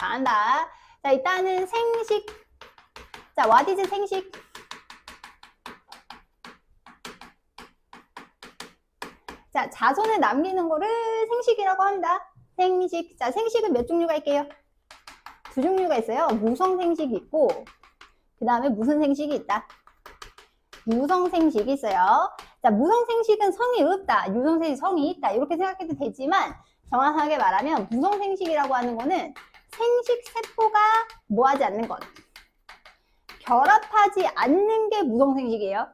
잘한다. 자, 일단은 생식. 자, what is 생식? 자, 자손을 남기는 거를 생식이라고 합니다. 생식. 자, 생식은 몇 종류가 있게요? 두 종류가 있어요. 무성생식이 있고, 그 다음에 무슨 생식이 있다? 유성생식이 있어요. 자, 무성생식은 성이 없다. 유성생식 성이 있다. 이렇게 생각해도 되지만, 정확하게 말하면 무성생식이라고 하는 거는 생식세포가 뭐하지 않는 것. 결합하지 않는 게 무성생식이에요.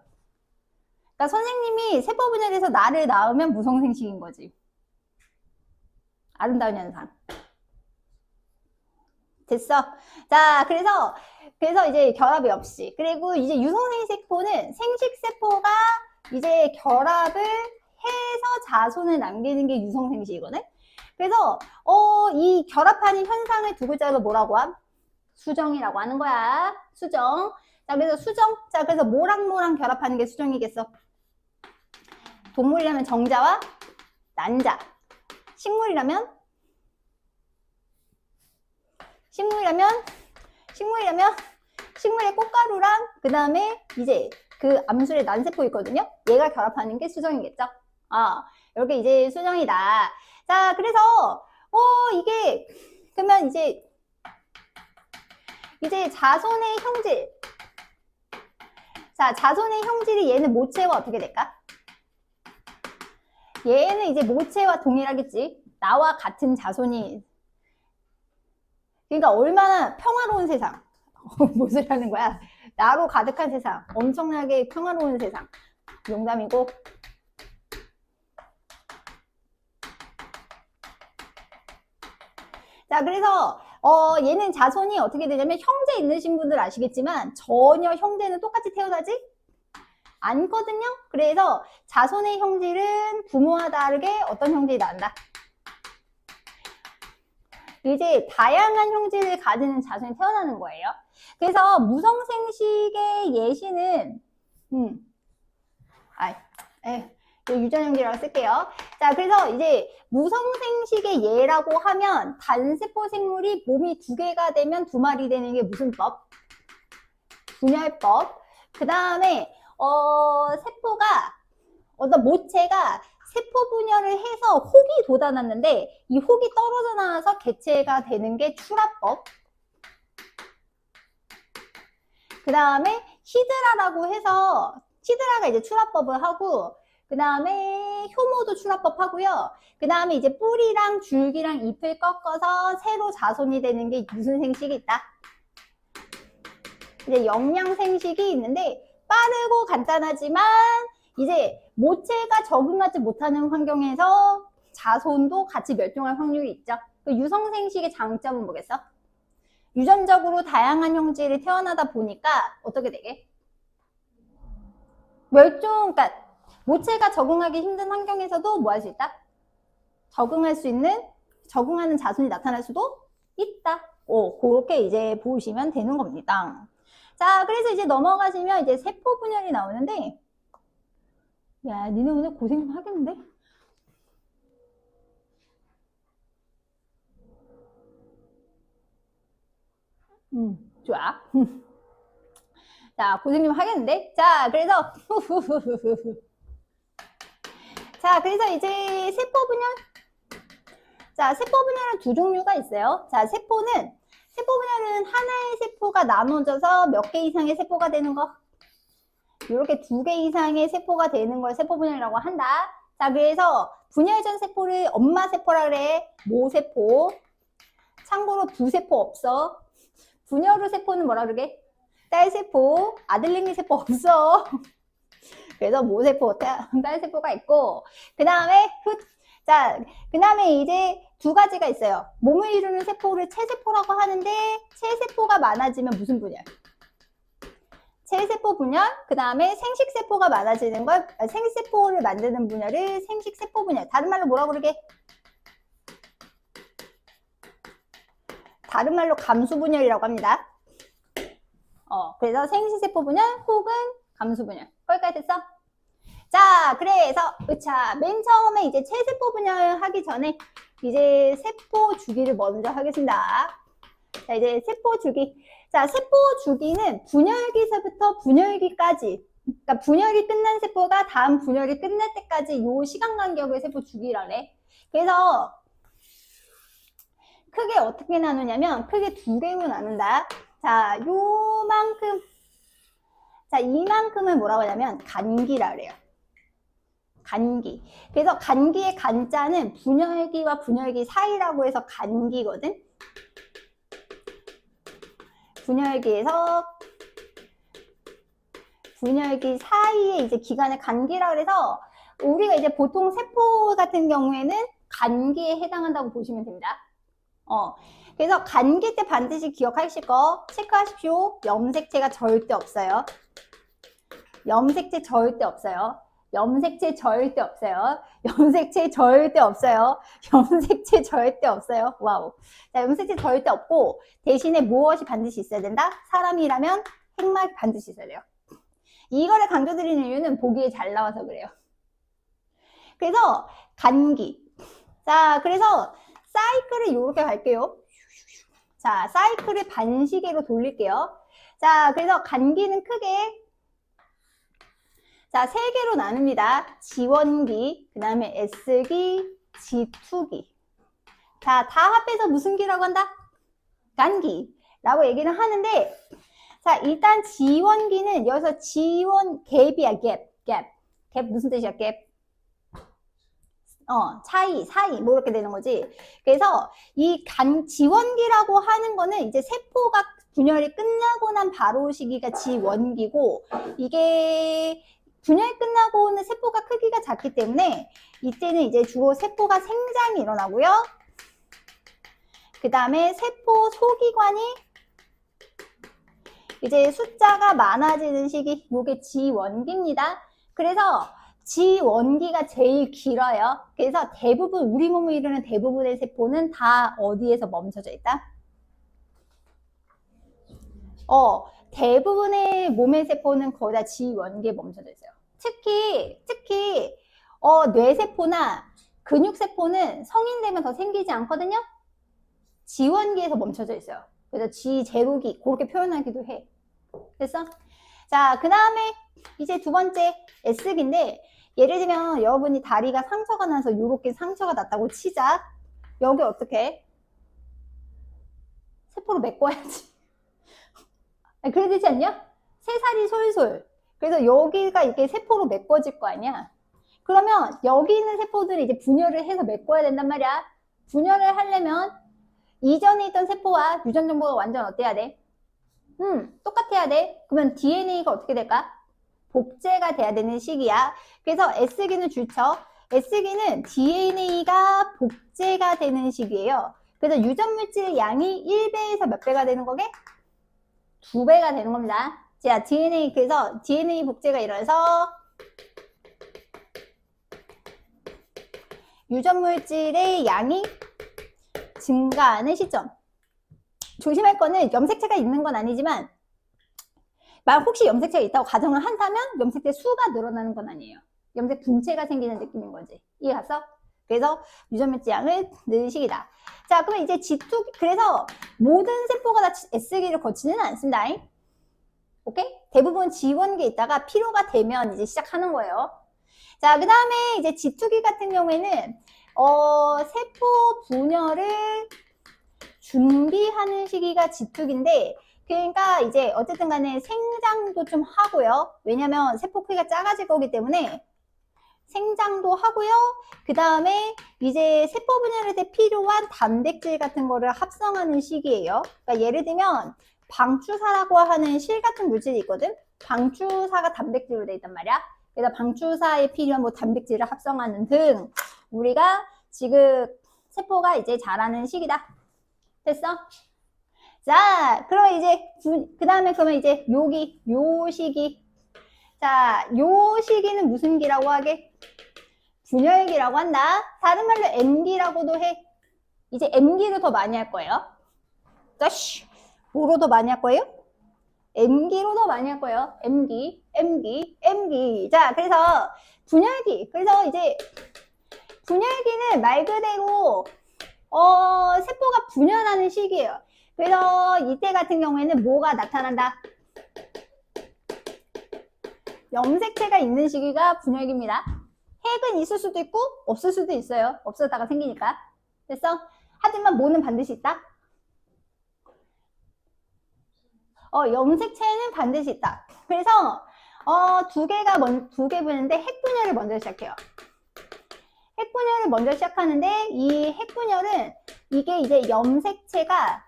그러니까 선생님이 세포 분열에서 나를 낳으면 무성생식인 거지. 아름다운 현상. 됐어. 자, 그래서 이제 결합이 없이. 그리고 이제 유성생식세포는 생식세포가 이제 결합을 해서 자손을 남기는 게 유성생식이거든. 그래서 이 결합하는 현상을 두 글자로 뭐라고 함? 수정이라고 하는 거야. 수정. 자, 그래서 수정. 자, 그래서 뭐랑 결합하는 게 수정이겠어? 동물이라면 정자와 난자. 식물이라면 식물의 꽃가루랑 그 다음에 이제 그 암술의 난세포 있거든요. 얘가 결합하는 게 수정이겠죠. 이렇게 이제 수정이다. 자, 그래서 이게 그러면 이제 자손의 형질. 자, 자손의 형질이 얘는 모체와 어떻게 될까? 얘는 이제 모체와 동일하겠지. 나와 같은 자손이. 그러니까 얼마나 평화로운 세상. 무슨 하는 거야? 나로 가득한 세상. 엄청나게 평화로운 세상. 농담이고. 자, 그래서 얘는 자손이 어떻게 되냐면 형제 있으신 분들 아시겠지만 전혀 형제는 똑같이 태어나지 않거든요. 그래서 자손의 형질은 부모와 다르게 어떤 형질이 난다? 이제 다양한 형질을 가지는 자손이 태어나는 거예요. 그래서 무성생식의 예시는 유전형질이라고 쓸게요. 자, 그래서 이제 무성생식의 예라고 하면 단세포 생물이 몸이 두 개가 되면 두 마리 되는 게 무슨 법? 분열법. 그 다음에 세포가 어떤 모체가 세포 분열을 해서 혹이 돋아났는데 이 혹이 떨어져 나와서 개체가 되는 게 출합법. 그 다음에 히드라라고 해서 히드라가 이제 출합법을 하고 그 다음에 효모도 출합법 하고요. 그 다음에 이제 뿌리랑 줄기랑 잎을 꺾어서 새로 자손이 되는 게 무슨 생식이 있다? 이제 영양생식이 있는데 빠르고 간단하지만 이제 모체가 적응하지 못하는 환경에서 자손도 같이 멸종할 확률이 있죠. 그 유성생식의 장점은 뭐겠어? 유전적으로 다양한 형질이 태어나다 보니까 어떻게 되게? 그러니까 모체가 적응하기 힘든 환경에서도 뭐 할 수 있다? 적응하는 자손이 나타날 수도 있다. 그렇게 이제 보시면 되는 겁니다. 자, 그래서 이제 넘어가시면 이제 세포 분열이 나오는데, 야, 니네 오늘 고생 좀 하겠는데? 좋아. 자, 고생 좀 하겠는데? 자, 그래서, 자, 그래서 이제 세포 분열. 자, 세포 분열은 두 종류가 있어요. 자, 세포 분열은 하나의 세포가 나눠져서 몇 개 이상의 세포가 되는 거. 이렇게 두 개 이상의 세포가 되는 걸 세포 분열이라고 한다. 자, 그래서 분열 전 세포를 엄마 세포라 그래. 모세포. 참고로 부세포 없어. 분열 후 세포는 뭐라 그러게? 딸세포. 아들내미 세포 없어. 그래서 모세포, 딸세포가 있고, 그 다음에 그 다음에 이제 두 가지가 있어요. 몸을 이루는 세포를 체세포라고 하는데, 체세포가 많아지면 무슨 분열? 체세포 분열, 그 다음에 생식세포가 많아지는 걸, 생세포를 만드는 분열을 생식세포 분열. 다른 말로 뭐라고 그러게? 다른 말로 감수 분열이라고 합니다. 그래서 생식세포 분열 혹은 감수 분열. 거기까지 됐어? 자, 그래서 맨 처음에 이제 체세포 분열 하기 전에 이제 세포 주기를 먼저 하겠습니다. 자, 이제 세포 주기. 자, 세포 주기는 분열기서부터 분열기까지. 그러니까 분열이 끝난 세포가 다음 분열이 끝날 때까지 요 시간 간격을 세포 주기라래. 그래서 크게 어떻게 나누냐면 크게 두 개로 나눈다. 자, 요만큼. 자, 이만큼을 뭐라고 하냐면 간기라 그래요. 간기. 그래서 간기의 간자는 분열기와 분열기 사이라고 해서 간기거든. 분열기에서 분열기 사이에 이제 기간을 간기라 그래서 우리가 이제 보통 세포 같은 경우에는 간기에 해당한다고 보시면 됩니다. 그래서 간기 때 반드시 기억하실 거 체크하십시오. 염색체가 절대 없어요. 염색체 절대 없어요. 염색체 절대 없어요. 염색체 절대 없어요. 염색체 절대 없어요. 와우. 자, 염색체 절대 없고 대신에 무엇이 반드시 있어야 된다? 사람이라면 핵막이 반드시 있어야 돼요. 이거를 강조드리는 이유는 보기에 잘 나와서 그래요. 그래서 간기. 자, 그래서 사이클을 이렇게 갈게요. 자, 사이클을 반시계로 돌릴게요. 자, 그래서 간기는 크게 자, 세 개로 나눕니다. 지원기, 그 다음에 S기, G2기. 자, 다 합해서 무슨 기라고 한다? 간기라고 얘기를 하는데, 자, 일단 지원기는 여기서 지원, 갭이야, 갭. 갭 무슨 뜻이야, 갭? 차이, 사이, 뭐 이렇게 되는 거지. 그래서 이 지원기라고 하는 거는 이제 세포가 분열이 끝나고 난 바로 시기가 지원기고, 이게 분열이 끝나고는 세포가 크기가 작기 때문에 이때는 이제 주로 세포가 생장이 일어나고요. 그 다음에 세포 소기관이 이제 숫자가 많아지는 시기, 요게 지원기입니다. 그래서 지원기가 제일 길어요. 그래서 대부분 우리 몸을 이루는 대부분의 세포는 다 어디에서 멈춰져 있다? 대부분의 몸의 세포는 거의 다 지원기에 멈춰져 있어요. 특히 뇌세포나 근육세포는 성인 되면 더 생기지 않거든요. 지원기에서 멈춰져 있어요. 그래서 지제로기 그렇게 표현하기도 해. 됐어? 자, 그 다음에 이제 두 번째 S기인데, 예를 들면 여러분이 다리가 상처가 나서 이렇게 상처가 났다고 치자. 여기 어떻게? 세포로 메꿔야지. 그래야 되지 않냐? 새살이 솔솔. 그래서 여기가 이렇게 세포로 메꿔질 거 아니야? 그러면 여기 있는 세포들이 이제 분열을 해서 메꿔야 된단 말이야. 분열을 하려면 이전에 있던 세포와 유전 정보가 완전 어때야 돼? 똑같아야 돼. 그러면 DNA가 어떻게 될까? 복제가 돼야 되는 시기야. 그래서 S기는 줄쳐. S기는 DNA가 복제가 되는 시기예요. 그래서 유전물질 양이 1배에서 몇 배가 되는 거게? 2배가 되는 겁니다. 자, 그래서 DNA 복제가 일어나서 유전물질의 양이 증가하는 시점. 조심할 거는 염색체가 있는 건 아니지만, 혹시 염색체가 있다고 가정을 한다면 염색체 수가 늘어나는 건 아니에요. 염색 분체가 생기는 느낌인 거지. 이해 갔어? 그래서 유전물질 양을 넣는 시기다. 자, 그럼 이제 G2, 그래서 모든 세포가 다 S기를 거치지는 않습니다. 오케이? 대부분 지원기에 있다가 필요가 되면 이제 시작하는 거예요. 자, 그 다음에 이제 G2기 같은 경우에는, 세포 분열을 준비하는 시기가 G2기인데, 그러니까 이제 어쨌든 간에 생장도 좀 하고요. 왜냐면 세포 크기가 작아질 거기 때문에 생장도 하고요. 그 다음에 이제 세포 분열에 대해 필요한 단백질 같은 거를 합성하는 시기예요. 그러니까 예를 들면 방추사라고 하는 실 같은 물질이 있거든. 방추사가 단백질로 되어 있단 말이야. 그래서 방추사에 필요한 뭐 단백질을 합성하는 등 우리가 지금 세포가 이제 자라는 시기다. 됐어? 자, 그럼 이제 그 다음에 그러면 이제 요 시기. 자, 요 시기는 무슨 기라고 하게? 분열기라고 한다. 다른 말로 M기라고도 해. 이제 M기로 더 많이 할 거예요. 짜쉬. 뭐로 더 많이 할 거예요? M기로 더 많이 할 거예요. M기. 자, 그래서 분열기. 그래서 이제 분열기는 말 그대로 세포가 분열하는 시기예요. 그래서 이때 같은 경우에는 뭐가 나타난다? 염색체가 있는 시기가 분열기입니다. 핵은 있을 수도 있고 없을 수도 있어요. 없었다가 생기니까. 됐어? 하지만 뭐는 반드시 있다? 염색체는 반드시 있다. 그래서 두 개 보는데 핵분열을 먼저 시작해요. 핵분열을 먼저 시작하는데 이 핵분열은 이게 이제 염색체가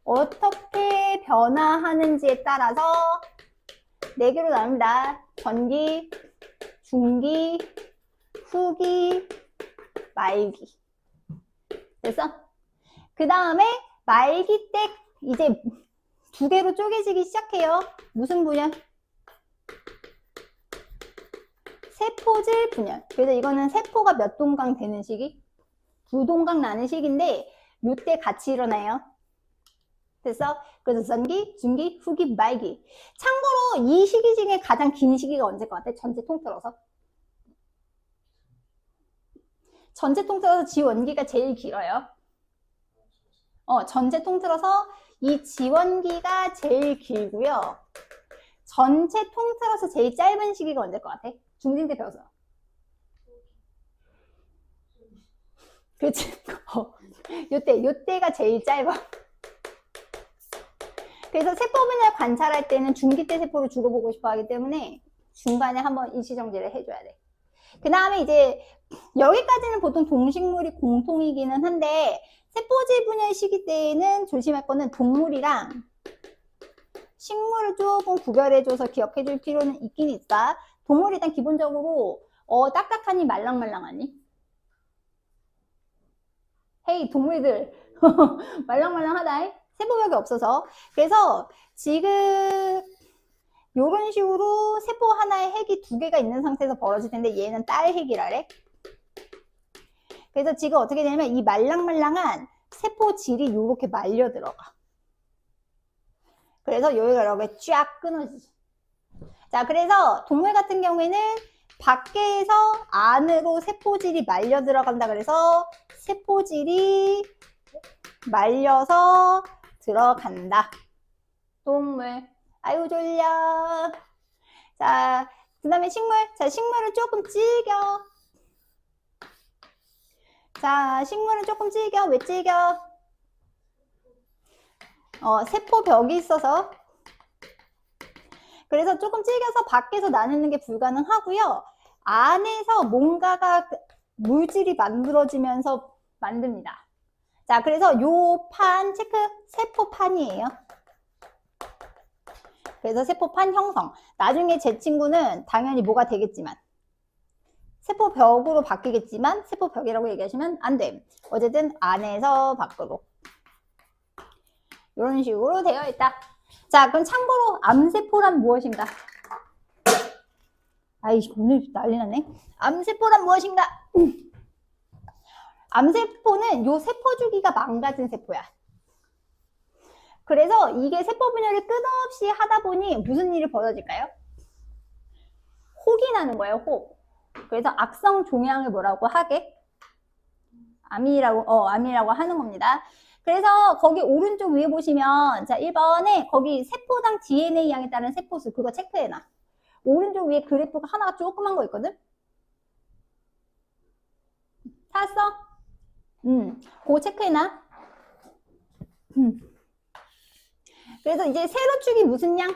어떻게 변화하는지에 따라서 4개로 나눕니다. 전기, 중기, 후기, 말기. 됐어? 그 다음에 말기 때 이제 2개로 쪼개지기 시작해요. 무슨 분열? 세포질 분열. 그래서 이거는 세포가 몇 동강 되는 시기? 2동강 나는 시기인데 요때 같이 일어나요. 됐어? 그래서 전기, 중기, 후기, 말기. 참고로 이 시기 중에 가장 긴 시기가 언제일 것 같아? 전체 통틀어서. 전체 통틀어서 지원기가 제일 길어요. 전체 통틀어서 이 지원기가 제일 길고요. 전체 통틀어서 제일 짧은 시기가 언제일 것 같아? 중딩 때 배웠어. 그치? 요때가 제일 짧아. 그래서 세포 분열 관찰할 때는 중기 때 세포를 죽어보고 싶어 하기 때문에 중간에 한번 일시정지를 해줘야 돼. 그 다음에 이제 여기까지는 보통 동식물이 공통이기는 한데 세포질 분열 시기 때에는 조심할 거는 동물이랑 식물을 조금 구별해줘서 기억해줄 필요는 있긴 있다. 동물이 일단 기본적으로 딱딱하니 말랑말랑하니? 헤이 동물들 말랑말랑하다. 세포벽이 없어서. 그래서 지금 요런 식으로 세포 하나에 핵이 2개가 있는 상태에서 벌어질 텐데 얘는 딸 핵이라래. 그래서 지금 어떻게 되냐면 이 말랑말랑한 세포질이 요렇게 말려 들어가. 그래서 여기가 이렇게 쫙 끊어지지. 자, 그래서 동물 같은 경우에는 밖에서 안으로 세포질이 말려 들어간다. 그래서 세포질이 말려서 들어간다. 동물. 아유 졸려. 자, 그 다음에 식물. 자, 식물을 조금 질겨. 자, 식물은 조금 질겨. 왜 질겨? 세포벽이 있어서. 그래서 조금 질겨서 밖에서 나누는 게 불가능하고요. 안에서 뭔가가 물질이 만들어지면서 만듭니다. 자, 그래서 요 판 체크, 세포판이에요. 그래서 세포판 형성. 나중에 제 친구는 당연히 뭐가 되겠지만 세포벽으로 바뀌겠지만 세포벽이라고 얘기하시면 안 돼. 어쨌든 안에서 밖으로 이런 식으로 되어 있다. 자, 그럼 참고로 암세포란 무엇인가? 아이씨, 오늘 난리 났네. 암세포란 무엇인가? 암세포는 요 세포 주기가 망가진 세포야. 그래서 이게 세포 분열을 끝없이 하다 보니 무슨 일이 벌어질까요? 혹이 나는 거예요, 혹. 그래서 악성 종양을 뭐라고 하게? 암이라고 하는 겁니다. 그래서 거기 오른쪽 위에 보시면 자 1번에 거기 세포당 DNA 양에 따른 세포수 그거 체크해놔. 오른쪽 위에 그래프가 하나가 조그만 거 있거든? 찾았어? 그거 체크해놔. 그래서 이제 세로축이 무슨 양?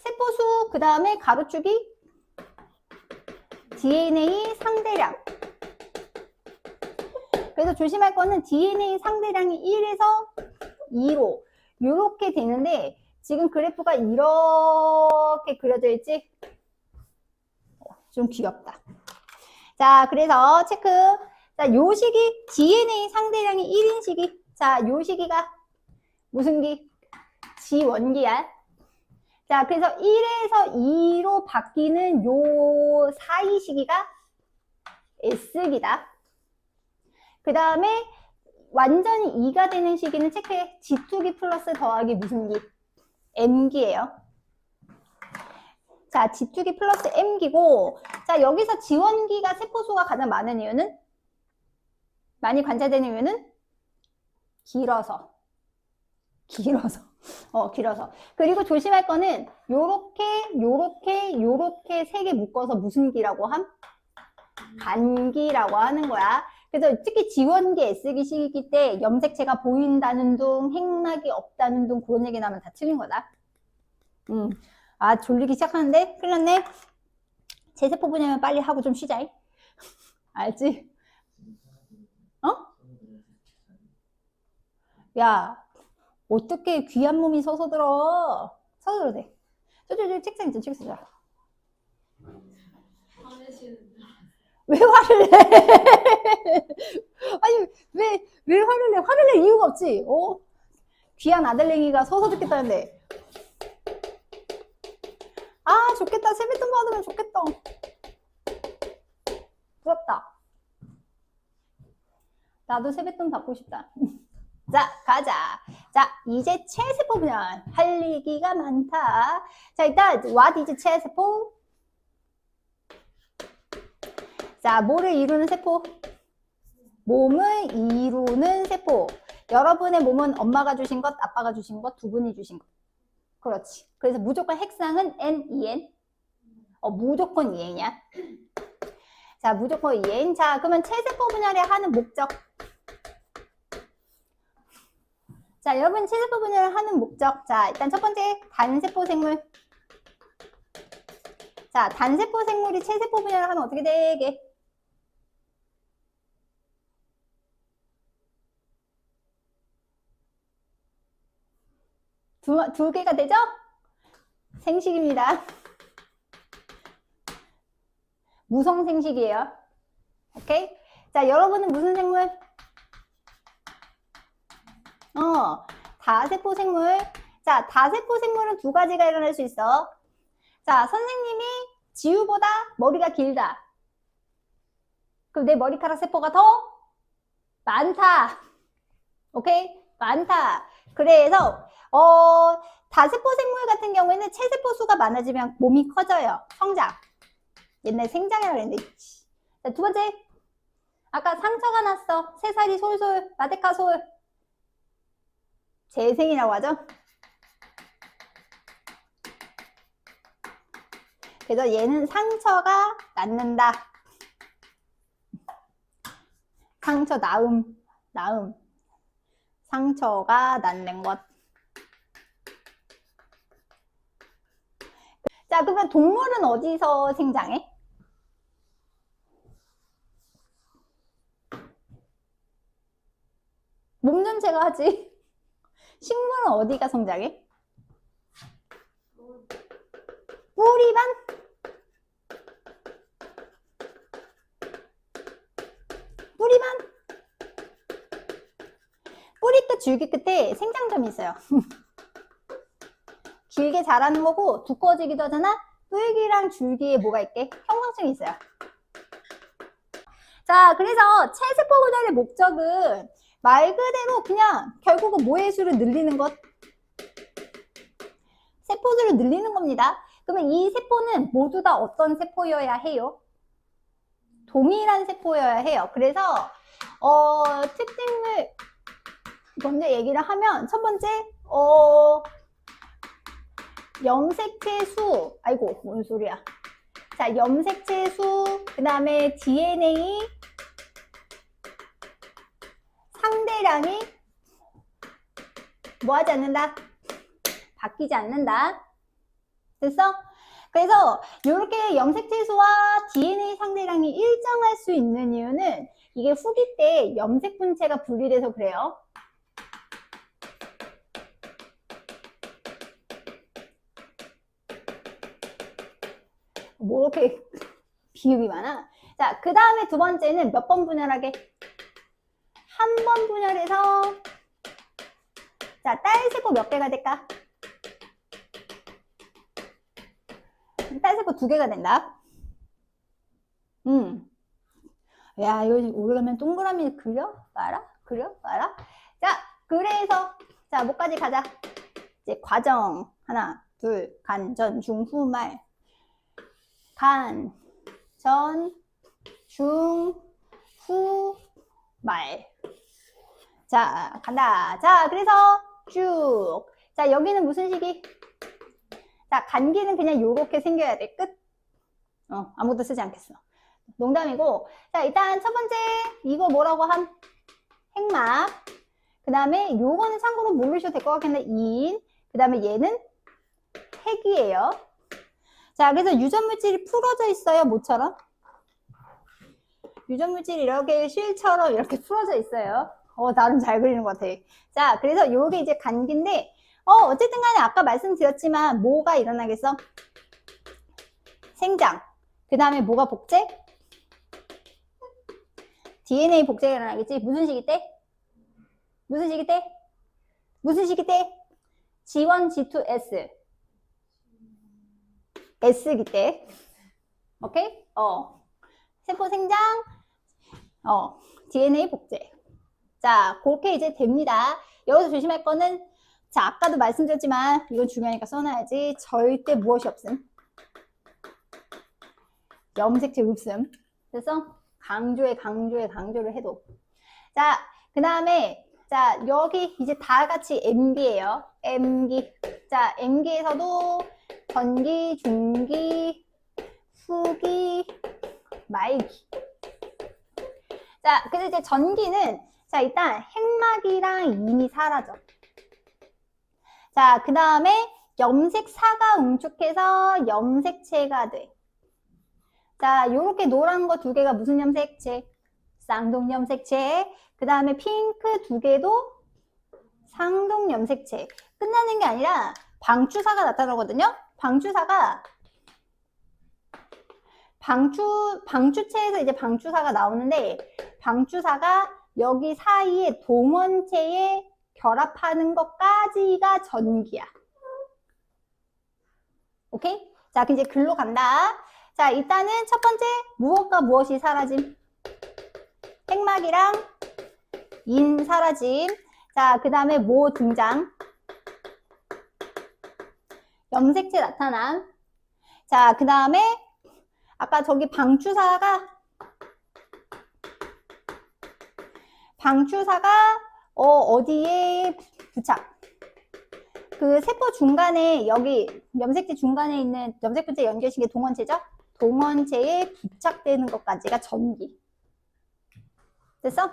세포수 그 다음에 가로축이 DNA 상대량. 그래서 조심할 거는 DNA 상대량이 1에서 2로 이렇게 되는데 지금 그래프가 이렇게 그려져 있지? 좀 귀엽다. 자, 그래서 체크. 자, 요 시기 DNA 상대량이 1인 시기. 자, 요 시기가 무슨 기? 지원기야. 자, 그래서 1에서 2로 바뀌는 요 사이 시기가 S기다. 그 다음에 완전히 2가 되는 시기는 체크해. G2기 플러스 더하기 무슨 기? M기예요. 자, G2기 플러스 M기고 자, 여기서 지원기가 세포수가 가장 많은 이유는 많이 관찰되는 이유는 길어서. 그리고 조심할 거는 요렇게 세 개 묶어서 무슨 기라고 함? 간기라고 하는 거야. 그래서 특히 지원기, S기, C기 때 염색체가 보인다는 둥, 행락이 없다는 둥 그런 얘기 나면 다 틀린 거다. 아, 졸리기 시작하는데? 큰일 났네. 제세포 분야면 빨리 하고 좀 쉬자. 알지? 어? 야, 어떻게 귀한 몸이 서서 들어? 서서 들어도 돼. 저기 책상 있죠, 책상. 왜 화를 내? 아니, 왜 화를 내? 화를 낼 이유가 없지. 귀한 아들랭이가 서서 듣겠다는데. 아, 좋겠다. 세뱃돈 받으면 좋겠다. 부럽다. 나도 세뱃돈 받고 싶다. 자, 가자. 자, 이제 체세포 분야. 할 얘기가 많다. 자, 일단 what is 체세포? 자, 뭐를 이루는 세포? 몸을 이루는 세포. 여러분의 몸은 엄마가 주신 것, 아빠가 주신 것, 두 분이 주신 것. 그렇지. 그래서 무조건 핵상은 N, EN. 무조건 EN이야. 자, 무조건 EN. 자, 그러면 체세포 분열에 하는 목적. 자, 여러분 체세포 분열을 하는 목적. 자, 일단 첫 번째 단세포 생물. 자, 단세포 생물이 체세포 분열을 하면 어떻게 되게? 두 개가 되죠? 생식입니다. 무성생식이에요. 오케이? 자, 여러분은 무슨 생물? 다세포 생물. 자, 다세포 생물은 두 가지가 일어날 수 있어. 자, 선생님이 지우보다 머리가 길다. 그럼 내 머리카락 세포가 더 많다. 오케이? 많다. 그래서 다세포 생물 같은 경우에는 체세포 수가 많아지면 몸이 커져요. 성장. 옛날 생장이라고 그랬는데. 자, 두 번째. 아까 상처가 났어. 새살이 솔솔, 마데카솔. 재생이라고 하죠. 그래서 얘는 상처가 낫는다. 상처 나음. 상처가 낫는 것. 자, 그러면 동물은 어디서 생장해? 몸 전체가 하지. 식물은 어디가 성장해? 뿌리만? 뿌리만? 뿌리 끝, 줄기 끝에 생장점이 있어요. 길게 자라는 거고 두꺼워지기도 하잖아. 뿌리랑 줄기에 뭐가 있게? 형성성이 있어요. 자, 그래서 체세포 분열의 목적은 말 그대로 그냥 결국은 뭐의 수를 늘리는 것? 세포수를 늘리는 겁니다. 그러면 이 세포는 모두 다 어떤 세포여야 해요? 동일한 세포여야 해요. 그래서 특징을 먼저 얘기를 하면 첫 번째 염색체 수. 아이고, 뭔 소리야. 자, 염색체 수, 그 다음에 DNA 상대량이 뭐 하지 않는다? 바뀌지 않는다. 됐어? 그래서 이렇게 염색체 수와 DNA 상대량이 일정할 수 있는 이유는 이게 후기 때 염색 분체가 분리돼서 그래요. 뭐 이렇게 비읍이 많아? 자, 그 다음에 두 번째는 몇 번 분열하게? 한 번 분열해서. 자, 딸세포 몇 개가 될까? 딸세포 두 개가 된다. 야, 이거 오래가면 동그라미 그려? 말아? 자, 그래서 자, 뭐까지 가자. 이제 과정 하나, 둘, 간, 전, 중, 후, 말. 간, 전, 중, 후, 말. 자, 간다. 자, 그래서 쭉. 자, 여기는 무슨 식이? 자, 간기는 그냥 요렇게 생겨야 돼. 끝. 아무것도 쓰지 않겠어. 농담이고. 자, 일단 첫 번째, 이거 뭐라고 함? 핵막. 그 다음에 요거는 참고로 모르셔도 될 것 같겠는데, 인. 그 다음에 얘는 핵이에요. 자, 그래서 유전물질이 풀어져 있어요. 뭐처럼? 유전물질이 이렇게 실처럼 이렇게 풀어져 있어요. 나름 잘 그리는 것 같아. 자, 그래서 요게 이제 간기인데, 어쨌든 간에 아까 말씀드렸지만, 뭐가 일어나겠어? 생장. 그 다음에 뭐가 복제? DNA 복제가 일어나겠지? 무슨 시기 때? 무슨 시기 때? 무슨 시기 때? G1, G2, S. S기 때. 오케이? 세포 생장, DNA 복제. 자, 그렇게 이제 됩니다. 여기서 조심할 거는, 자, 아까도 말씀드렸지만, 이건 중요하니까 써놔야지. 절대 무엇이 없음. 염색체 없음. 그래서 강조를 해도. 자, 그 다음에, 자, 여기 이제 다 같이 M기예요. M기. 자, M기에서도 전기, 중기, 후기, 말기. 자, 그래서 이제 전기는, 자, 일단 핵막이랑 인이 사라져. 자, 그 다음에 염색사가 응축해서 염색체가 돼. 자, 요렇게 노란 거 두 개가 무슨 염색체? 쌍둥 염색체. 그 다음에 핑크 두 개도 상둥 염색체. 끝나는 게 아니라 방추사가 나타나거든요. 방추사가 방추체에서 이제 방추사가 나오는데, 방추사가 여기 사이에 동원체에 결합하는 것까지가 전기야. 오케이? 자, 이제 글로 간다. 자, 일단은 첫 번째, 무엇과 무엇이 사라짐? 핵막이랑 인 사라짐. 자, 그 다음에 뭐 등장? 염색체 나타남. 자, 그 다음에 아까 저기 방추사가 어디에 부착? 그 세포 중간에 여기 염색체 중간에 있는 염색분체 연결식의 동원체죠? 동원체에 부착되는 것까지가 전기. 됐어?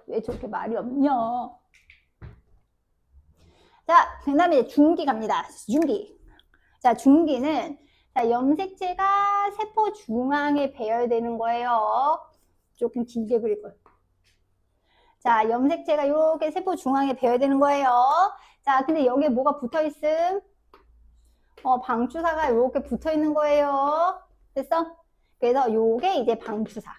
왜 저렇게 말이 없냐? 자, 그 다음에 중기 갑니다. 중기. 자, 중기는 자, 염색체가 세포 중앙에 배열되는 거예요. 조금 길게 그릴 거예요. 자, 염색체가 이렇게 세포 중앙에 배열되는 거예요. 자, 근데 여기에 뭐가 붙어 있음? 방추사가 이렇게 붙어 있는 거예요. 됐어? 그래서 요게 이제 방추사.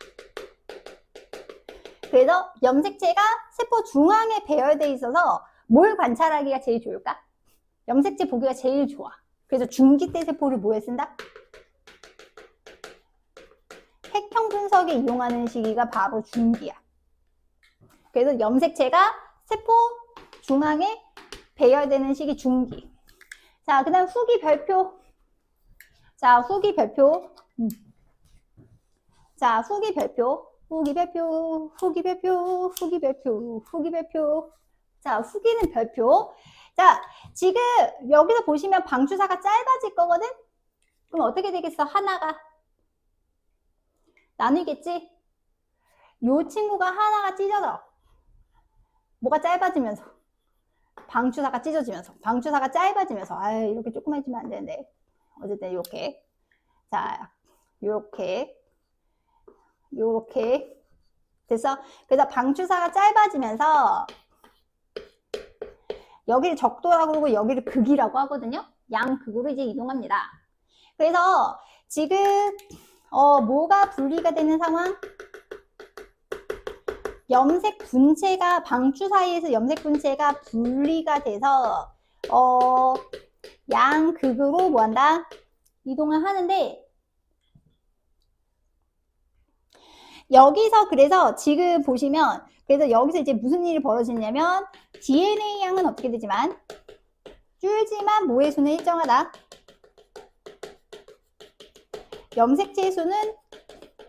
그래서 염색체가 세포 중앙에 배열돼 있어서 뭘 관찰하기가 제일 좋을까? 염색체 보기가 제일 좋아. 그래서 중기 때 세포를 뭐에 쓴다? 핵형 분석에 이용하는 시기가 바로 중기야. 그래서 염색체가 세포 중앙에 배열되는 시기 중기. 자, 그 다음 후기 별표. 자, 후기 별표. 자, 후기 별표. 후기 별표. 후기 별표. 후기 별표. 후기 별표. 자, 후기는 별표. 자, 지금 여기서 보시면 방추사가 짧아질 거거든? 그럼 어떻게 되겠어? 하나가 나뉘겠지? 요 친구가 하나가 찢어져. 뭐가 짧아지면서. 방추사가 찢어지면서. 방추사가 짧아지면서. 아유, 이렇게 조그만해지면 안 되는데. 어쨌든 이렇게. 자, 요렇게. 요렇게. 됐어? 그래서 방추사가 짧아지면서 여기를 적도라고 그러고 여기를 극이라고 하거든요. 양극으로 이제 이동합니다. 그래서 지금 뭐가 분리가 되는 상황? 염색 분체가 방추 사이에서 염색 분체가 분리가 돼서 양극으로 뭐한다? 이동을 하는데 여기서 그래서 지금 보시면 그래서 여기서 이제 무슨 일이 벌어지냐면 DNA 양은 어떻게 되지만 줄지만 뭐의 수는 일정하다. 염색체의 수는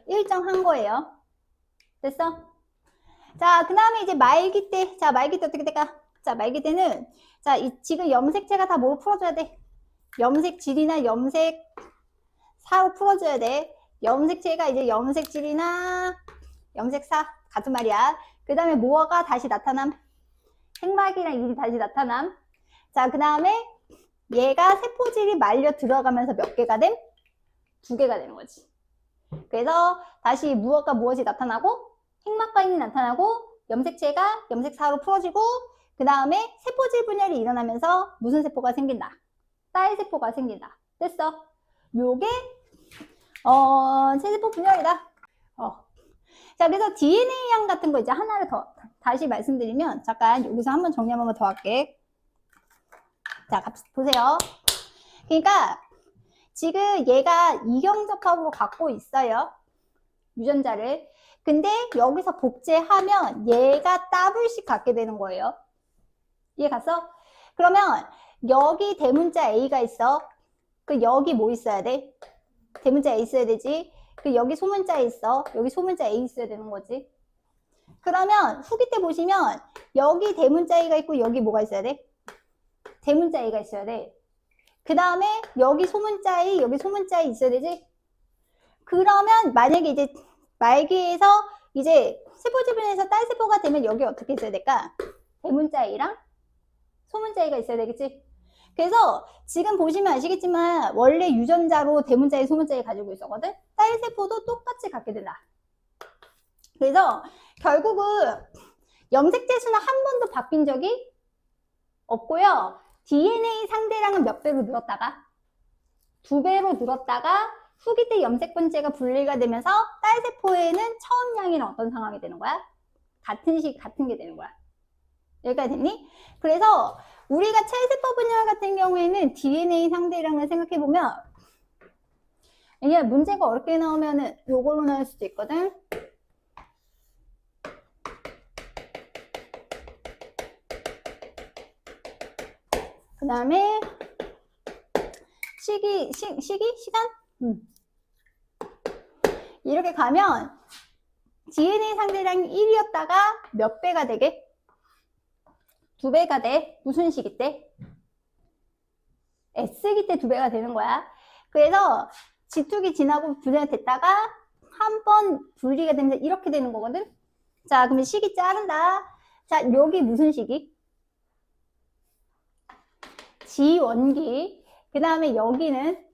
일정한 거예요. 됐어? 자, 그 다음에 이제 말기 때. 자, 말기 때 어떻게 될까? 자, 말기 때는, 자, 지금 염색체가 다 뭐로 풀어줘야 돼? 염색질이나 염색사로 풀어줘야 돼. 염색체가 이제 염색질이나 염색사. 같은 말이야. 그 다음에 뭐가 다시 나타남? 핵막이랑 일이 다시 나타남. 자, 그 다음에 얘가 세포질이 말려 들어가면서 몇 개가 됨? 2개가 되는 거지. 그래서 다시 무엇이 나타나고 핵막과 인이 나타나고 염색체가 염색사로 풀어지고 그 다음에 세포질 분열이 일어나면서 무슨 세포가 생긴다? 딸세포가 생긴다. 됐어? 요게 체세포 분열이다. 자, 그래서 DNA양 같은 거 이제 하나를 더 다시 말씀드리면 잠깐 여기서 한번 정리 한번 더 할게. 자, 보세요. 그러니까 지금 얘가 이경적합으로 갖고 있어요. 유전자를. 근데 여기서 복제하면 얘가 더블씩 갖게 되는 거예요. 이해 갔어? 그러면 여기 대문자 A가 있어. 그 여기 뭐 있어야 돼? 대문자 A 있어야 되지. 그 여기 소문자 있어. 여기 소문자 A 있어야 되는 거지. 그러면 후기 때 보시면 여기 대문자 A가 있고 여기 뭐가 있어야 돼? 대문자 A가 있어야 돼. 그 다음에 여기 소문자 A, 여기 소문자 A 있어야 되지. 그러면 만약에 이제 말기에서 이제 세포지분에서 딸세포가 되면 여기 어떻게 있어야 될까? 대문자 A랑 소문자 A가 있어야 되겠지. 그래서 지금 보시면 아시겠지만 원래 유전자로 대문자 A, 소문자 A 가지고 있었거든. 딸세포도 똑같이 갖게 된다. 그래서 결국은 염색체 수는 한 번도 바뀐 적이 없고요. DNA 상대량은 몇 배로 늘었다가 2배로 늘었다가 후기 때 염색분체가 분리가 되면서 딸세포에는 처음 양이는 어떤 상황이 되는 거야? 같은 게 되는 거야. 여기까지 됐니? 그래서 우리가 체세포 분열 같은 경우에는 DNA 상대량을 생각해보면 왜냐면 문제가 어렵게 나오면은 요걸로 나올 수도 있거든. 그 다음에 시간? 이렇게 가면 DNA 상대량이 1이었다가 몇 배가 되게? 2배가 돼. 무슨 시기 때? S기 때 2배가 되는 거야. 그래서 G2기 지나고 분해가 됐다가 한 번 분리가 되면서 이렇게 되는 거거든. 자, 그러면 시기 자른다. 자, 여기 무슨 시기? G1기. 그 다음에 여기는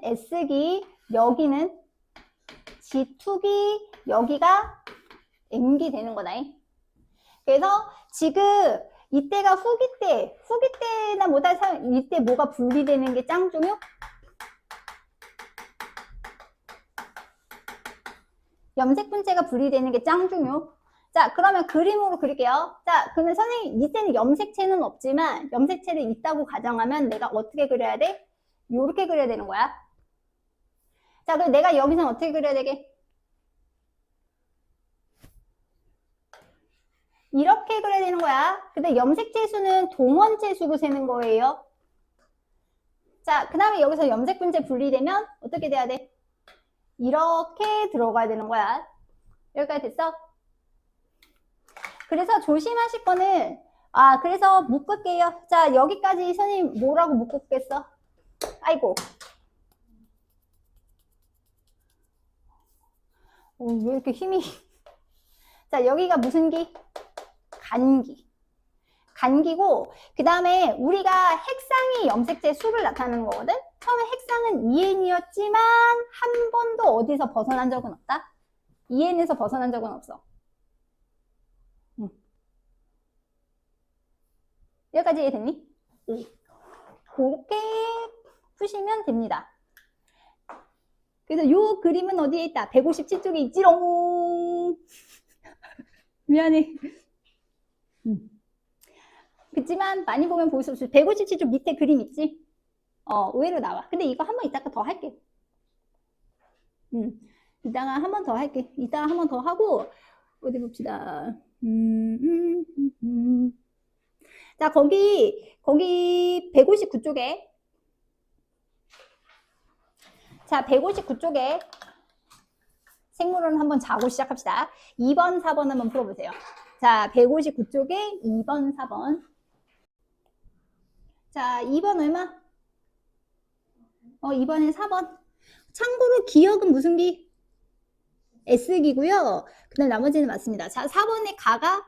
S기, 여기는 G2기, 여기가 M기 되는 거다. 그래서 지금 이때가 후기 때나 뭐다 이때 뭐가 분리되는 게 짱 중요? 염색분체가 분리되는 게 짱 중요. 자, 그러면 그림으로 그릴게요. 자, 그러면 선생님 이때는 염색체는 없지만 염색체를 있다고 가정하면 내가 어떻게 그려야 돼? 요렇게 그려야 되는 거야. 자, 그럼 내가 여기서 어떻게 그려야 되게? 이렇게 그려야 되는 거야. 근데 염색체 수는 동원체 수로 세는 거예요. 자, 그 다음에 여기서 염색분체 분리되면 어떻게 돼야 돼? 이렇게 들어가야 되는 거야. 여기까지 됐어? 그래서 조심하실 거는 그래서 묶을게요. 자, 여기까지 선생님 뭐라고 묶었겠어? 아이고. 왜 이렇게 힘이. 자, 여기가 무슨 기? 간기. 간기고, 그 다음에 우리가 핵상이 염색체 수를 나타내는 거거든? 처음에 핵상은 2N이었지만, 한 번도 어디서 벗어난 적은 없다? 2N에서 벗어난 적은 없어. 여기까지 이해됐니? 그렇게 푸시면 됩니다. 그래서 요 그림은 어디에 있다? 157쪽에 있지롱. 미안해. 그치만 많이 보면 볼 수 없어. 157쪽 밑에 그림 있지? 의외로 나와. 근데 이거 한 번 이따가 더 할게. 이따가 한 번 더 할게. 이따가 한 번 더 하고 어디 봅시다. 자, 거기 159쪽에 자, 159쪽에 생물은 한번 자고 시작합시다. 2번, 4번 한번 풀어보세요. 자, 159쪽에 2번, 4번. 자, 2번 얼마? 2번에 4번. 참고로 기억은 무슨 기? S기고요. 그 다음 나머지는 맞습니다. 자, 4번에 가가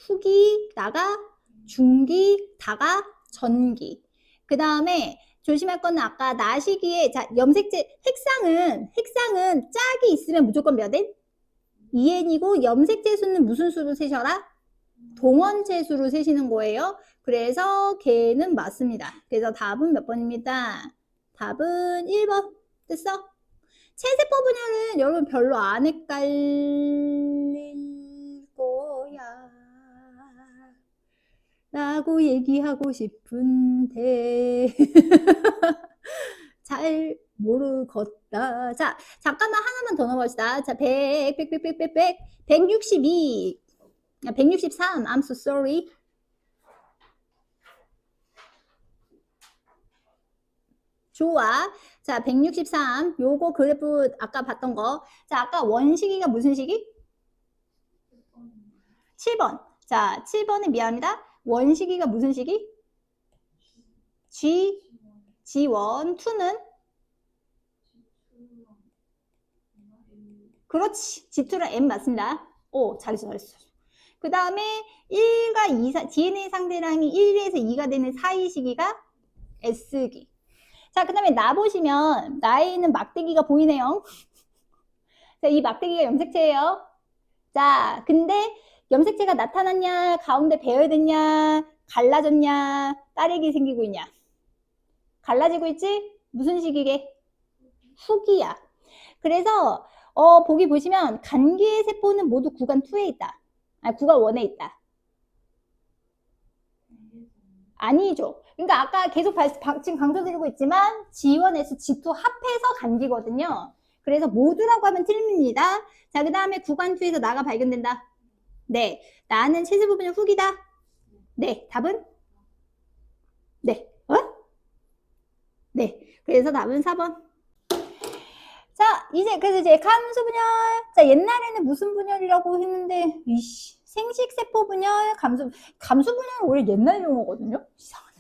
후기, 나가 중기, 다가 전기. 그 다음에 조심할 거는 아까 나시기에 자, 염색체 핵상은 짝이 있으면 무조건 몇 N? 2N이고 염색체 수는 무슨 수로 세셔라? 동원체 수로 세시는 거예요. 그래서 걔는 맞습니다. 그래서 답은 몇 번입니다. 답은 1번. 됐어? 체세포 분열은 여러분 별로 안 헷갈릴 거야 라고 얘기하고 싶은데 잘 모르겠다. 자, 잠깐만 하나만 더 넣어봅시다. 자, 162 163 I'm so sorry. 좋아. 자, 163 요거 그래프 아까 봤던 거. 자, 아까 원시기가 무슨 시기? 7번. 자, 7번은 미안합니다. 원시기가 무슨 시기? G1, 2는? 그렇지. G2랑 M 맞습니다. 오, 잘했어. 그 다음에 1과 2, DNA 상대량이 1에서 2가 되는 사이 시기가 S기. 자, 그 다음에 나 보시면 나에 있는 막대기가 보이네요. 자, 이 막대기가 염색체예요. 자, 근데 염색체가 나타났냐, 가운데 배열됐냐, 갈라졌냐, 따레기 생기고 있냐. 갈라지고 있지? 무슨 시기게? 후기야. 그래서 보기 보시면 간기의 세포는 모두 구간 2에 있다. 아니, 구간 1에 있다. 아니죠. 그러니까 아까 계속 지금 강조드리고 있지만 G1에서 G2 합해서 간기거든요. 그래서 모두라고 하면 틀립니다. 자, 그 다음에 구간 2에서 나가 발견된다. 네. 나는 체세포 분열 후기다. 네. 답은? 네. 네. 그래서 답은 4번. 자, 그래서 이제 감수 분열. 자, 옛날에는 무슨 분열이라고 했는데, 생식세포 분열, 감수 분열은 원래 옛날 용어거든요? 이상하네.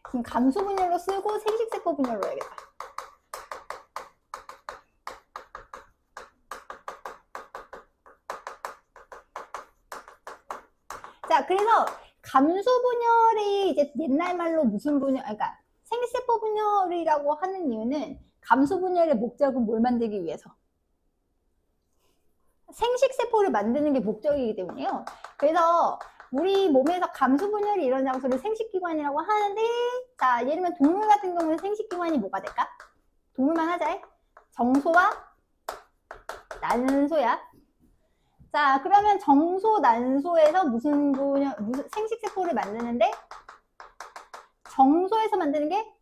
그럼 감수 분열로 쓰고 생식세포 분열로 해야겠다. 자, 그래서 감수 분열이 이제 옛날 말로 무슨 분열, 그러니까 생식세포 분열이라고 하는 이유는 감수 분열의 목적은 뭘 만들기 위해서? 생식세포를 만드는 게 목적이기 때문에요. 그래서 우리 몸에서 감수 분열이 일어나는 장소를 생식기관이라고 하는데, 자, 예를 들면 동물 같은 경우는 생식기관이 뭐가 될까? 동물만 하자. 정소와 난소야. 자, 그러면 정소, 난소에서 무슨 생식세포를 만드는데, 정소에서 만드는 게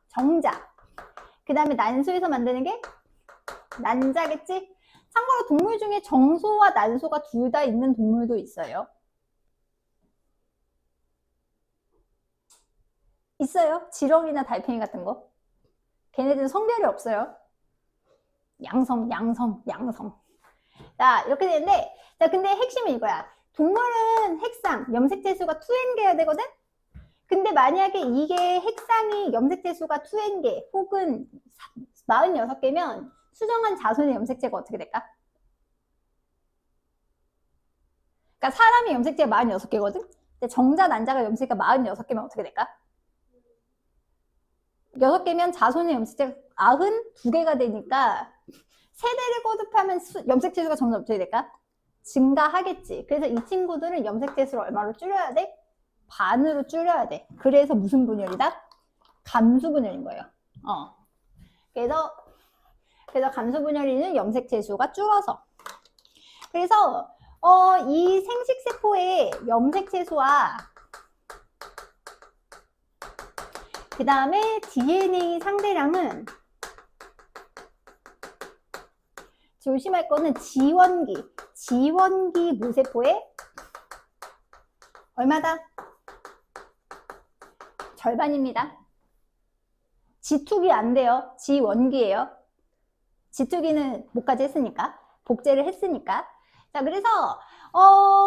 정자. 그 다음에 난소에서 만드는 게 난자겠지? 참고로 동물 중에 정소와 난소가 둘 다 있는 동물도 있어요. 있어요. 지렁이나 달팽이 같은 거. 걔네들은 성별이 없어요. 양성. 자, 이렇게 되는데, 자, 근데 핵심은 이거야. 동물은 핵상, 염색체 수가 2N개야 되거든? 근데 만약에 이게 핵상이 염색체 수가 2N개 혹은 46개면 수정한 자손의 염색체가 어떻게 될까? 그러니까 사람이 염색체가 46개거든? 근데 정자, 난자가 염색체가 46개면 어떻게 될까? 6개면 자손의 염색체가 92개가 되니까 세대를 거듭하면 염색체 수가 점점 어떻게 될까? 증가하겠지. 그래서 이 친구들은 염색체 수를 얼마로 줄여야 돼? 반으로 줄여야 돼. 그래서 무슨 분열이다? 감수 분열인 거예요. 그래서 감수 분열이는 염색체 수가 줄어서. 그래서 이 생식세포의 염색체 수와 그 다음에 DNA 상대량은 조심할 거는 지원기 모세포의 얼마다? 절반입니다. G2기 안 돼요. G1기예요. G2기는 뭐까지 했으니까. 복제를 했으니까. 자, 그래서,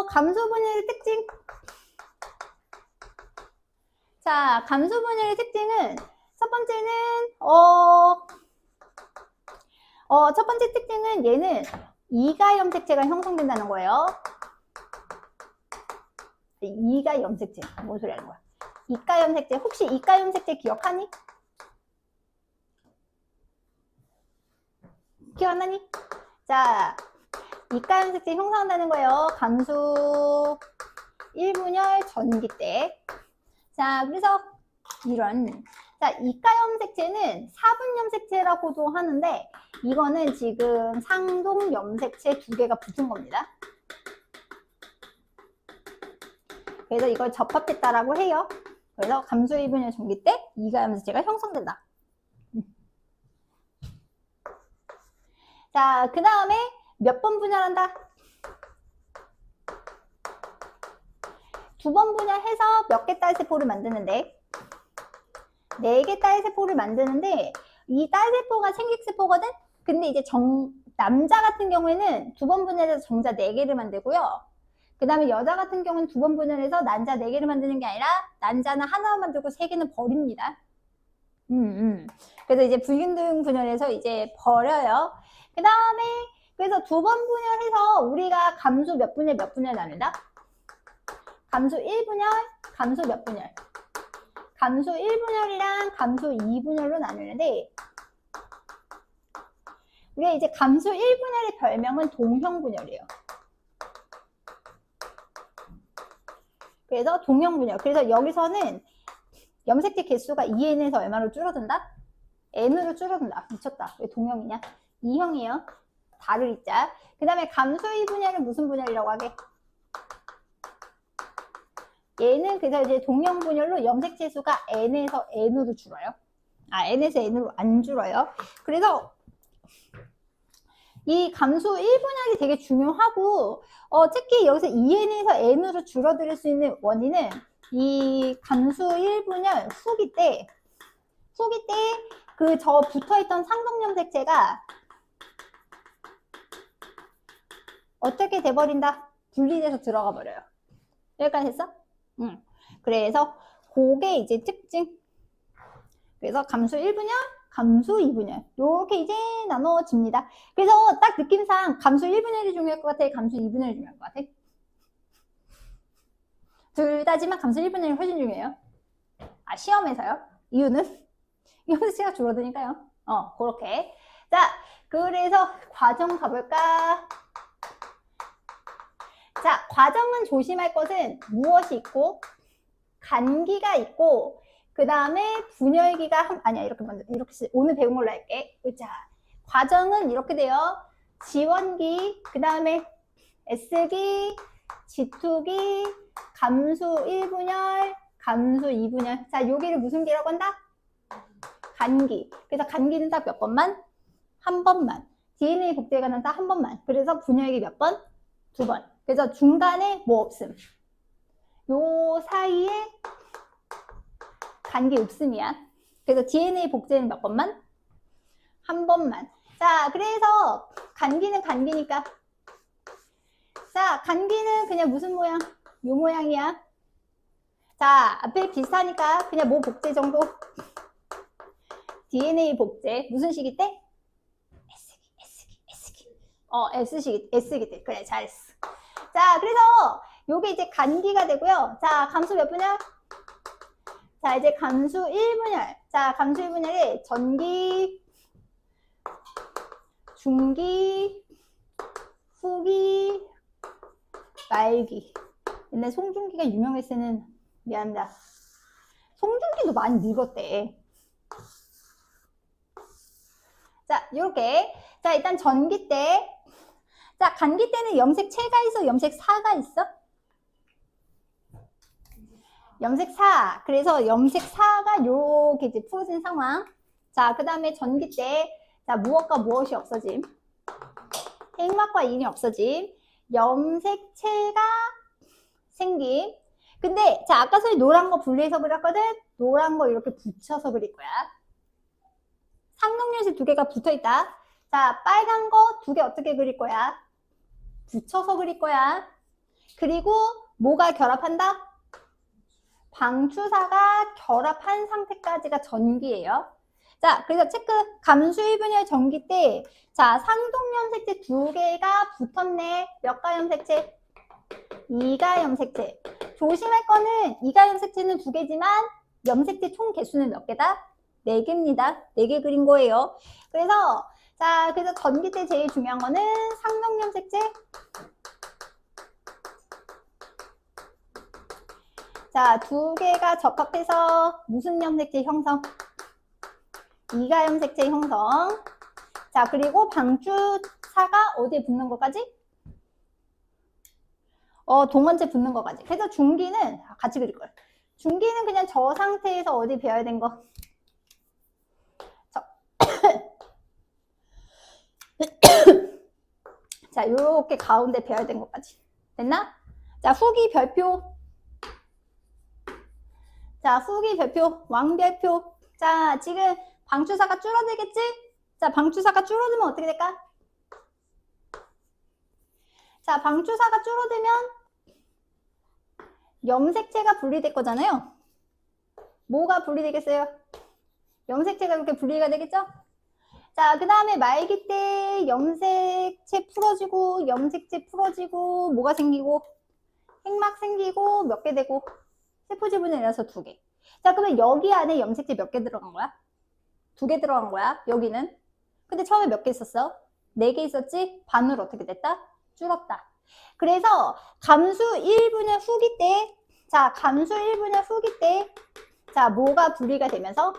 감소 분열의 특징. 자, 감소 분열의 특징은, 첫 번째는, 첫 번째 특징은 얘는 이가 염색체가 형성된다는 거예요. 이가 염색체. 뭔 소리 하는 거야? 이가 염색체. 혹시 이가 염색체 기억하니? 기억나니? 자, 이가 염색체 형성한다는 거예요. 감수 1분열 전기 때. 자, 그래서 이런. 자, 이가 염색체는 사분 염색체라고도 하는데, 이거는 지금 상동 염색체 2개가 붙은 겁니다. 그래서 이걸 접합했다라고 해요. 그래서 감수 1분열 전기 때 이가 염색체가 형성된다. 자, 그 다음에 몇 번 분열한다? 2번 분열해서 몇 개 딸세포를 만드는데 4개 딸세포를 만드는데 이 딸세포가 생식세포거든? 근데 이제 남자 같은 경우에는 2번 분열해서 정자 4개를 만들고요. 그 다음에 여자 같은 경우는 2번 분열해서 난자 4개를 만드는 게 아니라 난자는 하나만 만들고 3개는 버립니다. 그래서 이제 불균등 분열해서 이제 버려요. 그 다음에 그래서 2번 분열해서 우리가 감수 몇 분열 몇 분열 나눈다? 감수 1분열, 감수 몇 분열? 감수 1분열이랑 감수 2분열로 나누는데 우리가 이제 감수 1분열의 별명은 동형분열이에요. 그래서 동형분열. 그래서 여기서는 염색체 개수가 2n에서 얼마로 줄어든다? n으로 줄어든다. 미쳤다. 왜 동형이냐? 2형이에요. 다를 있자. 그 다음에 감수 2분열은 무슨 분열이라고 하게? 얘는 그래서 이제 동형분열로 염색체 수가 n에서 n으로 줄어요. n에서 n으로 안 줄어요. 그래서 이 감수 1분열이 되게 중요하고 특히 여기서 2n에서 n으로 줄어들 수 있는 원인은 이 감수 1분열 후기 때 그 저 붙어있던 상동염색체가 어떻게 돼버린다? 분리돼서 들어가 버려요. 여기까지 했어? 응. 그래서 그게 이제 특징. 그래서 감수 1분열, 감수 2분열 이렇게 이제 나눠집니다. 그래서 딱 느낌상 감수 1분열이 중요할 것 같아? 감수 2분열이 중요할 것 같아? 둘 다지만 감수 1분열이 훨씬 중요해요. 시험에서요? 이유는? 염색체가 줄어드니까요. 그렇게. 자, 그래서 과정 가볼까? 자, 과정은 조심할 것은 무엇이 있고, 간기가 있고, 그 다음에 분열기가, 아니야, 이렇게 먼저, 이렇게, 오늘 배운 걸로 할게. 자, 과정은 이렇게 돼요. 지원기, 그 다음에 S기, G2기, 감수 1분열, 감수 2분열. 자, 여기를 무슨 기라고 한다? 간기. 그래서 간기는 딱 몇 번만? 한 번만. DNA 복제가는 딱 한 번만. 그래서 분열기 몇 번? 2번. 그래서 중간에 뭐 없음. 요 사이에 간기 없음이야. 그래서 DNA 복제는 몇 번만? 한 번만. 자, 그래서 간기는 간기니까. 자, 간기는 그냥 무슨 모양? 요 모양이야. 자, 앞에 비슷하니까 그냥 뭐 복제 정도? DNA 복제. 무슨 시기 때? S시기 때. 그래, 잘했어. 자, 그래서 요게 이제 간기가 되고요. 자, 감수 몇 분열? 자, 이제 감수 1분열. 자, 감수 1분열에 전기, 중기, 후기, 말기. 옛날 송중기가 유명했으는 미안합니다. 송중기도 많이 늙었대. 자, 요렇게. 자, 일단 전기 때. 자, 간기 때는 염색체가 있어? 염색사가 있어? 염색사. 그래서 염색사가 요렇게 이제 풀어진 상황. 자, 그 다음에 전기 때. 자, 무엇과 무엇이 없어짐? 핵막과 인이 없어짐. 염색체가 생김. 근데, 자, 아까 소리 노란 거 분리해서 그렸거든? 노란 거 이렇게 붙여서 그릴 거야. 상동연식 2개가 붙어 있다. 자, 빨간 거 2개 어떻게 그릴 거야? 붙여서 그릴 거야. 그리고 뭐가 결합한다? 방추사가 결합한 상태까지가 전기예요. 자, 그래서 체크. 감수 1분열 전기 때, 자, 상동염색체 2개가 붙었네. 몇 가 염색체? 2가 염색체. 조심할 거는 2가 염색체는 2개지만 염색체 총 개수는 몇 개다? 4개입니다. 4개 그린 거예요. 그래서 자, 그래서 전기 때 제일 중요한 거는 상동염색체. 자, 2개가 적합해서 무슨 염색체 형성? 2가 염색체 형성. 자, 그리고 방추사가 어디에 붙는 것까지? 동원체 붙는 것까지. 그래서 중기는 같이 그릴 거예요. 중기는 그냥 저 상태에서 어디 배어야 된 거? 자, 요렇게 가운데 배어야 된 것까지. 됐나? 자, 후기 별표. 자, 후기 별표, 왕별표. 자, 지금 방추사가 줄어들겠지? 자, 방추사가 줄어들면 어떻게 될까? 자, 방추사가 줄어들면 염색체가 분리될 거잖아요. 뭐가 분리되겠어요? 염색체가 이렇게 분리가 되겠죠? 자, 그 다음에 말기 때 염색체 풀어지고, 염색체 풀어지고, 뭐가 생기고, 핵막 생기고, 몇 개 되고, 세포지분이라서 2개. 자, 그러면 여기 안에 염색체 몇 개 들어간 거야? 2개 들어간 거야, 여기는. 근데 처음에 몇 개 있었어? 4개 있었지? 반으로 어떻게 됐다? 줄었다. 그래서 감수 1분의 후기 때, 자, 감수 1분의 후기 때, 자, 뭐가 분리가 되면서?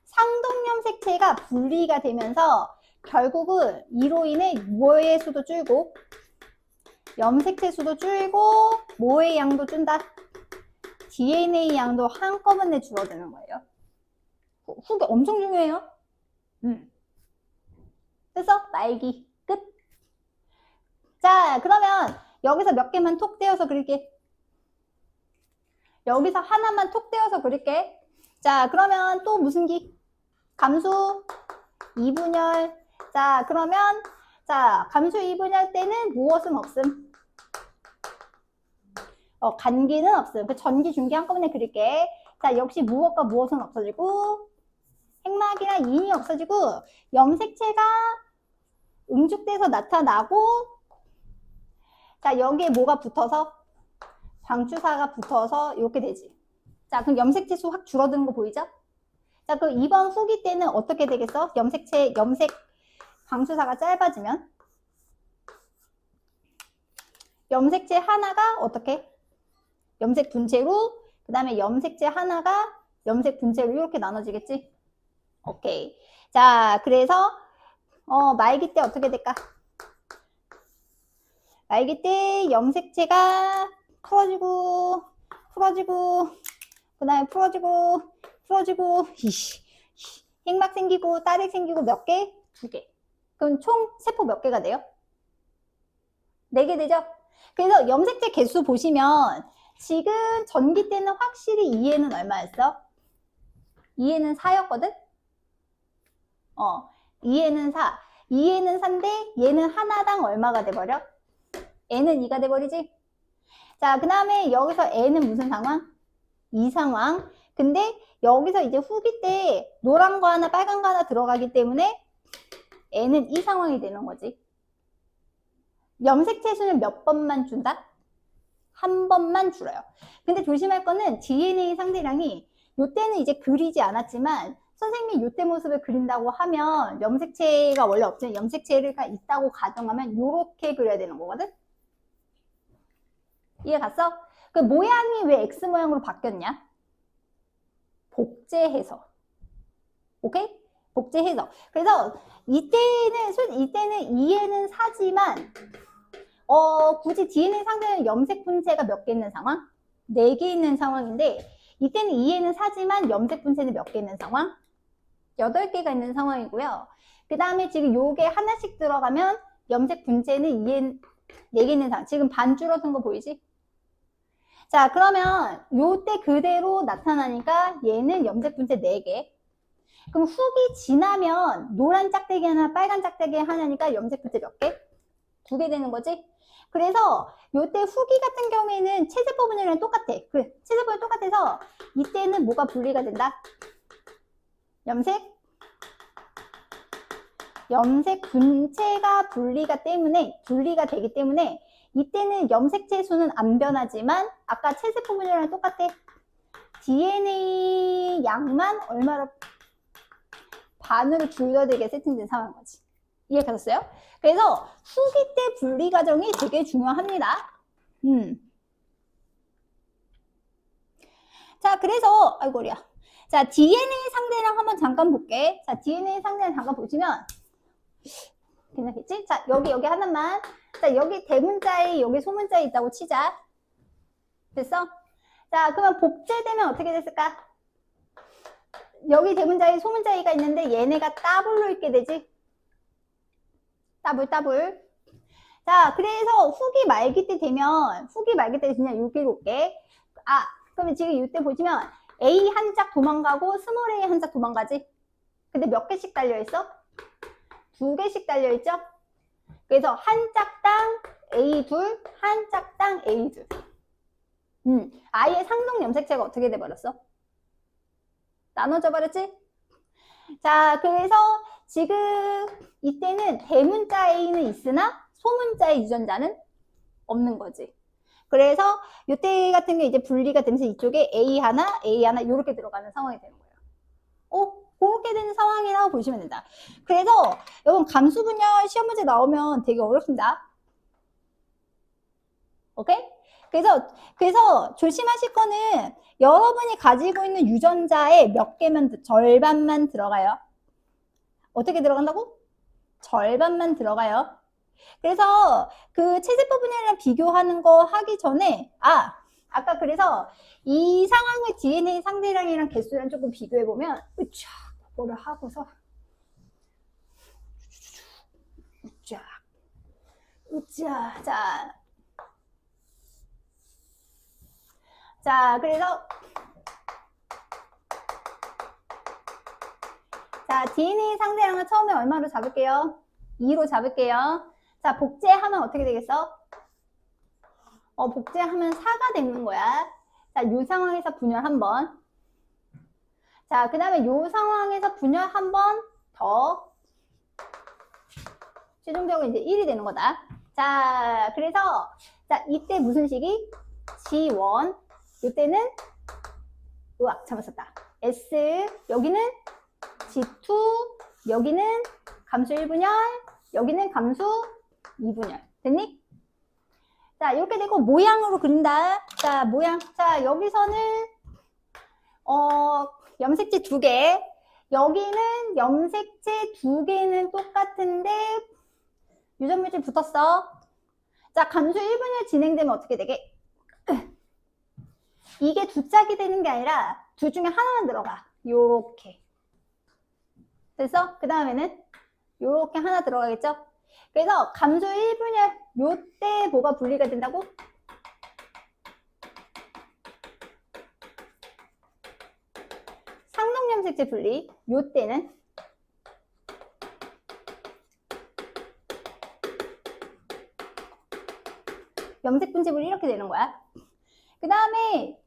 상동염색체가 분리가 되면서 결국은 이로 인해 뭐의 수도 줄고, 염색체 수도 줄고, 뭐의 양도 준다? DNA 양도 한꺼번에 줄어드는 거예요. 후기 엄청 중요해요. 그래서 말기 끝. 자, 그러면 여기서 몇 개만 톡 떼어서 그릴게. 여기서 하나만 톡 떼어서 그릴게. 자, 그러면 또 무슨 기? 감수 2분열. 자, 그러면 자, 감수 2분열 때는 무엇은 없음? 간기는 없음. 그 전기, 중기 한꺼번에 그릴게. 자, 역시 무엇과 무엇은 없어지고, 핵막이나 인이 없어지고, 염색체가 응축돼서 나타나고, 자, 여기에 뭐가 붙어서? 방추사가 붙어서 이렇게 되지. 자, 그럼 염색체 수 확 줄어드는 거 보이죠? 자, 그럼 이번 후기 때는 어떻게 되겠어? 염색 방추사가 짧아지면? 염색체 하나가 어떻게? 염색 분체로, 그 다음에 염색체 하나가 염색 분체로 이렇게 나눠지겠지? 오케이. 자, 그래서, 말기 때 어떻게 될까? 말기 때 염색체가 풀어지고, 그 다음에 풀어지고, 핵막 생기고, 따릭 생기고 몇 개? 2개. 그럼 총 세포 몇 개가 돼요? 4개 되죠? 그래서 염색체 개수 보시면 지금 전기 때는 확실히 2에는 얼마였어? 2에는 4였거든? 2에는 4. 2에는 4인데 얘는 하나당 얼마가 돼버려? n은 2가 돼버리지? 자, 그 다음에 여기서 n은 무슨 상황? 2 상황. 근데 여기서 이제 후기 때 노란 거 하나 빨간 거 하나 들어가기 때문에 n은 2 상황이 되는 거지. 염색체 수는 몇 번만 준다? 한 번만 줄어요. 근데 조심할 거는 DNA 상대량이 요때는 이제 그리지 않았지만 선생님이 요때 모습을 그린다고 하면 염색체가 원래 없지만 염색체가 있다고 가정하면 요렇게 그려야 되는 거거든? 이해 갔어? 그 모양이 왜 X 모양으로 바뀌었냐? 복제해서. 오케이? 복제해서. 그래서 이때는 2에는 4지만 굳이 DNA 상대는 염색 분체가 몇 개 있는 상황? 4개 있는 상황인데 이때는 2에는 4지만 염색 분체는 몇 개 있는 상황? 8개가 있는 상황이고요. 그 다음에 지금 요게 하나씩 들어가면 염색 분체는 4개 있는 상황. 지금 반 줄어든 거 보이지? 자, 그러면 요때 그대로 나타나니까 얘는 염색 분체 4개. 그럼 훅이 지나면 노란 짝대기 하나, 빨간 짝대기 하나니까 염색 분자 몇 개? 2개 되는 거지? 그래서 요때 후기 같은 경우에는 체세포 분열이랑 똑같아. 그래, 체세포랑 똑같아서 이때는 뭐가 분리가 된다? 염색 분체가 분리가 되기 때문에 이때는 염색체 수는 안 변하지만 아까 체세포 분열이랑 똑같아. DNA 양만 얼마로 반으로 줄어들게 세팅된 상황인 거지. 이해가셨어요? 그래서 후기 때 분리 과정이 되게 중요합니다. 자, 그래서 아이고야. 자, DNA 상대랑 한번 잠깐 볼게. 자, DNA 상대랑 잠깐 보시면 괜찮겠지? 자, 여기 하나만. 자, 여기 대문자에 여기 소문자에 있다고 치자. 됐어? 자, 그러면 복제되면 어떻게 됐을까? 여기 대문자에 소문자에가 있는데 얘네가 더블로 있게 되지? 더블. 자, 그래서 후기 말기 때 그냥 여기로 올게. 아, 그러면 지금 이때 보시면 A 한 짝 도망가고 스몰 A 한 짝 도망가지? 근데 몇 개씩 달려있어? 2개씩 달려있죠? 그래서 한 짝당 A 둘, 한 짝당 A 둘. 아예 상동 염색체가 어떻게 돼버렸어? 나눠져 버렸지? 자, 그래서 지금 이때는 대문자 A는 있으나 소문자의 유전자는 없는 거지. 그래서 이때 같은 게 이제 분리가 되면서 이쪽에 A 하나 이렇게 들어가는 상황이 되는 거예요. 그렇게 되는 상황이라고 보시면 된다. 그래서 여러분 감수 분열 시험 문제 나오면 되게 어렵습니다. 오케이? 그래서 조심하실 거는 여러분이 가지고 있는 유전자의 몇 개면 절반만 들어가요. 어떻게 들어간다고? 절반만 들어가요. 그래서 그 체세포 분열이랑 비교하는 거 하기 전에 아까 그래서 이 상황을 DNA 상대량이랑 개수랑 조금 비교해보면 그거를 하고서 자, 그래서 자, DNA 상대량을 처음에 얼마로 잡을게요? 2로 잡을게요. 자, 복제하면 어떻게 되겠어? 복제하면 4가 되는 거야. 자, 이 상황에서 분열 한 번. 자, 그 다음에 이 상황에서 분열 한 번 더. 최종적으로 이제 1이 되는 거다. 자, 그래서 자, 이때 무슨 식이? G1. 이때는 잘못 썼다. S. 여기는 G2. 여기는 감수 1분열. 여기는 감수 2분열. 됐니? 자, 이렇게 되고 모양으로 그린다. 자, 모양. 자, 여기서는 염색체 2개. 여기는 염색체 2개는 똑같은데 유전물질 붙었어. 자, 감수 1분열 진행되면 어떻게 되게? 이게 두 짝이 되는 게 아니라 둘 중에 하나만 들어가. 요렇게. 됐어? 그 다음에는 요렇게 하나 들어가겠죠? 그래서 감수 1분열 요때 뭐가 분리가 된다고? 상동 염색체 분리 요때는 염색 분집을 이렇게 되는 거야. 그 다음에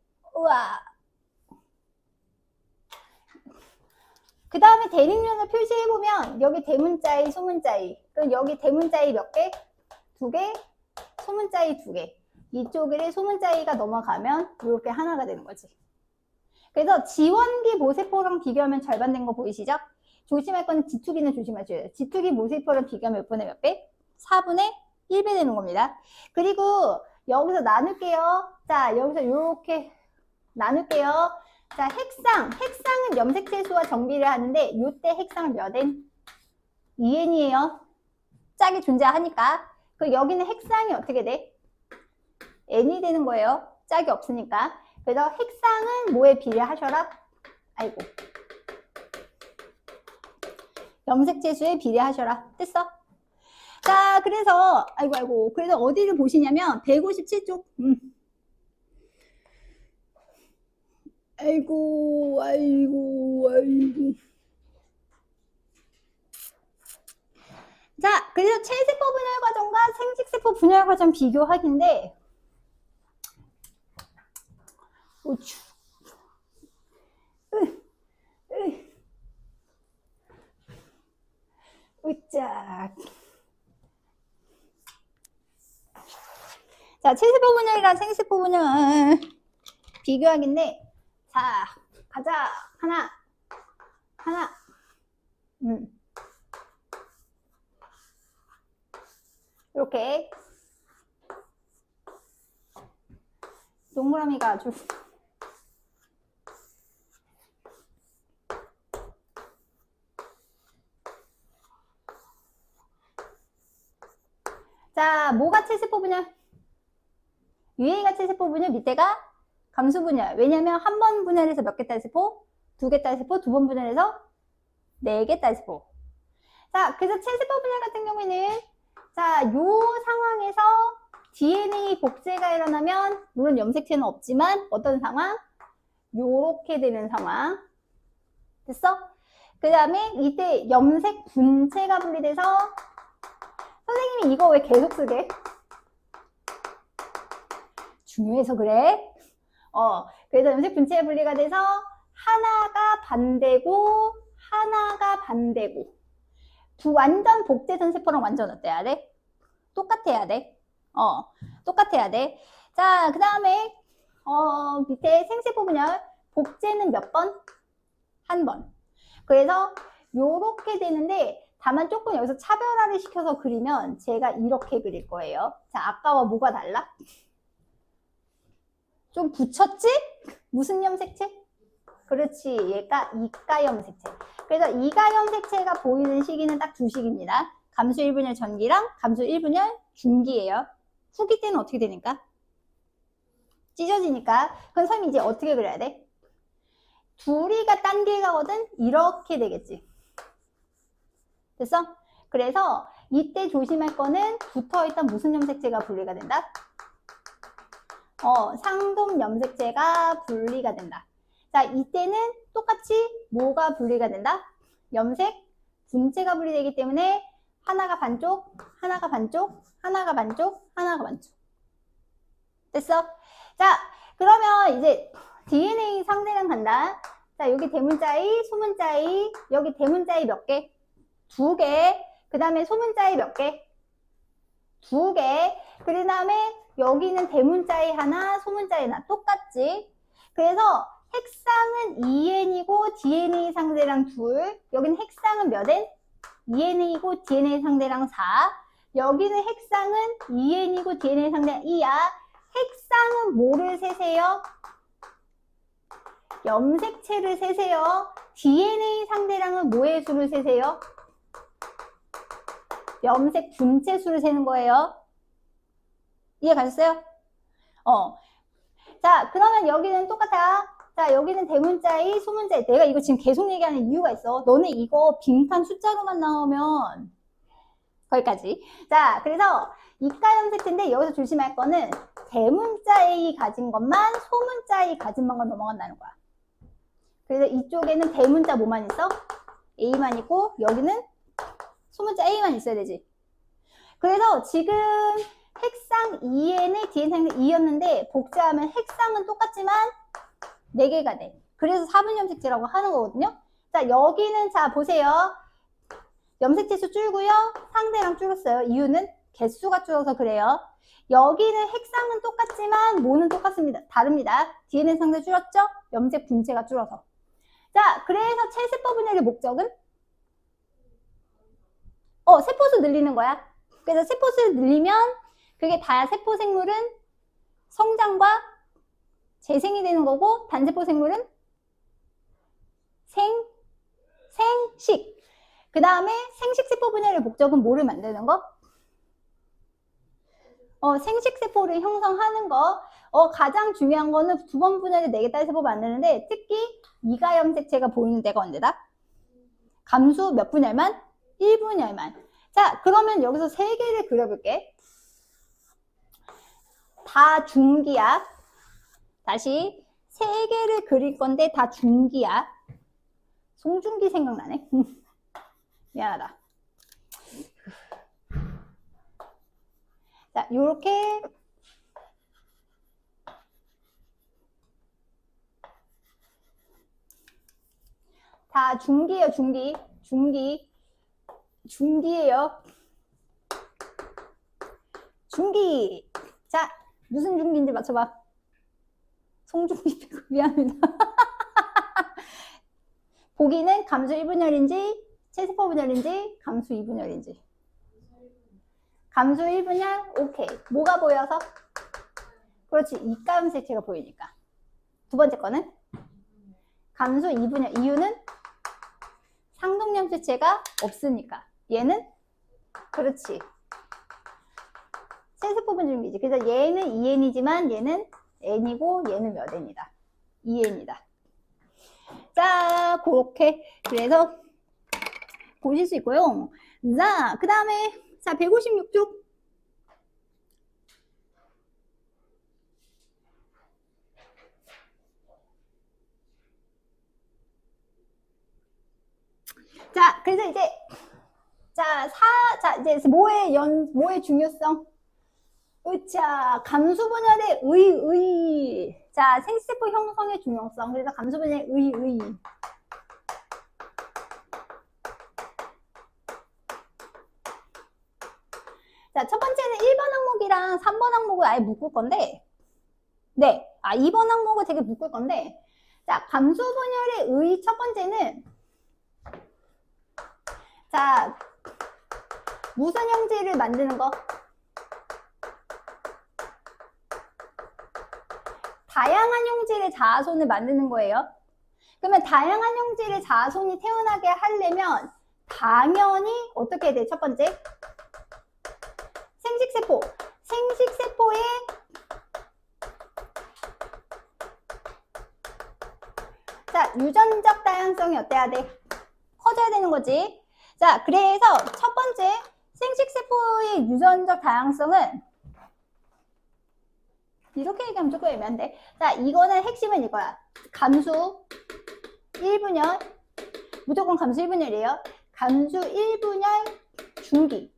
그 다음에 대립면을 표시해보면 여기 대문자의 소문자의 그럼 여기 대문자의 몇 개? 2개, 소문자의 2개. 이쪽에 소문자의가 넘어가면 이렇게 하나가 되는 거지. 그래서 지원기 모세포랑 비교하면 절반된 거 보이시죠? 조심할 건 G2기는 조심하셔야 돼요. G2기 모세포랑 비교하면 몇 분의 몇 배? 4분의 1배 되는 겁니다. 그리고 여기서 나눌게요. 자, 여기서 이렇게 나눌게요. 자, 핵상은 염색체 수와 정비를 하는데 이때 핵상은 몇 N? 2N이에요. 짝이 존재하니까. 그 여기는 핵상이 어떻게 돼? N이 되는 거예요. 짝이 없으니까. 그래서 핵상은 뭐에 비례하셔라? 아이고. 염색체 수에 비례하셔라. 됐어? 자, 그래서 그래서 어디를 보시냐면 157쪽. 아이고. 자, 그래서 체세포 분열 과정과 생식세포 분열 과정 비교하기인데, 우쭈. 으짝. 자, 체세포 분열이랑 생식세포 분열 비교하기인데, 자, 가자. 하나. 이렇게 동그라미가 아주 자, 뭐가 체세포 분열? 위에가 체세포 분열, 밑에가 감수 분열. 왜냐면 한 번 분열해서 몇 개 딸세포? 2개 딸세포, 2번 분열해서 4개 딸세포. 자, 그래서 체세포 분열 같은 경우에는 자, 요 상황에서 DNA 복제가 일어나면 물론 염색체는 없지만 어떤 상황? 요렇게 되는 상황. 됐어? 그 다음에 이때 염색 분체가 분리돼서 선생님이 이거 왜 계속 쓰게? 중요해서 그래. 그래서 염색 분체가 분리가 돼서 하나가 반대고 하나가 반대고 두 완전 복제된 세포랑 완전 어때야 돼? 똑같아야 돼. 똑같아야 돼. 자, 그 다음에 밑에 생세포 분열 복제는 몇 번? 한 번. 그래서 요렇게 되는데 다만 조금 여기서 차별화를 시켜서 그리면 제가 이렇게 그릴 거예요. 자, 아까와 뭐가 달라? 좀 붙였지? 무슨 염색체? 그렇지, 얘가 이가 염색체. 그래서 이가 염색체가 보이는 시기는 딱 두 시기입니다. 감수 1분열 전기랑 감수 1분열 중기예요. 후기 때는 어떻게 되니까? 찢어지니까. 그럼 선생님이 이제 어떻게 그려야 돼? 둘이가 딴 길 가거든? 이렇게 되겠지. 됐어? 그래서 이때 조심할 거는 붙어있던 무슨 염색체가 분리가 된다? 상돔 염색체가 분리가 된다. 자, 이때는 똑같이 뭐가 분리가 된다? 염색 분체가 분리되기 때문에 하나가 반쪽, 하나가 반쪽, 하나가 반쪽, 하나가 반쪽. 됐어? 자, 그러면 이제 DNA 상대랑 간다. 자, 여기 대문자 I, 소문자 I, 여기 대문자 I 몇 개? 2개. 그 다음에 소문자 I 몇 개? 2개. 그 다음에 여기는 대문자 I 하나, 소문자 I 하나. 똑같지? 그래서 핵상은 2N이고 DNA 상대랑 2. 여기는 핵상은 몇 N? 2N이고 DNA 상대랑 4. 여기는 핵상은 2N이고 DNA 상대랑 2야. 핵상은 뭐를 세세요? 염색체를 세세요. DNA 상대랑은 뭐의 수를 세세요? 염색 분체 수를 세는 거예요. 이해 가셨어요? 자, 그러면 여기는 똑같아. 자, 여기는 대문자 I, 소문자 I. 내가 이거 지금 계속 얘기하는 이유가 있어. 너네 이거 빈칸 숫자로만 나오면 거기까지. 자, 그래서 이가 염색체인데 여기서 조심할 거는 대문자 A 가진 것만 소문자 I 가진 것만 넘어간다는 거야. 그래서 이쪽에는 대문자 뭐만 있어? A만 있고 여기는 소문자 A만 있어야 되지. 그래서 지금 핵상 2N의 DN상이 2였는데 복제하면 핵상은 똑같지만 4개가 돼. 그래서 4분 염색체라고 하는 거거든요. 자, 여기는 자 보세요. 염색체 수 줄고요. 상대랑 줄었어요. 이유는 개수가 줄어서 그래요. 여기는 핵상은 똑같지만 뭐는 똑같습니다. 다릅니다. DNA 상대 줄었죠? 염색 분체가 줄어서. 자, 그래서 체세포 분열의 목적은? 세포수 늘리는 거야. 그래서 세포수를 늘리면 그게 다 세포 생물은 성장과 재생이 되는 거고 단세포 생물은 생식. 그 다음에 생식세포 분열의 목적은 뭐를 만드는 거? 생식세포를 형성하는 거. 가장 중요한 거는 2번 분열에 4개 딸세포 만드는데 특히 이가 염색체가 보이는 데가 언제다? 감수 몇 분열만? 1분열만. 자, 그러면 여기서 3개를 그려볼게. 다 중기야. 다시 3개를 그릴 건데 다 중기야. 송중기 생각나네. 미안하다. 요렇게 다 중기예요, 중기예요. 중기. 자, 무슨 중기인지 맞춰봐. 송중기 빼고 미안합니다. 보기는 감수 1분열인지 체세포 분열인지 감수 2분열인지. 감수 1분열, 오케이. 뭐가 보여서? 그렇지, 이가음 색채가 보이니까. 두 번째 거는 감수 2분열. 이유는 상동염 색채가 없으니까. 얘는 그렇지. 체세포 분열이지. 그래서 얘는 2N이지만 얘는 N이고 얘는 몇 N이다. 2N이다. 자, 그렇게 그래서 보실 수 있고요. 자, 그 다음에 자 156쪽. 자, 그래서 이제 자 이제 뭐의 중요성? 으차, 감수 분열의 자, 생세포 형성의 중요성. 그래서 감수 분열의 자, 첫 번째는 1번 항목이랑 3번 항목을 아예 묶을 건데, 네, 2번 항목을 되게 묶을 건데, 자, 감수 분열의 첫 번째는, 자, 무슨 형질을 만드는 거? 다양한 형질의 자손을 만드는 거예요. 그러면 다양한 형질의 자손이 태어나게 하려면 당연히 어떻게 해야 돼? 첫 번째, 생식세포의 자, 유전적 다양성이 어때야 돼? 커져야 되는 거지. 자, 그래서 첫 번째 생식세포의 유전적 다양성은 이렇게 얘기하면 조금 애매한데. 자, 이거는 핵심은 이거야. 감수 1분열. 무조건 감수 1분열이에요. 감수 1분열 중기.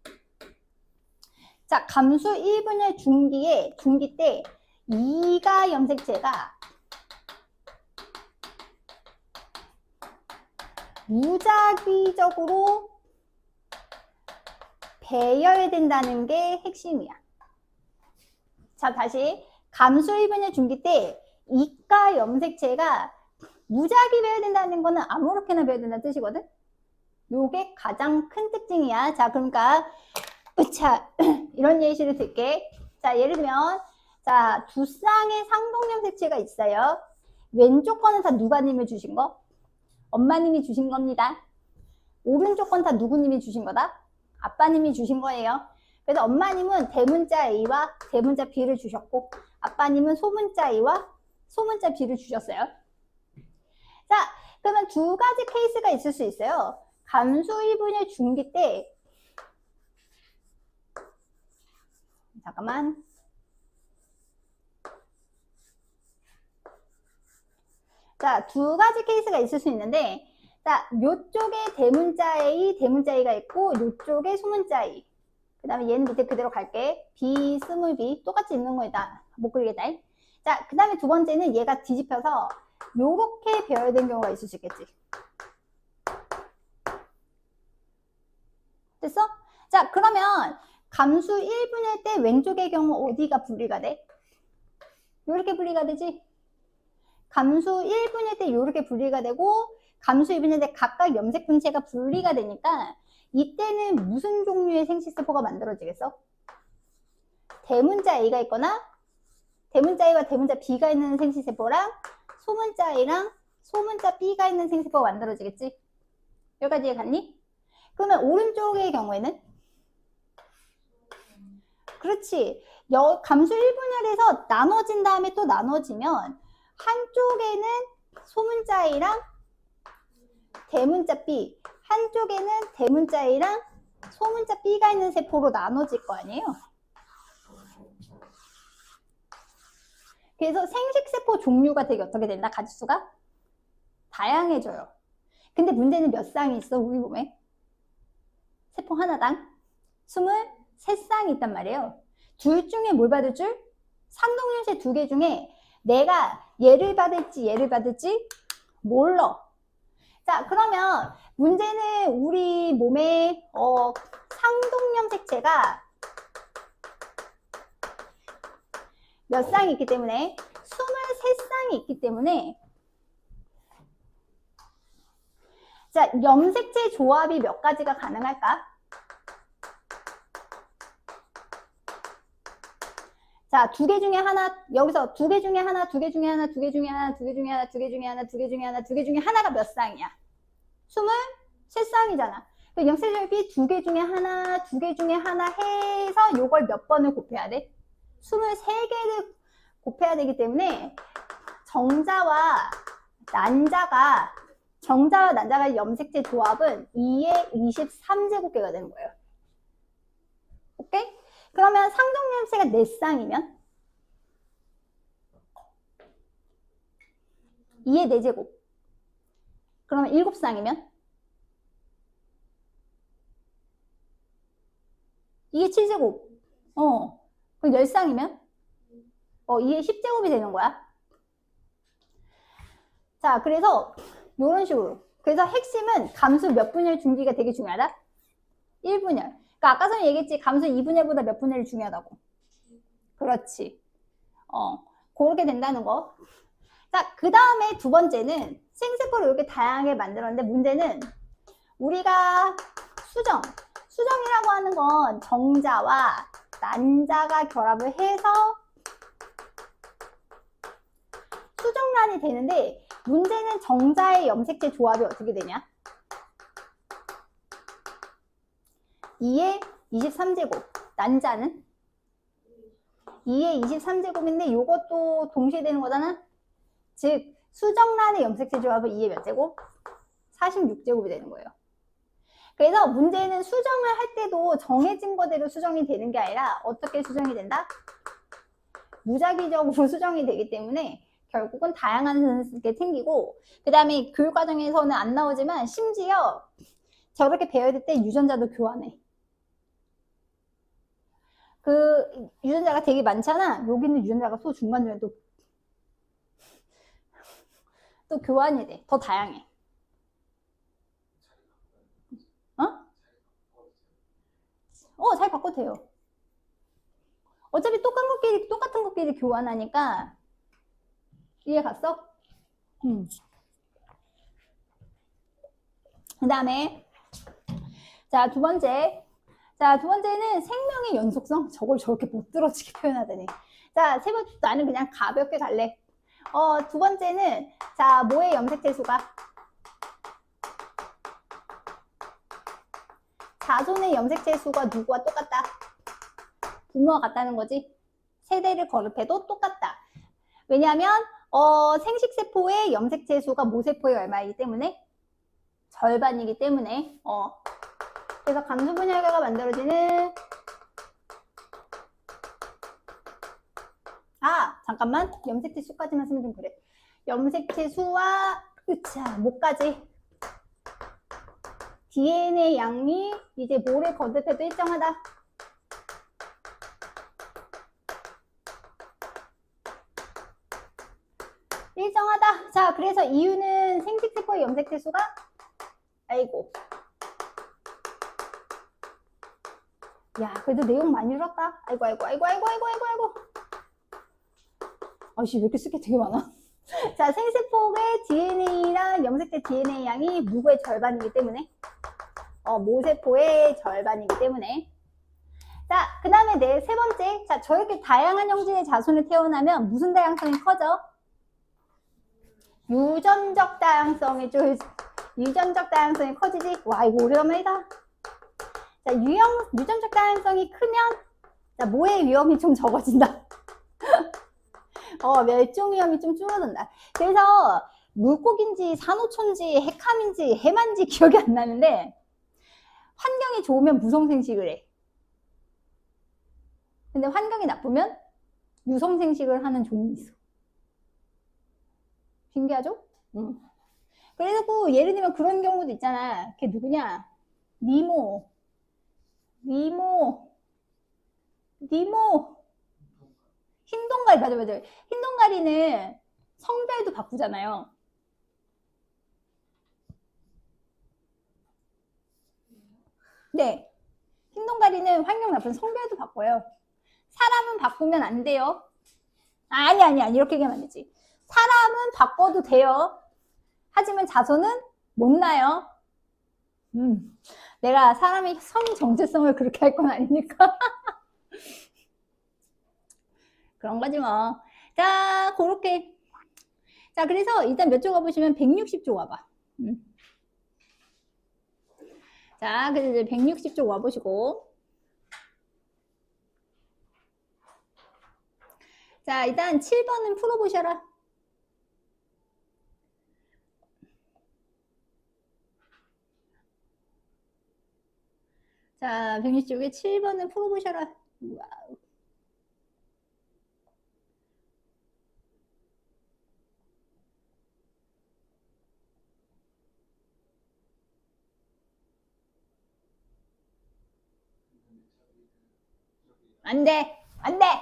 자, 감수 1분열 중기 때 이가 염색체가 무작위적으로 배열된다는 게 핵심이야. 자, 다시 감수 1분열 중기 때 이가 염색체가 무작위 배열된다는 거는 아무렇게나 배열된다는 뜻이거든. 요게 가장 큰 특징이야. 자, 그러니까 자, 이런 예시를 들게. 자, 예를 들면 자, 두 쌍의 상동염 색채가 있어요. 왼쪽 거는 다 누가님이 주신 거? 엄마님이 주신 겁니다. 오른쪽 건 다 누구님이 주신 거다? 아빠님이 주신 거예요. 그래서 엄마님은 대문자 A와 대문자 B를 주셨고, 아빠님은 소문자 A와 소문자 B를 주셨어요. 자, 그러면 두 가지 케이스가 있을 수 있어요. 감수 1분열 중기 때 잠깐만. 자, 두 가지 케이스가 있을 수 있는데, 자, 요쪽에 대문자 A가 있고, 요쪽에 소문자 A. 그 다음에 얘는 밑에 그대로 갈게. B, 스몰 b. 똑같이 있는 거다. 못 그리겠다. 자, 그 다음에 두 번째는 얘가 뒤집혀서 요렇게 배열된 경우가 있을 수 있겠지. 됐어? 자, 그러면 감수 1분의 때 왼쪽의 경우 어디가 분리가 돼? 요렇게 분리가 되지? 감수 1분의 때 요렇게 분리가 되고, 감수 2분의 때 각각 염색 분체가 분리가 되니까 이때는 무슨 종류의 생식세포가 만들어지겠어? 대문자 A가 있거나 대문자 A와 대문자 B가 있는 생식세포랑 소문자 A랑 소문자 B가 있는 생식세포가 만들어지겠지? 여기까지 이해 갔니? 그러면 오른쪽의 경우에는 그렇지. 감수 1분열에서 나눠진 다음에 또 나눠지면 한쪽에는 소문자 A랑 대문자 B, 한쪽에는 대문자 A랑 소문자 B가 있는 세포로 나눠질 거 아니에요? 그래서 생식세포 종류가 되게 어떻게 된다? 가지수가 다양해져요. 근데 문제는 몇 쌍이 있어? 우리 몸에? 세포 하나당 23쌍이 있단 말이에요. 둘 중에 뭘 받을 줄? 상동염색 두 개 중에 내가 얘를 받을지 몰라. 자, 그러면 문제는 우리 몸에 상동염색체가 몇 쌍이 있기 때문에 23쌍이 있기 때문에 자, 염색체 조합이 몇 가지가 가능할까? 자, 두 개 중에 하나, 여기서 두 개 중에 하나, 두 개 중에 하나, 두 개 중에 하나, 두 개 중에 하나, 두 개 중에 하나, 두 개 중에 하나, 두 개 중에 하나가 몇 쌍이야? 23쌍이잖아. 염색 조합이 두 개 중에 하나, 두 개 중에 하나 해서 요걸 몇 번을 곱해야 돼? 23개를 곱해야 되기 때문에 정자와 난자가 염색체 조합은 2의 23제곱개가 되는 거예요. 오케이? 그러면 상동염색체가 4쌍이면 2의 4제곱. 그러면 7쌍이면 2의 7제곱. 그럼 10쌍이면 2의 10제곱이 되는 거야. 자, 그래서 이런 식으로. 그래서 핵심은 감수 몇 분열 중기가 되게 중요하다. 1분열. 그러니까 아까 전에 얘기했지. 감수 2분열보다 몇 분열이 중요하다고. 그렇지. 그렇게 된다는 거. 자, 그 다음에 두 번째는 생세포를 이렇게 다양하게 만들었는데 문제는 우리가 수정이라고 하는 건 정자와 난자가 결합을 해서 수정란이 되는데 문제는 정자의 염색체 조합이 어떻게 되냐? 2의 23제곱. 난자는 2의 23제곱인데 이것도 동시에 되는 거잖아? 즉 수정란의 염색체 조합은 2의 몇 제곱? 46제곱이 되는 거예요. 그래서 문제는 수정을 할 때도 정해진 거대로 수정이 되는 게 아니라 어떻게 수정이 된다? 무작위적으로 수정이 되기 때문에 결국은 다양한 게 생기고 그 다음에 교육과정에서는 안 나오지만 심지어 저렇게 배워야 때 유전자도 교환해. 그 유전자가 되게 많잖아. 여기는 유전자가 소 중간중에 또 교환이 돼. 더 다양해. 잘 바꿔도 돼요. 어차피 똑같은 것끼리 교환하니까. 이해 갔어? 그 다음에 두 번째는 생명의 연속성. 저걸 저렇게 못 들어지게 표현하더니. 자, 세 번째 나는 그냥 가볍게 갈래. 두 번째는 뭐의 염색체 수가? 자손의 염색체 수가 누구와 똑같다? 부모와 같다는 거지. 세대를 거듭해도 똑같다. 왜냐하면 생식세포의 염색체 수가 모세포의 얼마이기 때문에 절반이기 때문에 그래서 감수분열가가 만들어지는 잠깐만 염색체 수까지만 쓰면 좀 그래. 염색체 수와 뭐까지? DNA 양이 이제 뭐를 거듭해도 일정하다. 일정하다. 자, 그래서 이유는 생식세포의 염색체 수가 야, 그래도 내용 많이 들었다. 아이고. 아이씨, 왜 이렇게 쓸 게 되게 많아? 자, 생세포의 DNA랑 염색체 DNA 양이 누구의 절반이기 때문에? 모세포의 절반이기 때문에. 자, 그 다음에 세 번째. 자, 저렇게 다양한 형질의 자손을 태어나면 무슨 다양성이 커져? 유전적 다양성이 커지지? 와, 이거 오래간만이다. 자, 유전적 다양성이 크면, 뭐의 위험이 좀 적어진다. 멸종 위험이 좀 줄어든다. 그래서 물고기인지 산호초인지 핵함인지 해만지 기억이 안 나는데 환경이 좋으면 무성생식을 해. 근데 환경이 나쁘면 유성생식을 하는 종이 있어. 신기하죠? 그리고 예를 들면 그런 경우도 있잖아. 걔 누구냐? 니모 니모. 흰동가리, 맞아. 흰동가리는 성별도 바꾸잖아요. 네. 흰동가리는 환경 나쁜 성별도 바꿔요. 사람은 바꾸면 안 돼요. 아니. 이렇게 얘기하면 안 되지. 사람은 바꿔도 돼요. 하지만 자손은 못 나요. 내가 사람의 성 정체성을 그렇게 할 건 아니니까. 그런 거지 뭐. 자, 그렇게. 자, 그래서 일단 몇 조 가보시면 160조 와봐. 자, 그래서 이제 160조 와보시고. 자, 일단 7번은 풀어보셔라. 자, 160쪽에 7번은 풀어보셔라. 와우. 안 돼.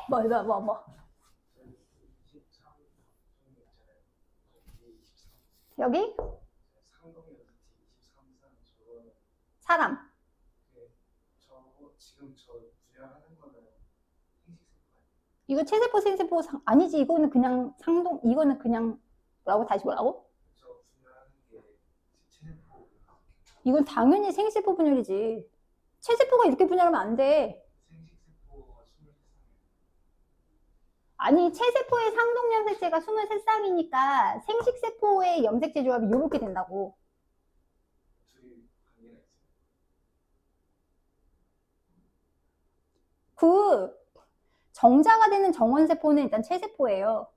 뭐. 여기? 사람. 이거 체세포, 생세포, 아니지. 이거는 그냥 상동, 이거는 그냥, 뭐라고? 다시 뭐라고? 이건 당연히 생세포 분열이지. 체세포가 이렇게 분열하면 안 돼. 아니, 체세포의 상동 염색체가 23쌍이니까 생식세포의 염색체 조합이 이렇게 된다고. 그 정자가 되는 정원세포는 일단 체세포예요.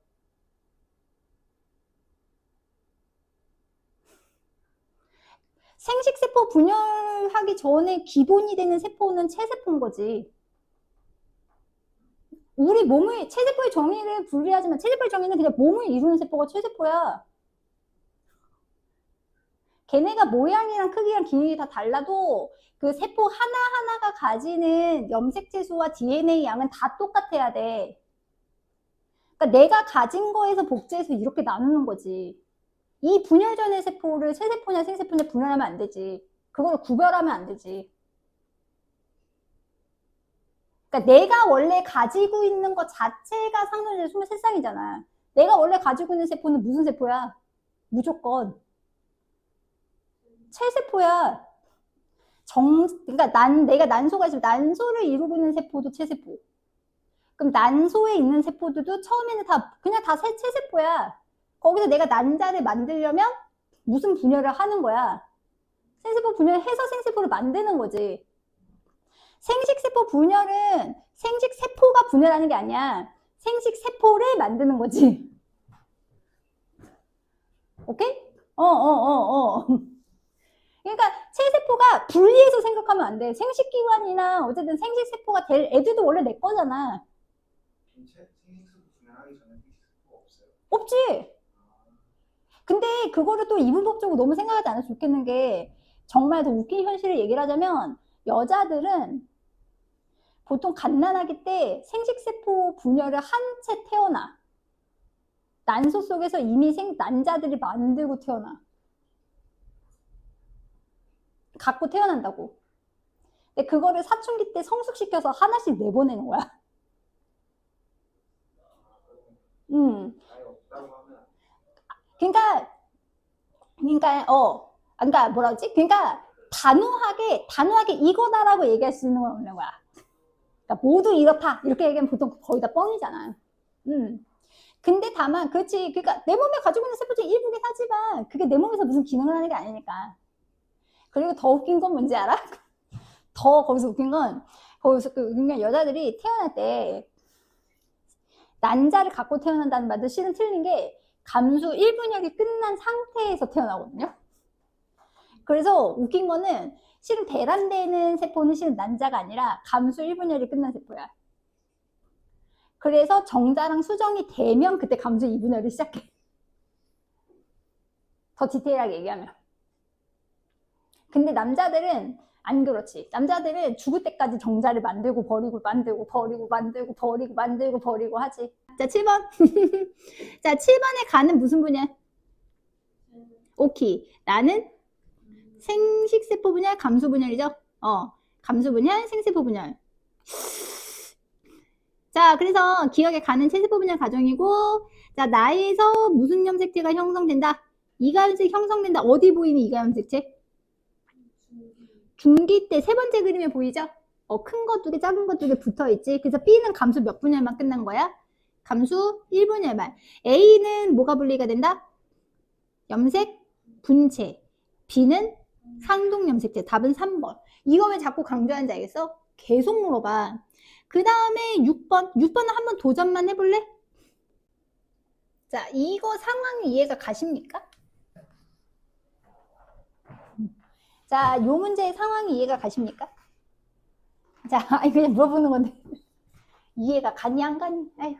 생식세포 분열하기 전에 기본이 되는 세포는 체세포인 거지. 우리 몸의 체세포의 정의를 분리하지만 체세포의 정의는 그냥 몸을 이루는 세포가 체세포야. 걔네가 모양이랑 크기랑 기능이 다 달라도 그 세포 하나하나가 가지는 염색체 수와 DNA 양은 다 똑같아야 돼. 그러니까 내가 가진 거에서 복제해서 이렇게 나누는 거지. 이 분열 전의 세포를 체세포냐 생세포냐 분열하면 안 되지. 그걸 구별하면 안 되지. 그러니까 내가 원래 가지고 있는 것 자체가 상동제 23쌍이잖아. 내가 원래 가지고 있는 세포는 무슨 세포야? 무조건 체세포야. 그러니까 내가 난소가 있으면 난소를 이루고 있는 세포도 체세포. 그럼 난소에 있는 세포들도 처음에는 그냥 다 체세포야. 거기서 내가 난자를 만들려면 무슨 분열을 하는 거야? 생세포 분열해서 생세포를 만드는 거지. 생식세포 분열은 생식세포가 분열하는 게 아니야. 생식세포를 만드는 거지. 오케이? 그러니까 체세포가 분리해서 생각하면 안 돼. 생식기관이나 어쨌든 생식세포가 될 애들도 원래 내 거잖아. 생식세포 분열하기 전에 생식세포가 없어요? 없지. 근데 그거를 또 이분법적으로 너무 생각하지 않아도 좋겠는 게 정말 더 웃긴 현실을 얘기를 하자면 여자들은 보통 갓난아기 때 생식세포 분열을 한 채 태어나. 난소 속에서 이미 난자들이 만들고 태어나. 갖고 태어난다고. 근데 그거를 사춘기 때 성숙시켜서 하나씩 내보내는 거야. 그러니까 뭐라 그러지? 그러니까 단호하게 이거다라고 얘기할 수 있는 건 없는 거야. 그러니까 모두 이렇다 이렇게 얘기하면 보통 거의 다 뻥이잖아. 근데 다만 그렇지. 그러니까 내 몸에 가지고 있는 세포 중 일부긴 하지만 그게 내 몸에서 무슨 기능을 하는 게 아니니까. 그리고 더 웃긴 건 뭔지 알아? 더 거기서 웃긴 건 그러니까 여자들이 태어날 때 난자를 갖고 태어난다는 말도 실은 틀린 게 감수 1분열이 끝난 상태에서 태어나거든요. 그래서 웃긴 거는 실은 배란되는 세포는 실은 난자가 아니라 감수 1분열이 끝난 세포야. 그래서 정자랑 수정이 되면 그때 감수 2분열이 시작해. 더 디테일하게 얘기하면. 근데 남자들은 안 그렇지. 남자들은 죽을 때까지 정자를 만들고 버리고 만들고 버리고 만들고 버리고 만들고 버리고 하지. 자, 7번. 자, 7번에 가는 무슨 분야? 오케이. 나는 생식세포 분열, 감수 분열이죠? 감수 분열, 생세포 분열. 자, 그래서 기억에 가는 체세포 분열 과정이고, 자, 나에서 무슨 염색체가 형성된다? 이가염색 형성된다. 어디 보이는 이가염색체? 중기 때 세 번째 그림에 보이죠? 큰 거 두 개, 작은 거 두 개 붙어 있지. 그래서 B는 감수 몇 분열만 끝난 거야? 감수 1분열만. A는 뭐가 분리가 된다? 염색 분체. B는 상동 염색체. 답은 3번. 이거 왜 자꾸 강조하는지 알겠어? 계속 물어봐. 그 다음에 6번. 6번은 한번 도전만 해볼래? 자, 이거 상황 이해가 가십니까? 자, 요 문제의 상황이 이해가 가십니까? 자, 아니 그냥 물어보는 건데 이해가 가니 안 가니? 아휴.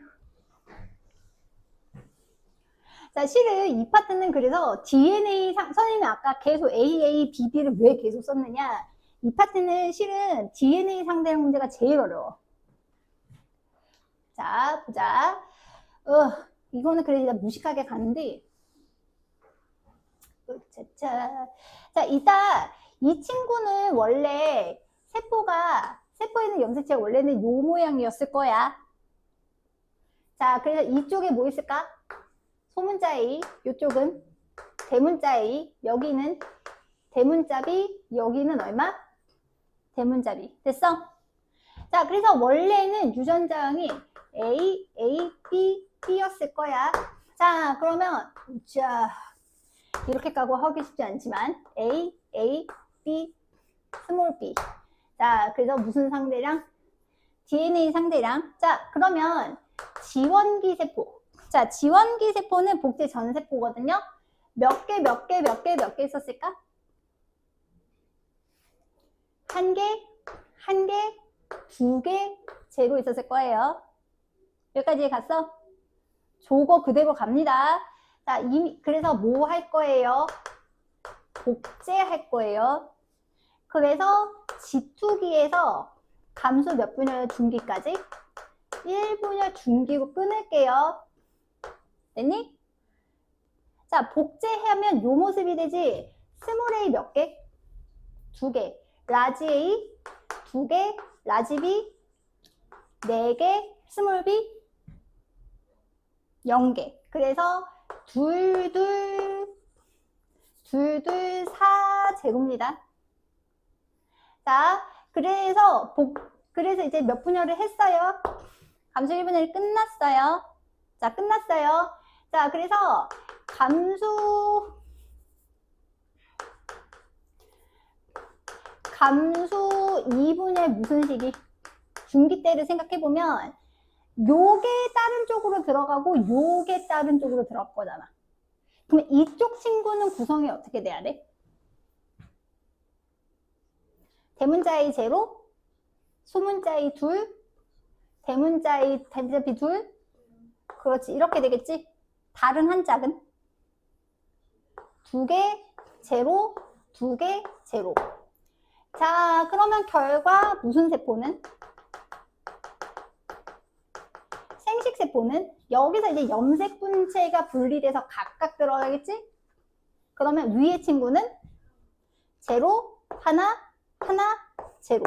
자, 실은 이 파트는 그래서 DNA 선생님이 아까 계속 AA, BB를 왜 계속 썼느냐? 이 파트는 실은 DNA 상대형 문제가 제일 어려워. 자, 보자. 이거는 그래 일단 무식하게 가는데. 자, 이따 이 친구는 원래 세포에 있는 염색체가 원래는 요 모양이었을 거야. 자, 그래서 이쪽에 뭐 있을까? 소문자 A, 이쪽은 대문자 A, 여기는 대문자 B, 여기는 얼마? 대문자 B. 됐어? 자, 그래서 원래는 유전자형이 A, A, B, B였을 거야. 자, 그러면 자, 이렇게 까고 하기 쉽지 않지만 A, A, B, 스몰 b. 자, 그래서 무슨 상대량? DNA 상대량. 자, 그러면 지원기 세포. 자, 지원기 세포는 복제 전 세포거든요. 몇 개 있었을까? 한 개, 두 개, 제로 있었을 거예요. 여기까지 갔어? 저거 그대로 갑니다. 자, 그래서 뭐 할 거예요? 복제할 거예요. 그래서 G2기에서 감수 몇 분열 중기까지? 1분열 중기로 끊을게요. 됐니? 자, 복제하면 요 모습이 되지. 스몰 A 몇 개? 두 개. 라지 A 두 개. 라지 B 네 개. 스몰 B 0개. 그래서 둘둘 4제곱입니다. 자, 그래서 이제 몇 분열을 했어요? 감수 1분열이 끝났어요. 자, 끝났어요. 자, 그래서 감수 2분열 무슨 식이? 중기 때를 생각해보면 요게 다른 쪽으로 들어가고 요게 다른 쪽으로 들어갈 거잖아. 그러면 이쪽 친구는 구성이 어떻게 돼야 돼? 대문자의 제로, 소문자의 둘, 대문자의 대문자비 둘. 그렇지, 이렇게 되겠지? 다른 한 짝은 두 개, 제로, 두 개, 제로. 자, 그러면 결과 무슨 세포는? 생식세포는 여기서 이제 염색분체가 분리돼서 각각 들어가겠지? 그러면 위의 친구는 제로, 하나, 제로.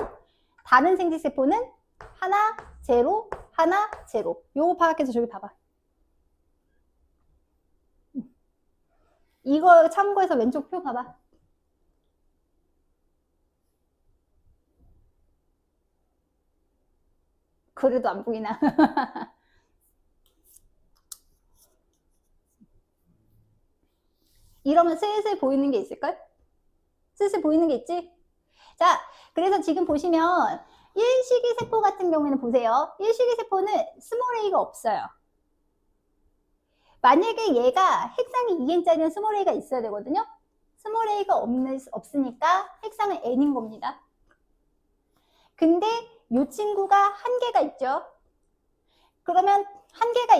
다른 생식세포는 하나, 제로, 하나, 제로. 요거 파악해서 저기 봐봐. 이거 참고해서 왼쪽 표 봐봐. 그래도 안 보이나? 이러면 슬슬 보이는 게 있을걸? 슬슬 보이는 게 있지? 자, 그래서 지금 보시면 일식이 세포 같은 경우에는 보세요. 일식이 세포는 스몰 a가 없어요. 만약에 얘가 핵상이 2n짜리는 스몰 a가 있어야 되거든요. 스몰 a가 없으니까 핵상은 n인 겁니다. 근데 이 친구가 한 개가 있죠. 그러면 한 개가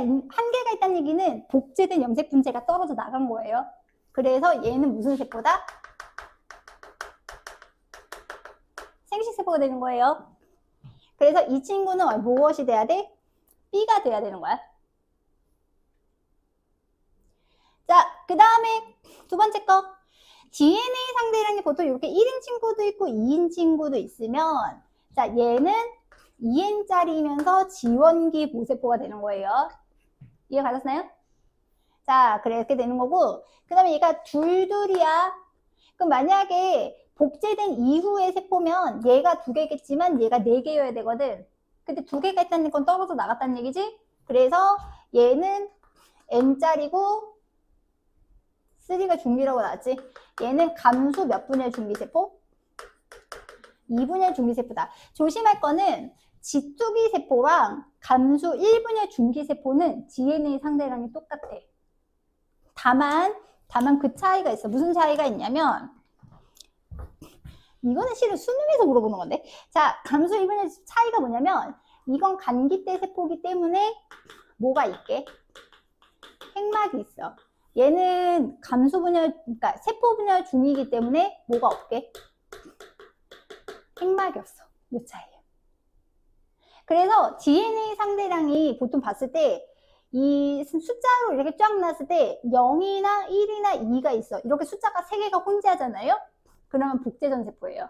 있다는 얘기는 복제된 염색 분체가 떨어져 나간 거예요. 그래서 얘는 무슨 세포다? 세포가 되는 거예요. 그래서 이 친구는 무엇이 돼야 돼? B가 돼야 되는 거야. 자, 그 다음에 두 번째 거. DNA 상대량이 보통 이렇게 1인 친구도 있고 2인 친구도 있으면, 자, 얘는 2N짜리면서 지원기 모세포가 되는 거예요. 이해 가셨나요? 자, 그래, 이렇게 되는 거고, 그 다음에 얘가 둘둘이야. 그럼 만약에 복제된 이후의 세포면 얘가 2개겠지만 얘가 4개여야 되거든. 근데 2개가 있다는 건 떨어져 나갔다는 얘기지? 그래서 얘는 N짜리고 3가 중기라고 나왔지? 얘는 감수 몇 분열 중기세포? 2분열 중기세포다. 조심할 거는 지투기 세포랑 감수 1분열 중기세포는 DNA 상대량이 똑같아. 다만 그 차이가 있어. 무슨 차이가 있냐면, 이거는 실은 수능에서 물어보는 건데. 자, 감수 1분열 차이가 뭐냐면, 이건 간기대 세포기 때문에 뭐가 있게? 핵막이 있어. 얘는 감수 분열, 그러니까 세포 분열 중이기 때문에 뭐가 없게? 핵막이 없어. 이 차이예요. 그래서 DNA 상대량이 보통 봤을 때 이 숫자로 이렇게 쫙 놨을 때 0이나 1이나 2가 있어. 이렇게 숫자가 3개가 혼재하잖아요. 그러면 복제전 세포예요.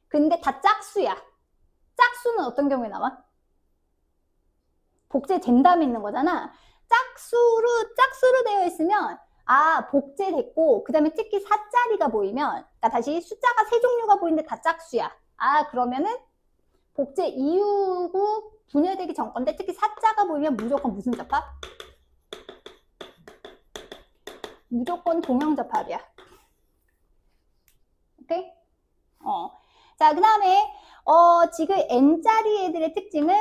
근데 다 짝수야. 짝수는 어떤 경우에 나와? 복제된 다음에 있는 거잖아. 짝수로 되어 있으면, 아, 복제됐고, 그 다음에 특히 4자리가 보이면, 그러니까 다시 숫자가 3종류가 보이는데 다 짝수야. 아, 그러면은 복제 이후고 분열되기 전 건데, 특히 4자가 보이면 무조건 무슨 접합? 무조건 동형접합이야. 오케이? 자, 그 다음에, 지금 N자리 애들의 특징은,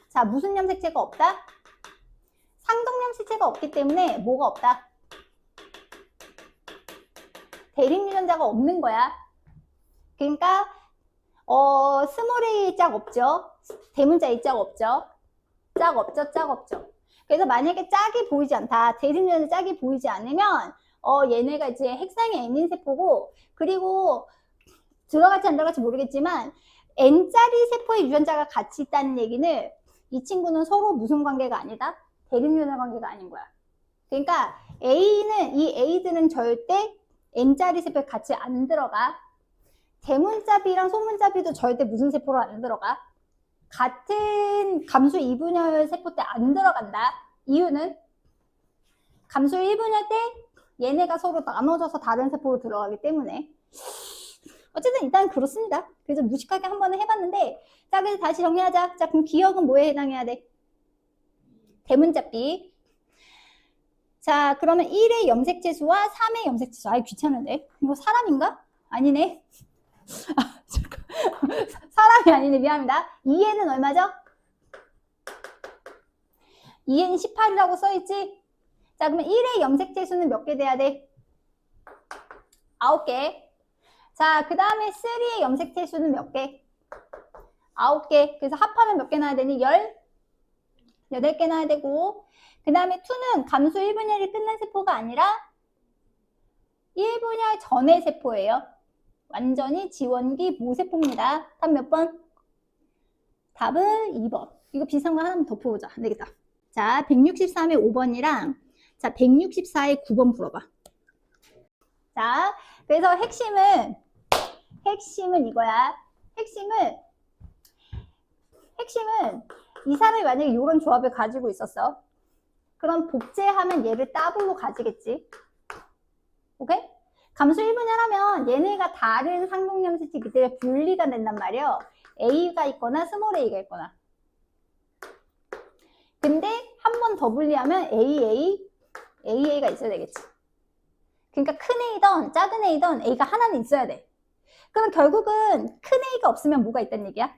자, 무슨 염색체가 없다? 상동염색체가 없기 때문에 뭐가 없다? 대립유전자가 없는 거야. 그러니까 스몰 A 짝 없죠. 대문자 A 짝 없죠. 짝 없죠. 그래서 만약에 짝이 보이지 않다. 대립유전자 짝이 보이지 않으면 얘네가 이제 핵상의 N인 세포고, 그리고 들어갈지 안 들어갈지 모르겠지만 N자리 세포의 유전자가 같이 있다는 얘기는 이 친구는 서로 무슨 관계가 아니다? 대립유전자 관계가 아닌 거야. 그러니까 이 A들은 절대 N자리 세포에 같이 안 들어가. 대문자 B랑 소문자 B도 절대 무슨 세포로 안 들어가? 같은 감수 2분열 세포 때 안 들어간다. 이유는 감수 1분열 때 얘네가 서로 나눠져서 다른 세포로 들어가기 때문에. 어쨌든 일단 그렇습니다. 그래서 무식하게 한번 해봤는데, 자, 그래서 다시 정리하자. 자, 그럼 기억은 뭐에 해당해야 돼? 대문자 B. 자, 그러면 1의 염색체수와 3의 염색체수. 아이, 귀찮은데. 이거 사람인가? 아니네. 아, 잠깐. 사람이 아니네. 미안합니다. 2N은 얼마죠? 2N 18이라고 써있지? 자, 그러면 1의 염색체수는 몇 개 돼야 돼? 9개. 자, 그 다음에 3의 염색체수는 몇 개? 9개. 그래서 합하면 몇 개 나야 되니? 18개 나야 되고, 그 다음에 2는 감수 1분열이 끝난 세포가 아니라 1분열 전의 세포예요. 완전히 지원기 모세포입니다. 답 몇 번? 답은 2번. 이거 비슷한 거 하나만 더 풀어보자. 안 되겠다. 자, 163의 5번이랑 자, 164의 9번 풀어봐. 자, 그래서 핵심은 이거야. 핵심은 이 사람이 만약에 이런 조합을 가지고 있었어. 그럼 복제하면 얘를 더블로 가지겠지. 오케이? 감수 1분열하면 얘네가 다른 상동염색체이기 때문에 분리가 된단 말이에요. A가 있거나 스몰 A가 있거나. 근데 한 번 더 분리하면 AA가 있어야 되겠지. 그러니까 큰 A든 작은 A든 A가 하나는 있어야 돼. 그럼 결국은 큰 A가 없으면 뭐가 있다는 얘기야?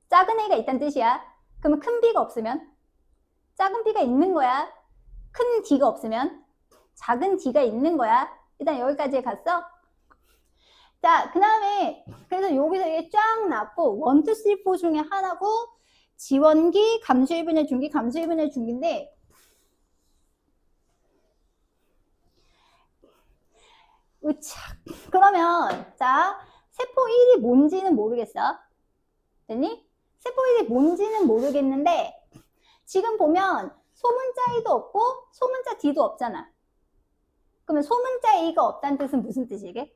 작은 A가 있다는 뜻이야. 그러면 큰 B가 없으면 작은 B가 있는 거야. 큰 D가 없으면 작은 D가 있는 거야. 일단 여기까지 갔어? 자, 그 다음에 그래서 여기서 이게 쫙 나왔고 1, 2, 3, 4 중에 하나고 지원기, 감수 1분열 중기, 감수 1분열 중기인데 으차. 그러면 자 세포 1이 뭔지는 모르겠어. 됐니? 세포 1이 뭔지는 모르겠는데 지금 보면 소문자 A도 없고 소문자 D도 없잖아. 그러면 소문자 A가 없다는 뜻은 무슨 뜻이게?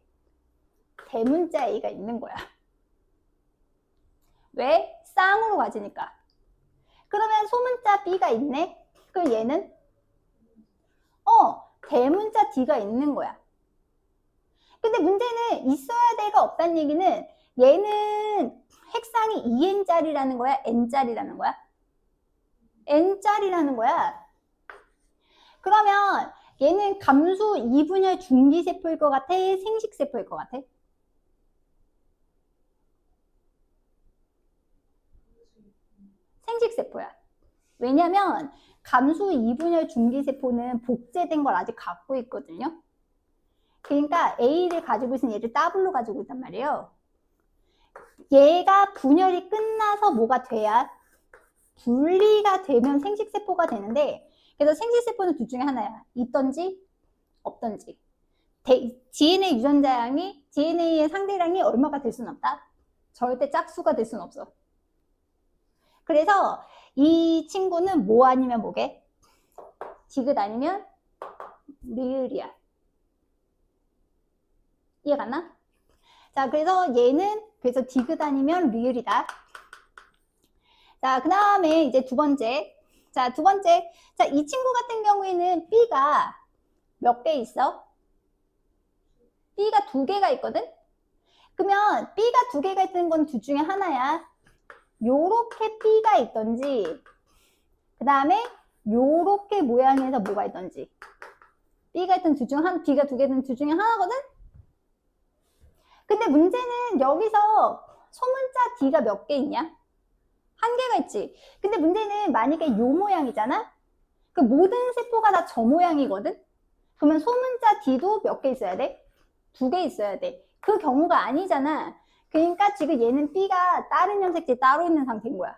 대문자 A가 있는 거야. 왜? 쌍으로 가지니까. 그러면 소문자 B가 있네? 그럼 얘는? 대문자 D가 있는 거야. 근데 문제는 있어야 돼가 없다는 얘기는 얘는 핵상이 2n짜리라는 거야? n짜리라는 거야? n짜리라는 거야. 그러면 얘는 감수 2분열 중기세포일 것 같아? 생식세포일 것 같아? 생식세포야. 왜냐면 감수 2분열 중기세포는 복제된 걸 아직 갖고 있거든요. 그러니까 A를 가지고 있으면 얘를 더블로 가지고 있단 말이에요. 얘가 분열이 끝나서 뭐가 돼야? 분리가 되면 생식세포가 되는데, 그래서 생식세포는 둘 중에 하나야. 있던지 없던지. DNA 유전자량이 DNA의 상대량이 얼마가 될 수는 없다. 절대 짝수가 될 수는 없어. 그래서 이 친구는 뭐 아니면 뭐게? 디귿 아니면 리을이야. 이해가나? 자, 그래서 얘는 그래서 디귿 아니면 리을이다. 자, 그 다음에 이제 두 번째. 자, 두 번째. 자, 이 친구 같은 경우에는 B가 몇 개 있어? B가 두 개가 있거든? 그러면 B가 두 개가 있는 건 둘 중에 하나야. 요렇게 B가 있던지, 그 다음에 요렇게 모양에서 뭐가 있던지. B가 있던 B가 두 개든 둘 중에 하나거든? 근데 문제는 여기서 소문자 D가 몇 개 있냐? 한 개가 있지. 근데 문제는 만약에 요 모양이잖아? 그 모든 세포가 다 저 모양이거든? 그러면 소문자 D도 몇 개 있어야 돼? 두 개 있어야 돼. 그 경우가 아니잖아. 그러니까 지금 얘는 B가 다른 염색체 따로 있는 상태인 거야.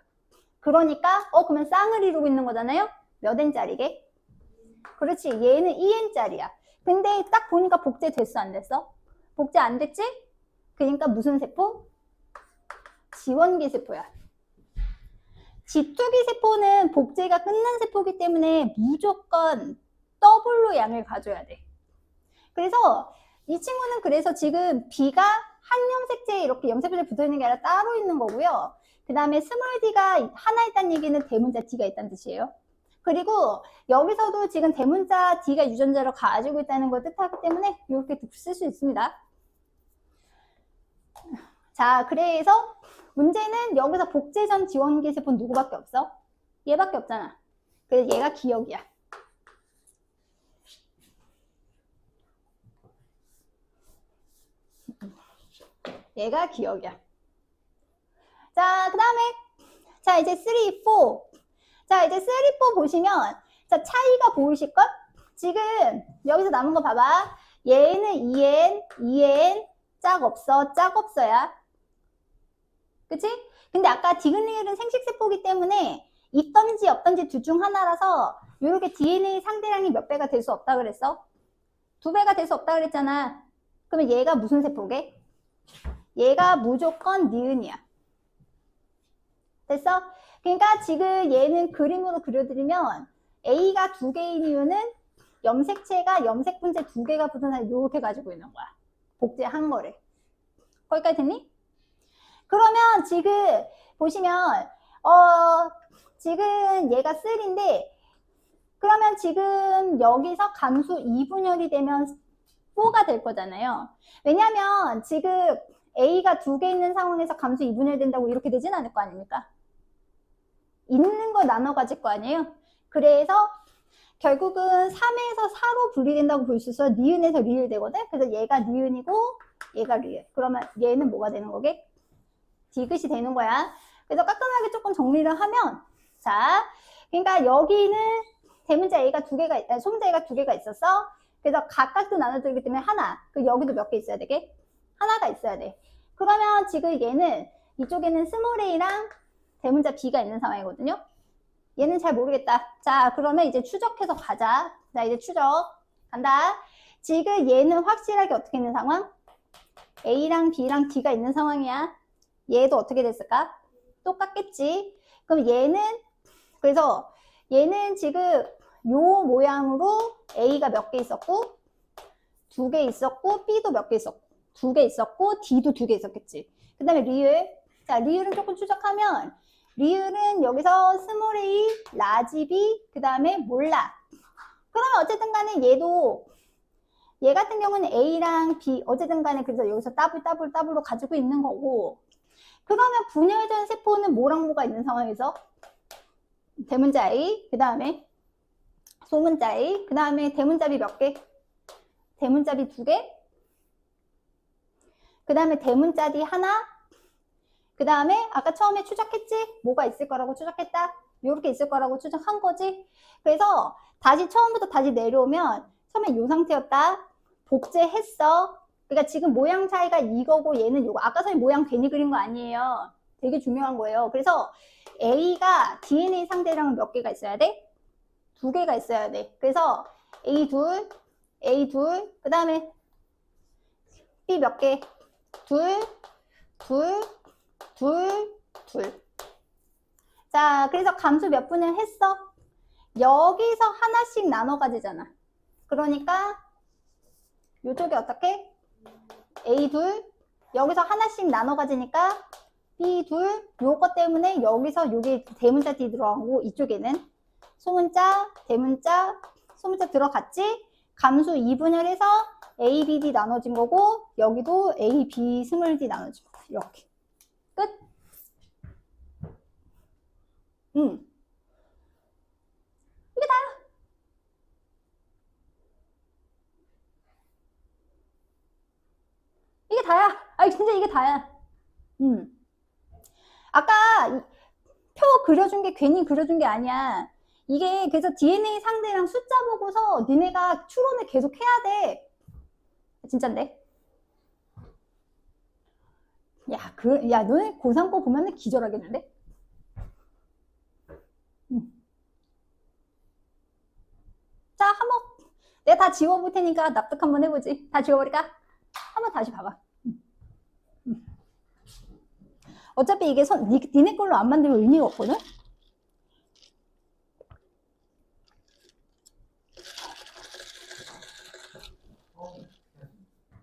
그러니까 그러면 쌍을 이루고 있는 거잖아요? 몇 N짜리게? 그렇지. 얘는 2N짜리야. 근데 딱 보니까 복제 됐어, 안 됐어? 복제 안 됐지? 그러니까 무슨 세포? 지원계 세포야. 지투기 세포는 복제가 끝난 세포이기 때문에 무조건 더블로 양을 가져야 돼. 그래서 이 친구는 그래서 지금 B가 한 염색체에 이렇게 염색체에 붙어있는 게 아니라 따로 있는 거고요. 그 다음에 스몰 D가 하나 있다는 얘기는 대문자 D가 있다는 뜻이에요. 그리고 여기서도 지금 대문자 D가 유전자를 가지고 있다는 걸 뜻하기 때문에 이렇게 쓸 수 있습니다. 자, 그래서 문제는 여기서 복제전 지원계 세포는 누구밖에 없어? 얘밖에 없잖아. 그래서 얘가 기억이야. 얘가 기억이야. 자, 그 다음에 자, 이제 3, 4. 자, 이제 3, 4 보시면 자, 차이가 보이실걸? 지금 여기서 남은 거 봐봐. 얘는 2N, 2N, 짝 없어, 짝 없어야. 그치? 근데 아까 디귿리을은 생식세포이기 때문에 있던지 없던지 둘 중 하나라서 이렇게 DNA 상대량이 몇 배가 될 수 없다 그랬어? 2배가 될 수 없다 그랬잖아. 그러면 얘가 무슨 세포게? 얘가 무조건 니은이야. 됐어? 그러니까 지금 얘는 그림으로 그려드리면 A가 두 개인 이유는 염색체가 염색 분체 두 개가 붙은 사이 이렇게 가지고 있는 거야. 복제한 거를. 거기까지 됐니? 그러면 지금 보시면 지금 얘가 3인데 그러면 지금 여기서 감수 2분열이 되면 4가 될 거잖아요. 왜냐면 지금 A가 두 개 있는 상황에서 감수 2분열 된다고 이렇게 되진 않을 거 아닙니까? 있는 거 나눠 가질 거 아니에요? 그래서 결국은 3에서 4로 분리된다고 볼 수 있어. 니은에서 리을 되거든? 그래서 얘가 니은이고 얘가 리을. 그러면 얘는 뭐가 되는 거게? 디귿이 되는 거야. 그래서 깔끔하게 조금 정리를 하면 자, 그러니까 여기는 대문자 A가 두 개가, 소문자 A가 두 개가 있었어. 그래서 각각도 나눠들기 때문에 하나. 그 여기도 몇 개 있어야 되게? 하나가 있어야 돼. 그러면 지금 얘는 이쪽에는 스몰 A랑 대문자 B가 있는 상황이거든요. 얘는 잘 모르겠다. 자, 그러면 이제 추적해서 가자. 자, 이제 추적 간다. 지금 얘는 확실하게 어떻게 있는 상황? A랑 B랑 D가 있는 상황이야. 얘도 어떻게 됐을까? 똑같겠지. 그럼 그래서 얘는 지금 요 모양으로 A가 몇 개 있었고, 2개 있었고, B도 몇 개 있었고, 2개 있었고, D도 2개 있었겠지. 그 다음에 리을. 자, 리을은 조금 추적하면, 리을은 여기서 스몰 a, 라지 b, 그 다음에 몰라. 그러면 어쨌든 간에 얘 같은 경우는 A랑 B, 어쨌든 간에 그래서 여기서 더블로 가지고 있는 거고, 그러면 분열된 세포는 뭐랑 뭐가 있는 상황에서? 대문자 A, 그 다음에 소문자 A, 그 다음에 대문자 B 몇 개? 대문자 B 2개, 그 다음에 대문자 D 하나, 그 다음에 아까 처음에 추적했지? 뭐가 있을 거라고 추적했다? 요렇게 있을 거라고 추적한 거지? 그래서 처음부터 다시 내려오면 처음에 요 상태였다. 복제했어. 그러니까 지금 모양 차이가 이거고 얘는 요거. 아까 전에 모양 괜히 그린 거 아니에요. 되게 중요한 거예요. 그래서 A가 DNA 상대량은 몇 개가 있어야 돼? 2개가 있어야 돼. 그래서 A 둘, 그 다음에 B 몇 개? 둘. 자, 그래서 감수 몇 분을 했어? 여기서 하나씩 나눠 가지잖아. 그러니까 요쪽에 어떻게? A 둘, 여기서 하나씩 나눠 가지니까 B 둘, 요거 때문에 여기서 요게 대문자 D 들어가고 이쪽에는 소문자, 대문자, 소문자 들어갔지? 감수 2분열해서 A, B, D 나눠진 거고 여기도 A, B, 스몰 D 나눠진 거. 이렇게. 끝. 이게 다야. 이게 다야. 아니 진짜 이게 다야. 아까 표 그려준 게 괜히 그려준 게 아니야. 이게 그래서 DNA 상대랑 숫자 보고서 니네가 추론을 계속 해야 돼. 진짠데? 야, 너네 고3 거 보면은 기절하겠는데? 자, 한번 내가 다 지워볼 테니까 납득 한번 해보지. 다 지워버릴까? 한번 다시 봐봐. 어차피 이게 니네 걸로 안 만들면 의미가 없거든?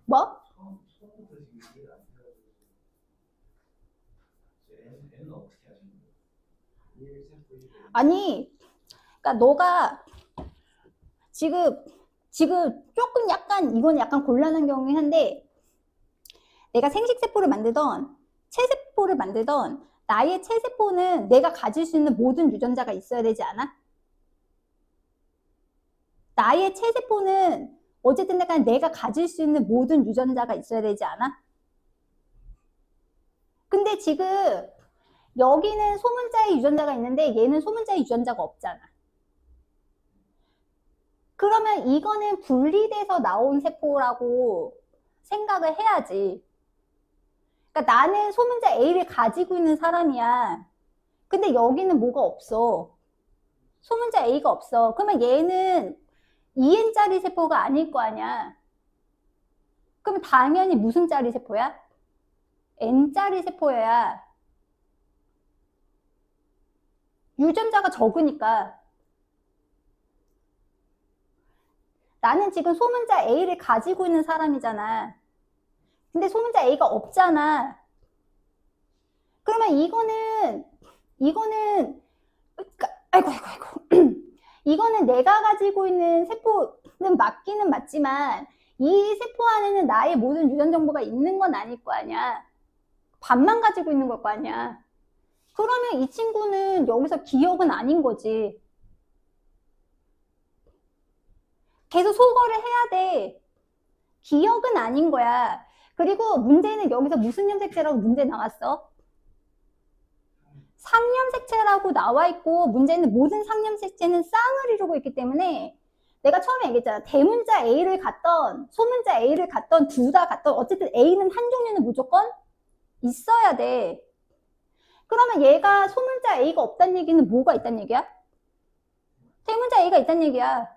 뭐? 처음부터 지금 이해가 안 돼가지고 N은 어떻게 하시는 거예요? 1, 세포 1, 아니, 그러니까 너가 지금 조금 이건 약간 곤란한 경우긴 한데 내가 생식세포를 만들던 체세포를 만들던 나의 체세포는 내가 가질 수 있는 모든 유전자가 있어야 되지 않아? 나의 체세포는 어쨌든 간에 내가 가질 수 있는 모든 유전자가 있어야 되지 않아? 근데 지금 여기는 소문자의 유전자가 있는데 얘는 소문자의 유전자가 없잖아. 그러면 이거는 분리돼서 나온 세포라고 생각을 해야지. 그러니까 나는 소문자 A를 가지고 있는 사람이야. 근데 여기는 뭐가 없어. 소문자 A가 없어. 그러면 얘는 2n짜리 세포가 아닐 거 아니야. 그러면 당연히 무슨 짜리 세포야? n짜리 세포여야. 유전자가 적으니까. 나는 지금 소문자 A를 가지고 있는 사람이잖아. 근데 소문자 A가 없잖아. 그러면 이거는 아이고 이거는 내가 가지고 있는 세포는 맞기는 맞지만 이 세포 안에는 나의 모든 유전 정보가 있는 건 아닐 거 아니야. 반만 가지고 있는 걸 거 아니야. 그러면 이 친구는 여기서 기억은 아닌 거지. 계속 소거를 해야 돼. 기억은 아닌 거야. 그리고 문제는 여기서 무슨 염색체라고 문제 나왔어? 상염색체라고 나와 있고 문제는 모든 상염색체는 쌍을 이루고 있기 때문에 내가 처음에 얘기했잖아. 대문자 A를 갖던 소문자 A를 갖던 둘 다 갖던 어쨌든 A는 한 종류는 무조건 있어야 돼. 그러면 얘가 소문자 A가 없다는 얘기는 뭐가 있다는 얘기야? 대문자 A가 있다는 얘기야.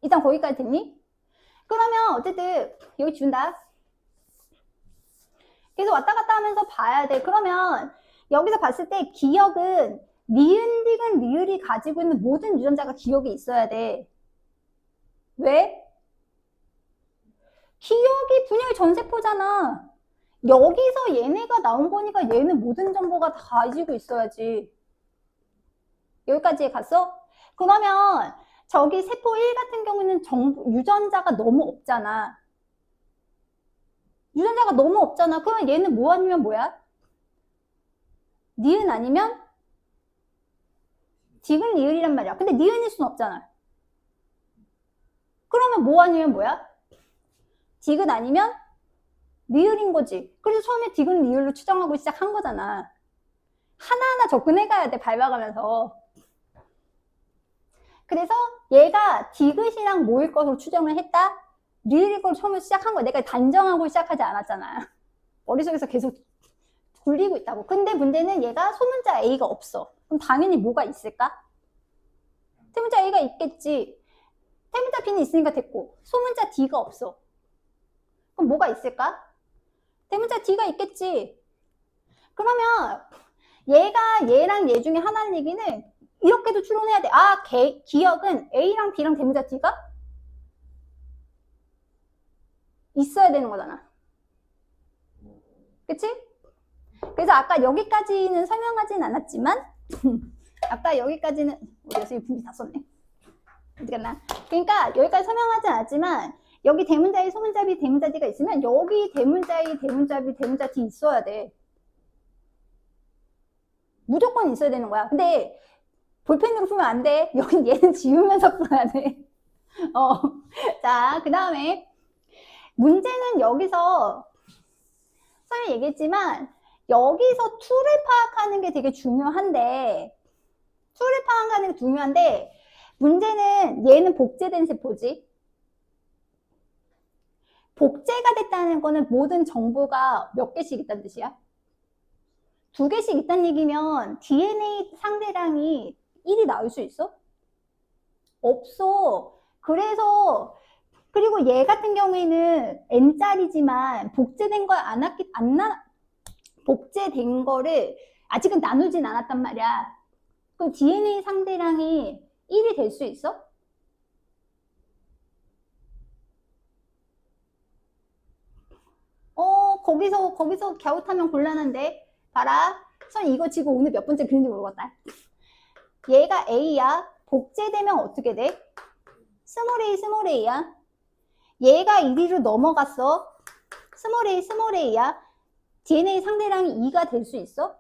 일단 거기까지 됐니? 그러면 어쨌든 여기 준다. 계속 왔다 갔다 하면서 봐야 돼. 그러면 여기서 봤을 때 기억은 니은, 디귿, 리을이 가지고 있는 모든 유전자가 기억에 있어야 돼. 왜? 기억이 분열 전세포잖아. 여기서 얘네가 나온 거니까 얘는 모든 정보가 다 가지고 있어야지. 여기까지 갔어? 그러면 저기 세포 1 같은 경우는 유전자가 너무 없잖아. 유전자가 너무 없잖아. 그러면 얘는 뭐 아니면 뭐야? 니은 아니면 디귿, 리을이란 말이야. 근데 니은일 순 없잖아. 그러면 뭐 아니면 뭐야? 디귿 아니면 리을인 거지. 그래서 처음에 디귿, 리을로 추정하고 시작한 거잖아. 하나하나 접근해 가야 돼, 밟아가면서. 그래서 얘가 디귿이랑 모일 것으로 추정을 했다. 리을일 걸로 처음에 시작한 거야. 내가 단정하고 시작하지 않았잖아. 머릿속에서 계속 굴리고 있다고. 근데 문제는 얘가 소문자 A가 없어. 그럼 당연히 뭐가 있을까? 대문자 A가 있겠지. 대문자 B는 있으니까 됐고 소문자 D가 없어. 그럼 뭐가 있을까? 대문자 D가 있겠지. 그러면 얘가 얘랑 얘 중에 하나는 얘기는 이렇게도 추론해야 돼. 아, 기억은 A랑 B랑 대문자 D가 있어야 되는 거잖아. 그치? 그래서 아까 여기까지는 설명하진 않았지만 아까 여기까지는 어디서 이 분비 다 썼네. 어디 갔나? 그러니까 여기까지 설명하진 않았지만 여기 대문자 A, 소문자 B, 대문자 D가 있으면 여기 대문자 A, 대문자 B, 대문자 D 있어야 돼. 무조건 있어야 되는 거야. 근데 볼펜으로 풀면 안 돼. 여기 얘는 지우면서 풀어야 돼. 자, 그 다음에 문제는 여기서 선생님이 얘기했지만 여기서 투를 파악하는 게 되게 중요한데 투를 파악하는 게 중요한데 문제는 얘는 복제된 세포지. 복제가 됐다는 거는 모든 정보가 몇 개씩 있다는 뜻이야? 2개씩 있다는 얘기면 DNA 상대량이 1이 나올 수 있어? 없어. 그래서 그리고 얘 같은 경우에는 N짜리지만 복제된 걸 복제된 거를 아직은 나누진 않았단 말이야. 그럼 DNA 상대량이 1이 될 수 있어? 거기서 갸웃하면 곤란한데. 봐라. 선 이거 지금 오늘 몇 번째 그린지 모르겠다. 얘가 A야. 복제되면 어떻게 돼? 스몰 a, 스몰 a야. 얘가 1위로 넘어갔어. 스몰 a, 스몰 a야. DNA 상대량이 2가 될 수 있어?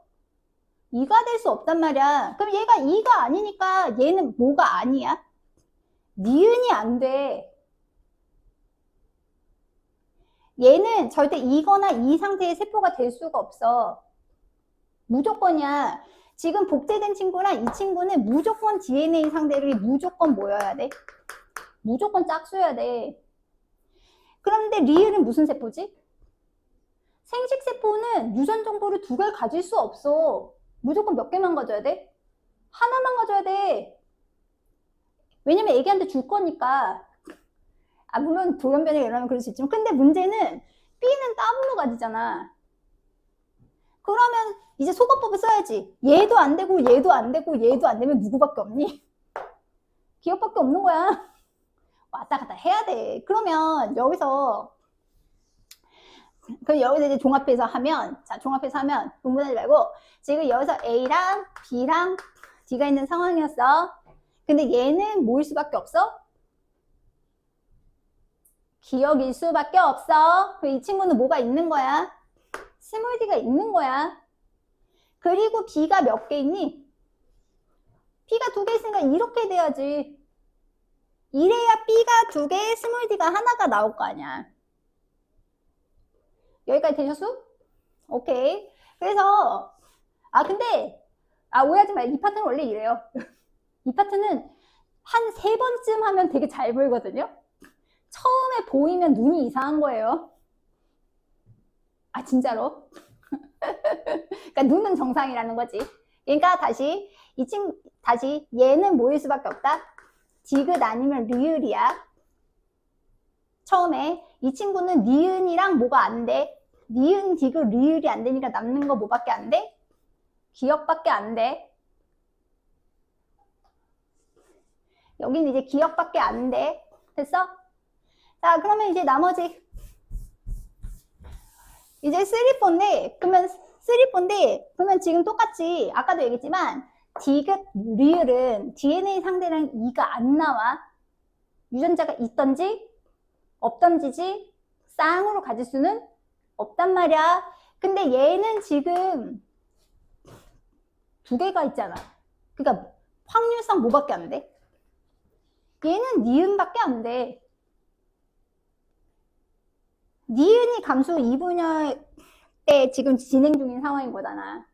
2가 될 수 없단 말이야. 그럼 얘가 2가 아니니까 얘는 뭐가 아니야? 니은이 안 돼. 얘는 절대 2거나 2 상태의 세포가 될 수가 없어. 무조건이야. 지금 복제된 친구랑 이 친구는 무조건 DNA 상대를 무조건 모여야 돼. 무조건 짝수여야 돼. 그런데 리을은 무슨 세포지? 생식세포는 유전 정보를 2개를 가질 수 없어. 무조건 몇 개만 가져야 돼? 하나만 가져야 돼. 왜냐면 애기한테 줄 거니까. 아, 물론 돌연변이가 일어나면 그럴 수 있지만 근데 문제는 B는 더블로 가지잖아. 그러면 이제 소거법을 써야지. 얘도 안 되고 얘도 안 되고 얘도 안 되면 누구밖에 없니? 기억밖에 없는 거야. 왔다 갔다 해야 돼. 그러면 여기서 이제 종합해서 하면, 자, 종합해서 하면 분분하지 말고 지금 여기서 A랑 B랑 D가 있는 상황이었어. 근데 얘는 뭐일 수밖에 없어? 기억일 수밖에 없어. 이 친구는 뭐가 있는 거야? 스몰 D가 있는 거야. 그리고 B가 몇 개 있니? B가 2개 있으니까 이렇게 돼야지. 이래야 B가 2개, 스몰 D가 하나가 나올 거 아니야. 여기까지 되셨어? 오케이. 그래서 근데 오해하지 마. 이 파트는 원래 이래요. 이 파트는 한 3번쯤 하면 되게 잘 보이거든요. 처음에 보이면 눈이 이상한 거예요. 진짜로. 그러니까 눈은 정상이라는 거지. 그러니까 다시 얘는 뭐일 수밖에 없다? 디귿 아니면 리을이야. 처음에 이 친구는 니은이랑 뭐가 안 돼? 니은, 디귿, 리을이 안 되니까 남는 거 뭐밖에 안 돼? 기역밖에 안 돼. 여기는 이제 기역밖에 안 돼. 됐어? 자, 그러면 이제 나머지 이제 3,4인데 그러면 지금 똑같이 아까도 얘기했지만 디귿, 리을은 DNA 상대랑 2가 안 나와. 유전자가 있던지 없던지지 쌍으로 가질 수는 없단 말이야. 근데 얘는 지금 2개가 있잖아. 그러니까 확률상 뭐밖에 안 돼? 얘는 니은밖에 안 돼. 니은이 감수 2분열 때 지금 진행 중인 상황인 거잖아.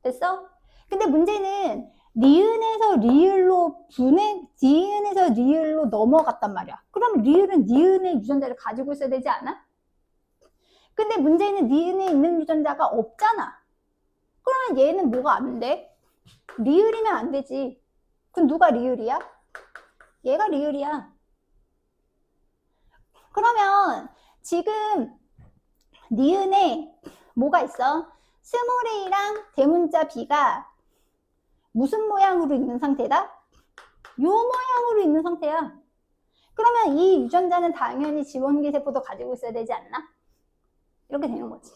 됐어? 근데 문제는 니은에서 리을로 넘어갔단 말이야. 그럼 리을은 니은의 유전자를 가지고 있어야 되지 않아? 근데 문제는 니은에 있는 유전자가 없잖아. 그러면 얘는 뭐가 안 돼? 리을이면 안 되지. 그럼 누가 리을이야? 얘가 리을이야. 그러면 지금 니은에 뭐가 있어? 스몰 a랑 대문자 b가 무슨 모양으로 있는 상태다? 요 모양으로 있는 상태야. 그러면 이 유전자는 당연히 지원기 세포도 가지고 있어야 되지 않나? 이렇게 되는 거지.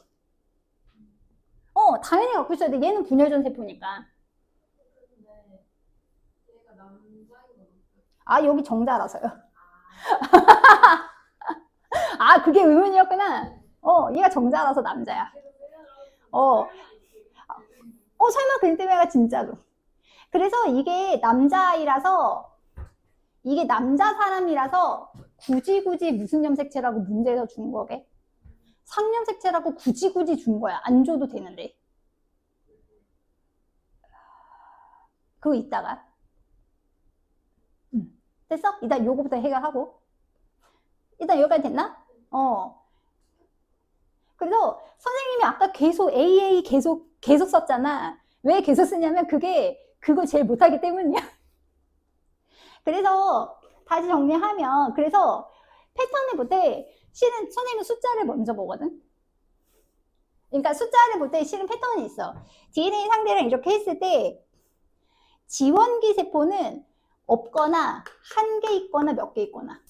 당연히 갖고 있어야 돼. 얘는 분열전 세포니까. 얘가 남자인 거 아, 여기 정자라서요. 아, 그게 의문이었구나. 얘가 정자라서 남자야. 설마 그림 때문에가 진짜로. 그래서 이게 남자아이라서, 이게 남자 사람이라서 굳이 무슨 염색체라고 문제에서 준 거게? 상염색체라고 굳이 준 거야. 안 줘도 되는데. 그거 이따가. 됐어? 일단 요거부터 해결하고. 일단 여기까지 됐나? 그래서 선생님이 아까 계속 AA 계속 썼잖아. 왜 계속 쓰냐면 그거 제일 못하기 때문이야. 그래서 다시 정리하면, 그래서 패턴을 볼 때 실은 선생님은 숫자를 먼저 보거든. 그러니까 숫자를 볼 때 실은 패턴이 있어. DNA 상대랑 이렇게 했을 때 지원기 세포는 없거나 한 개 있거나 몇 개 있거나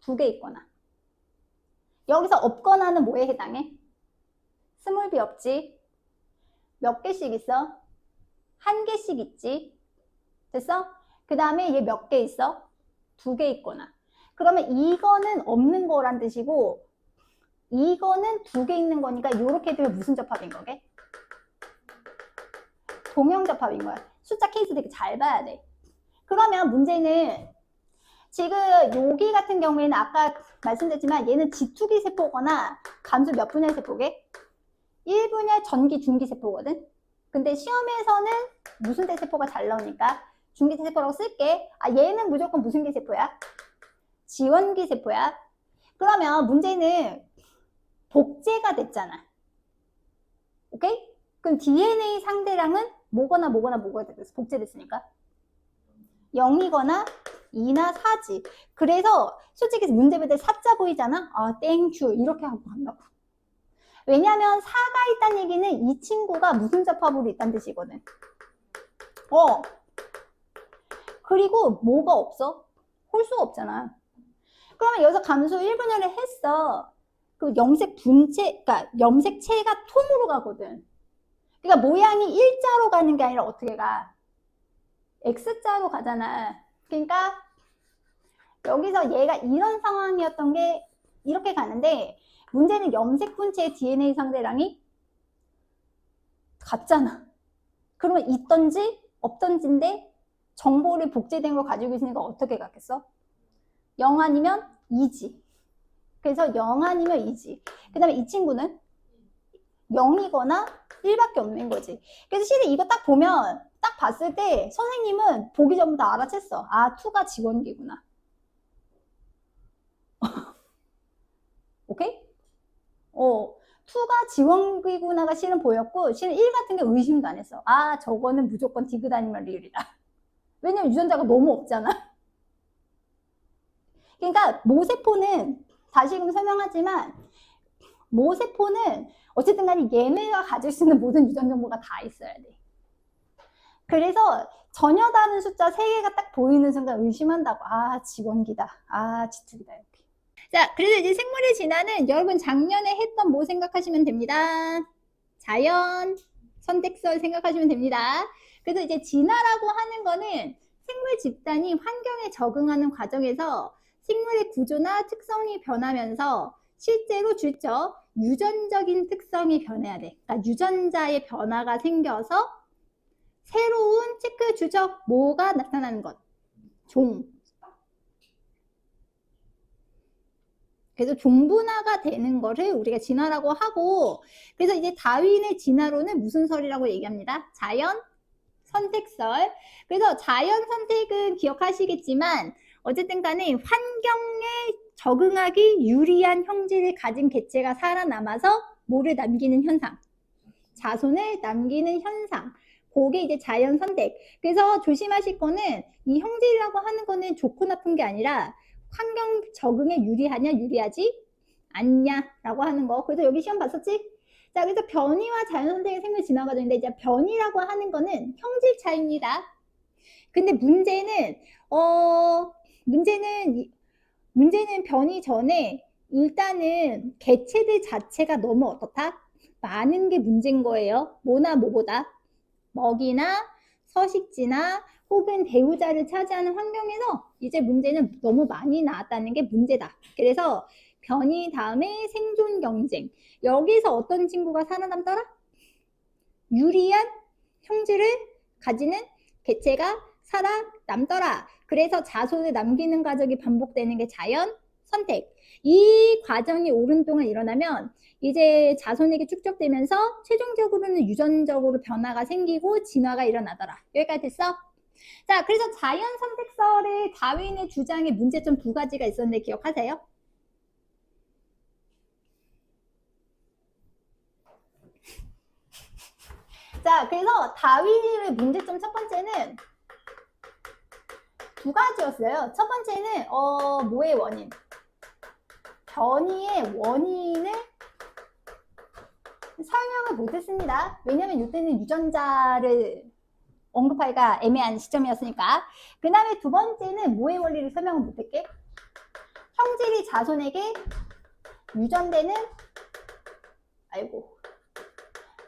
2개 있거나. 여기서 없거나는 뭐에 해당해? 스몰 b 없지? 몇 개씩 있어? 한 개씩 있지? 됐어? 그 다음에 얘 몇 개 있어? 2개 있거나. 그러면 이거는 없는 거란 뜻이고 이거는 2개 있는 거니까 이렇게 되면 무슨 접합인 거게? 동형접합인 거야. 숫자 케이스 되게 잘 봐야 돼. 그러면 문제는 지금 여기 같은 경우에는 아까 말씀드렸지만 얘는 지투기 세포거나 감수 몇 분열 세포게? 1분열 전기 중기 세포거든. 근데 시험에서는 무슨 대세포가 잘 나오니까 중기 세포라고 쓸게. 얘는 무조건 무슨 기 세포야? 지원기 세포야. 그러면 문제는 복제가 됐잖아. 오케이? 그럼 DNA 상대량은 뭐거나 됐어. 복제됐으니까 0이거나 2나 4지. 그래서 솔직히 문제 볼 때 4자 보이잖아. 땡큐 이렇게 하고 간다고. 왜냐면 4가 있다는 얘기는 이 친구가 무슨 접합으로 있다는 뜻이거든. 그리고 뭐가 없어? 홀수가 없잖아. 그러면 여기서 감수 1분열을 했어. 그 그러니까 염색체가 통으로 가거든. 그러니까 모양이 일자로 가는 게 아니라 어떻게 가? X자로 가잖아. 그러니까 여기서 얘가 이런 상황이었던 게 이렇게 가는데 문제는 염색 분체의 DNA 상대량이 같잖아. 그러면 있던지 없던지인데 정보를 복제된 걸 가지고 있으니까 어떻게 갔겠어? 0 아니면 2지. 그래서 0 아니면 2지. 그 다음에 이 친구는 0이거나 1밖에 없는 거지. 그래서 실은 이거 딱 보면 딱 봤을 때 선생님은 보기 전부터 알아챘어. 2가 지원기구나. 오케이? 2가 지원기구나가 실은 보였고 실은 1 같은 게 의심도 안 했어. 저거는 무조건 디귿 아니면 리을이다. 왜냐면 유전자가 너무 없잖아. 그러니까 모세포는 다시금 설명하지만 모세포는 어쨌든 간에 얘네가 가질 수 있는 모든 유전 정보가 다 있어야 돼. 그래서 전혀 다른 숫자 3개가 딱 보이는 순간 의심한다고. 아, 직원기다. 아, 지투기다. 이렇게. 자, 그래서 이제 생물의 진화는 여러분 작년에 했던 뭐 생각하시면 됩니다. 자연, 선택설 생각하시면 됩니다. 그래서 이제 진화라고 하는 거는 생물 집단이 환경에 적응하는 과정에서 생물의 구조나 특성이 변하면서 실제로 줄죠. 유전적인 특성이 변해야 돼. 그러니까 유전자의 변화가 생겨서 새로운 체크 주적 뭐가 나타나는 것. 종. 그래서 종분화가 되는 거를 우리가 진화라고 하고, 그래서 이제 다윈의 진화론은 무슨 설이라고 얘기합니다. 자연 선택설. 그래서 자연 선택은 기억하시겠지만 어쨌든 간에 환경에 적응하기 유리한 형질을 가진 개체가 살아남아서 뭐를 남기는 현상. 자손을 남기는 현상. 그게 이제 자연 선택. 그래서 조심하실 거는 이 형질이라고 하는 거는 좋고 나쁜 게 아니라 환경 적응에 유리하냐 유리하지 않냐라고 하는 거. 그래서 여기 시험 봤었지? 자, 그래서 변이와 자연 선택의 생물 진화 과정인데 이제 변이라고 하는 거는 형질 차이입니다. 근데 문제는 변이 전에 일단은 개체들 자체가 너무 어떻다? 많은 게 문제인 거예요. 뭐나 뭐보다. 먹이나 서식지나 혹은 배우자를 차지하는 환경에서 이제 문제는 너무 많이 나왔다는 게 문제다. 그래서 변이 다음에 생존 경쟁. 여기서 어떤 친구가 살아남더라? 유리한 형질을 가지는 개체가 살아남더라. 그래서 자손을 남기는 과정이 반복되는 게 자연 선택. 이 과정이 오랜 동안 일어나면 이제 자손에게 축적되면서 최종적으로는 유전적으로 변화가 생기고 진화가 일어나더라. 여기까지 됐어? 자, 그래서 자연 선택설의 다윈의 주장의 문제점 2가지가 있었는데 기억하세요? 자, 그래서 다윈의 문제점 첫 번째는 2가지였어요. 첫 번째는 뭐의 원인? 변이의 원인을 설명을 못했습니다. 왜냐면 이때는 유전자를 언급하기가 애매한 시점이었으니까. 그 다음에 2번째는 뭐의 원리를 설명을 못했게? 형질이 자손에게 유전되는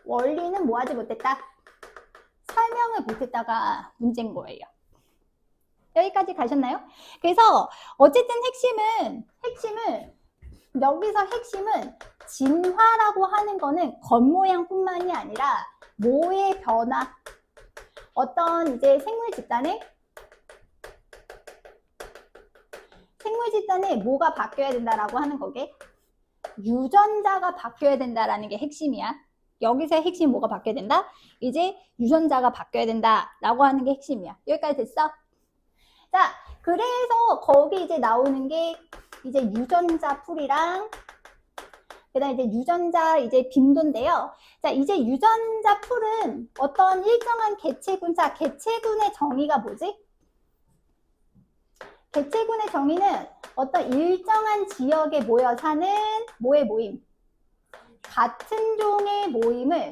원리는 뭐 하지 못했다? 설명을 못했다가 문제인 거예요. 여기까지 가셨나요? 그래서 어쨌든 여기서 핵심은 진화라고 하는 거는 겉모양뿐만이 아니라 뭐의 변화, 어떤 이제 생물 집단에 뭐가 바뀌어야 된다라고 하는 거게 유전자가 바뀌어야 된다라는 게 핵심이야. 여기서 핵심 뭐가 바뀌어야 된다? 이제 유전자가 바뀌어야 된다라고 하는 게 핵심이야. 여기까지 됐어? 자, 그래서 거기 이제 나오는 게 이제 유전자 풀이랑 그다음 이제 유전자 이제 빈도인데요. 자, 이제 유전자 풀은 어떤 일정한 개체군, 자, 개체군의 정의가 뭐지? 개체군의 정의는 어떤 일정한 지역에 모여 사는 뭐의 모임? 같은 종의 모임을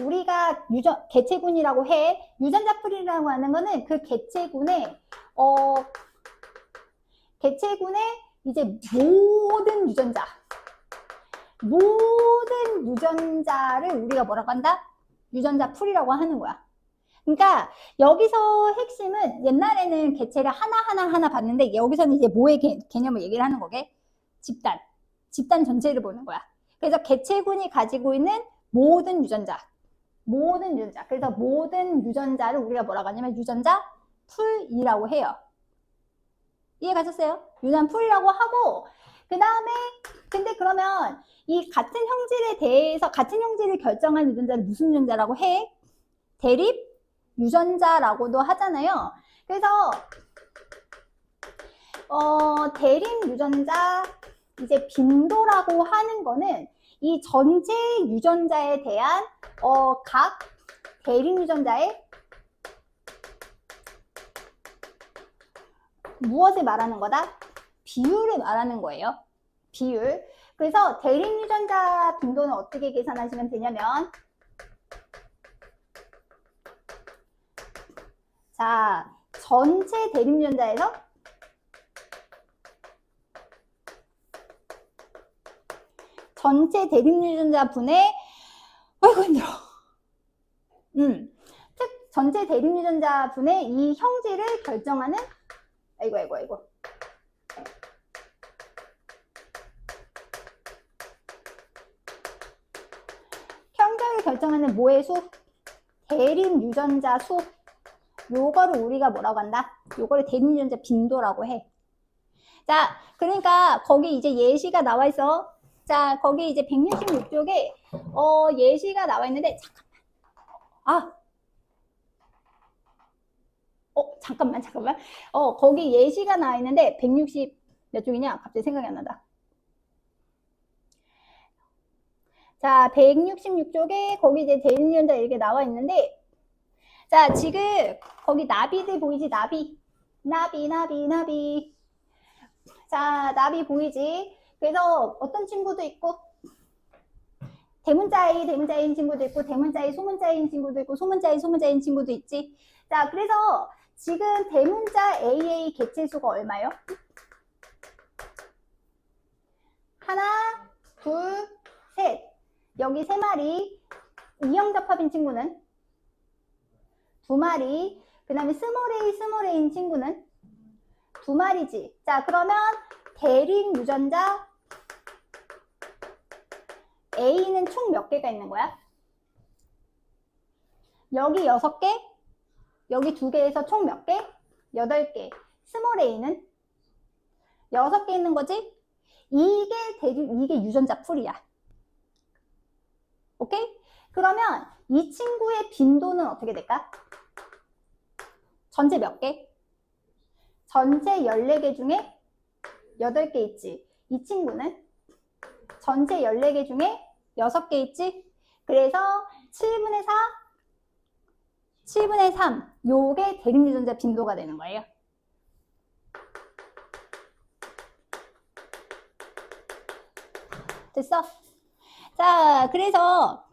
우리가 개체군이라고 해. 유전자 풀이라고 하는 거는 그 개체군의 이제 모든 유전자를 우리가 뭐라고 한다? 유전자 풀이라고 하는 거야. 그러니까 여기서 핵심은 옛날에는 개체를 하나 봤는데 여기서는 이제 뭐의 개념을 얘기를 하는 거게? 집단 전체를 보는 거야. 그래서 개체군이 가지고 있는 모든 유전자. 그래서 모든 유전자를 우리가 뭐라고 하냐면 유전자 풀이라고 해요. 이해 가셨어요? 유전자 풀이라고 하고, 그 다음에 근데 그러면 이 같은 형질에 대해서 같은 형질을 결정하는 유전자를 무슨 유전자라고 해? 대립 유전자라고도 하잖아요. 그래서 대립 유전자 이제 빈도라고 하는 거는 이 전체 유전자에 대한 각 대립 유전자의 무엇을 말하는 거다? 비율을 말하는 거예요. 비율. 그래서 대립유전자 빈도는 어떻게 계산하시면 되냐면, 자, 전체 대립유전자에서 전체 대립유전자 분의, 아이고 힘들어. 즉 전체 대립유전자 분의 이 형질을 결정하는, 아이고. 형질을 결정하는 뭐의 수? 대립유전자 수. 요거를 우리가 뭐라고 한다? 요거를 대립유전자 빈도라고 해. 자, 그러니까 거기 이제 예시가 나와 있어. 자, 거기 이제 166쪽에 예시가 나와 있는데, 잠깐만. 잠깐만. 거기 예시가 나와 있는데 160 몇 쪽이냐? 갑자기 생각이 안 난다. 자, 166쪽에 거기 이제 대립유전자 이렇게 나와 있는데, 자, 지금 거기 나비들 보이지? 나비. 자, 나비 보이지? 그래서 어떤 친구도 있고, 대문자인 친구도 있고, 대문자이 소문자인 친구도 있고, 소문자인 친구도 있지. 자, 그래서 지금 대문자 AA 개체수가 얼마요? 하나, 둘, 셋. 여기 3마리. 이형접합인 친구는 2마리. 그 다음에 스몰A인 친구는 2마리지. 자, 그러면 대립 유전자 A는 총 몇 개가 있는 거야? 여기 6개, 여기 2개에서 총 몇 개? 8개. 스몰 A는 6개 있는 거지? 이게 유전자 풀이야. 오케이? 그러면 이 친구의 빈도는 어떻게 될까? 전체 몇 개? 전체 14개 중에 8개 있지. 이 친구는 전체 14개 중에 6개 있지. 그래서 7분의 4, 7분의 3. 요게 대립유전자 빈도가 되는 거예요. 됐어? 자, 그래서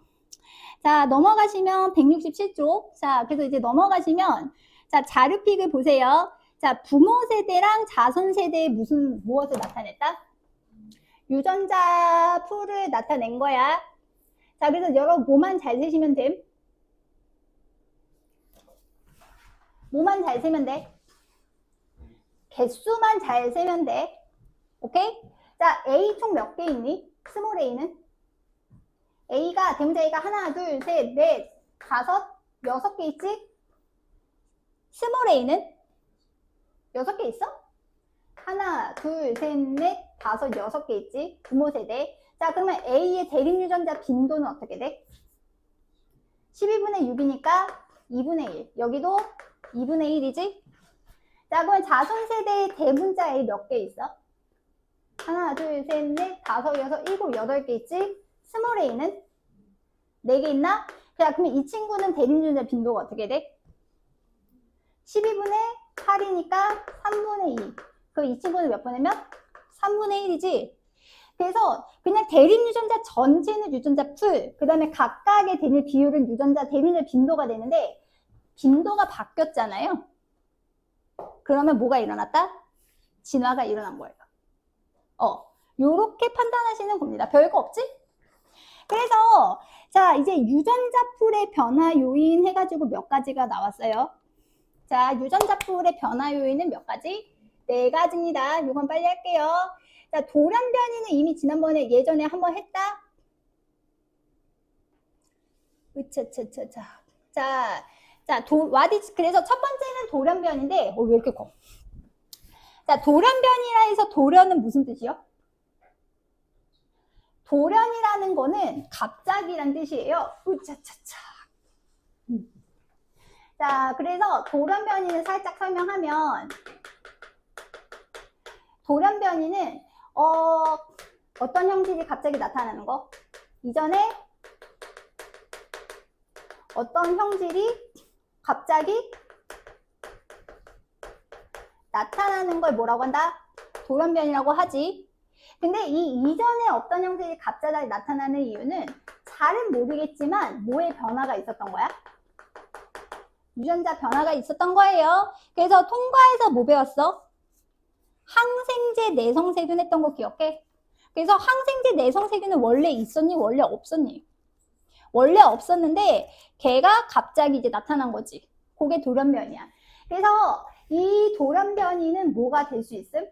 자, 넘어가시면 167쪽. 자, 그래서 이제 넘어가시면 자, 자료픽을 보세요. 자, 부모 세대랑 자손 세대에 무엇을 나타냈다? 유전자 풀을 나타낸 거야. 자, 그래서 여러분 뭐만 잘 세시면 됨? 뭐만 잘 세면 돼? 개수만 잘 세면 돼. 오케이? 자, A 총 몇 개 있니? 스몰 A는? A가, 대문자 A가 하나, 둘, 셋, 넷, 다섯, 6개 있지? 스몰 A는? 6개 있어? 하나, 둘, 셋, 넷, 다섯, 6개 있지? 부모 세대. 자, 그러면 A의 대립유전자 빈도는 어떻게 돼? 12분의 6이니까 2분의 1. 여기도 2분의 1이지? 자, 그러면 자손 세대의 대문자 A 몇 개 있어? 하나, 둘, 셋, 넷, 다섯, 여섯, 일곱, 8개 있지? 스몰 A는 4개 있나? 자, 그러면 이 친구는 대립유전자 빈도가 어떻게 돼? 12분의 8이니까 3분의 2. 그럼 이 친구는 몇 분의 몇? 3분의 1이지? 그래서 그냥 대립유전자 전체는 유전자 풀, 그 다음에 각각의 대립 비율은 대립유전자 빈도가 되는데, 빈도가 바뀌었잖아요. 그러면 뭐가 일어났다? 진화가 일어난 거예요. 요렇게 판단하시는 겁니다. 별거 없지? 그래서 자, 이제 유전자 풀의 변화 요인 해가지고 몇 가지가 나왔어요. 자, 유전자 풀의 변화 요인은 몇 가지? 4가지입니다. 이건 빨리 할게요. 자, 돌연 변이는 이미 지난번에 예전에 한번 했다. 으차차차차. 그래서 첫 번째는 돌연 변인데, 왜 이렇게 커? 자, 돌연 변이라 해서 돌연은 무슨 뜻이요? 돌연이라는 거는 갑자기란 뜻이에요. 으차차차. 자, 그래서 돌연 변이는 살짝 설명하면, 돌연 변이는 어떤 형질이 갑자기 나타나는 거? 이전에 어떤 형질이 갑자기 나타나는 걸 뭐라고 한다? 돌연변이라고 하지. 근데 이 이전에 없던 형태들이 갑자기 나타나는 이유는 잘은 모르겠지만 뭐의 변화가 있었던 거야? 유전자 변화가 있었던 거예요. 그래서 통과해서 뭐 배웠어? 항생제 내성세균 했던 거 기억해? 그래서 항생제 내성세균은 원래 있었니? 원래 없었니? 원래 없었는데 걔가 갑자기 이제 나타난 거지. 그게 돌연변이야. 그래서 이 돌연변이는 뭐가 될 수 있음?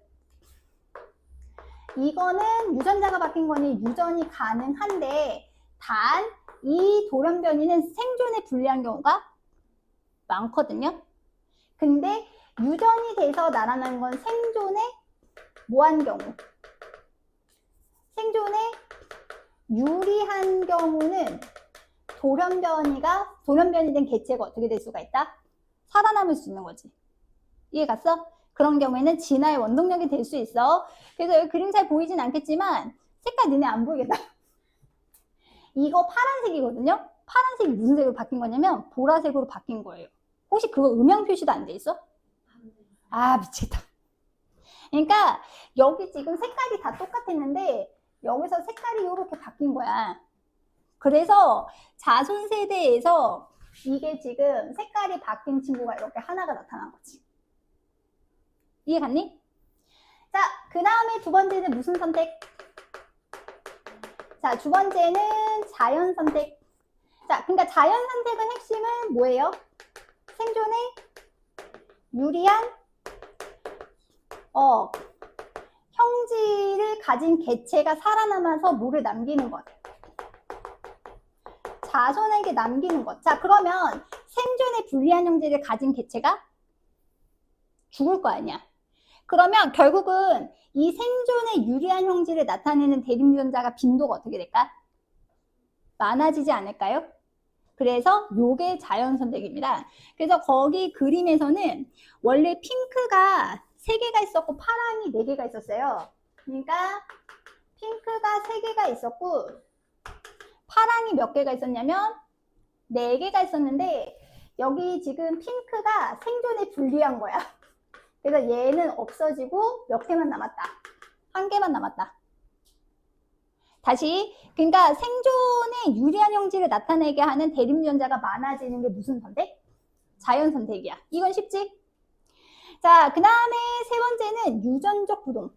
이거는 유전자가 바뀐 거니 유전이 가능한데 단 이 돌연변이는 생존에 불리한 경우가 많거든요. 근데 유전이 돼서 날아난 건 생존에 뭐한 경우? 생존에 유리한 경우는 돌연변이 된 개체가 어떻게 될 수가 있다? 살아남을 수 있는 거지. 이해 갔어? 그런 경우에는 진화의 원동력이 될 수 있어. 그래서 여기 그림 잘 보이진 않겠지만 색깔 니네 안 보이겠다. 이거 파란색이거든요. 파란색이 무슨 색으로 바뀐 거냐면 보라색으로 바뀐 거예요. 혹시 그거 음영 표시도 안 돼 있어? 아 미치겠다. 그러니까 여기 지금 색깔이 다 똑같았는데 여기서 색깔이 이렇게 바뀐 거야. 그래서 자손 세대에서 이게 지금 색깔이 바뀐 친구가 이렇게 하나가 나타난 거지. 이해 갔니? 자, 그 다음에 두 번째는 무슨 선택? 자, 두 번째는 자연 선택. 자, 그러니까 자연 선택은 핵심은 뭐예요? 생존에 유리한 형질을 가진 개체가 살아남아서 뭐를 남기는 것. 자손에게 남기는 것. 자, 그러면 생존에 불리한 형질을 가진 개체가 죽을 거 아니야. 그러면 결국은 이 생존에 유리한 형질을 나타내는 대립유전자가 빈도가 어떻게 될까? 많아지지 않을까요? 그래서 요게 자연 선택입니다. 그래서 거기 그림에서는 원래 핑크가 3개가 있었고 파랑이 4개가 있었어요. 그러니까 핑크가 3개가 있었고 파랑이 몇 개가 있었냐면 4개가 있었는데 여기 지금 핑크가 생존에 불리한 거야. 그래서 얘는 없어지고 몇 개만 남았다. 1개만 남았다. 다시, 그러니까 생존에 유리한 형질을 나타내게 하는 대립유전자가 많아지는 게 무슨 선택? 자연 선택이야. 이건 쉽지? 자, 그 다음에 세 번째는 유전적 부동.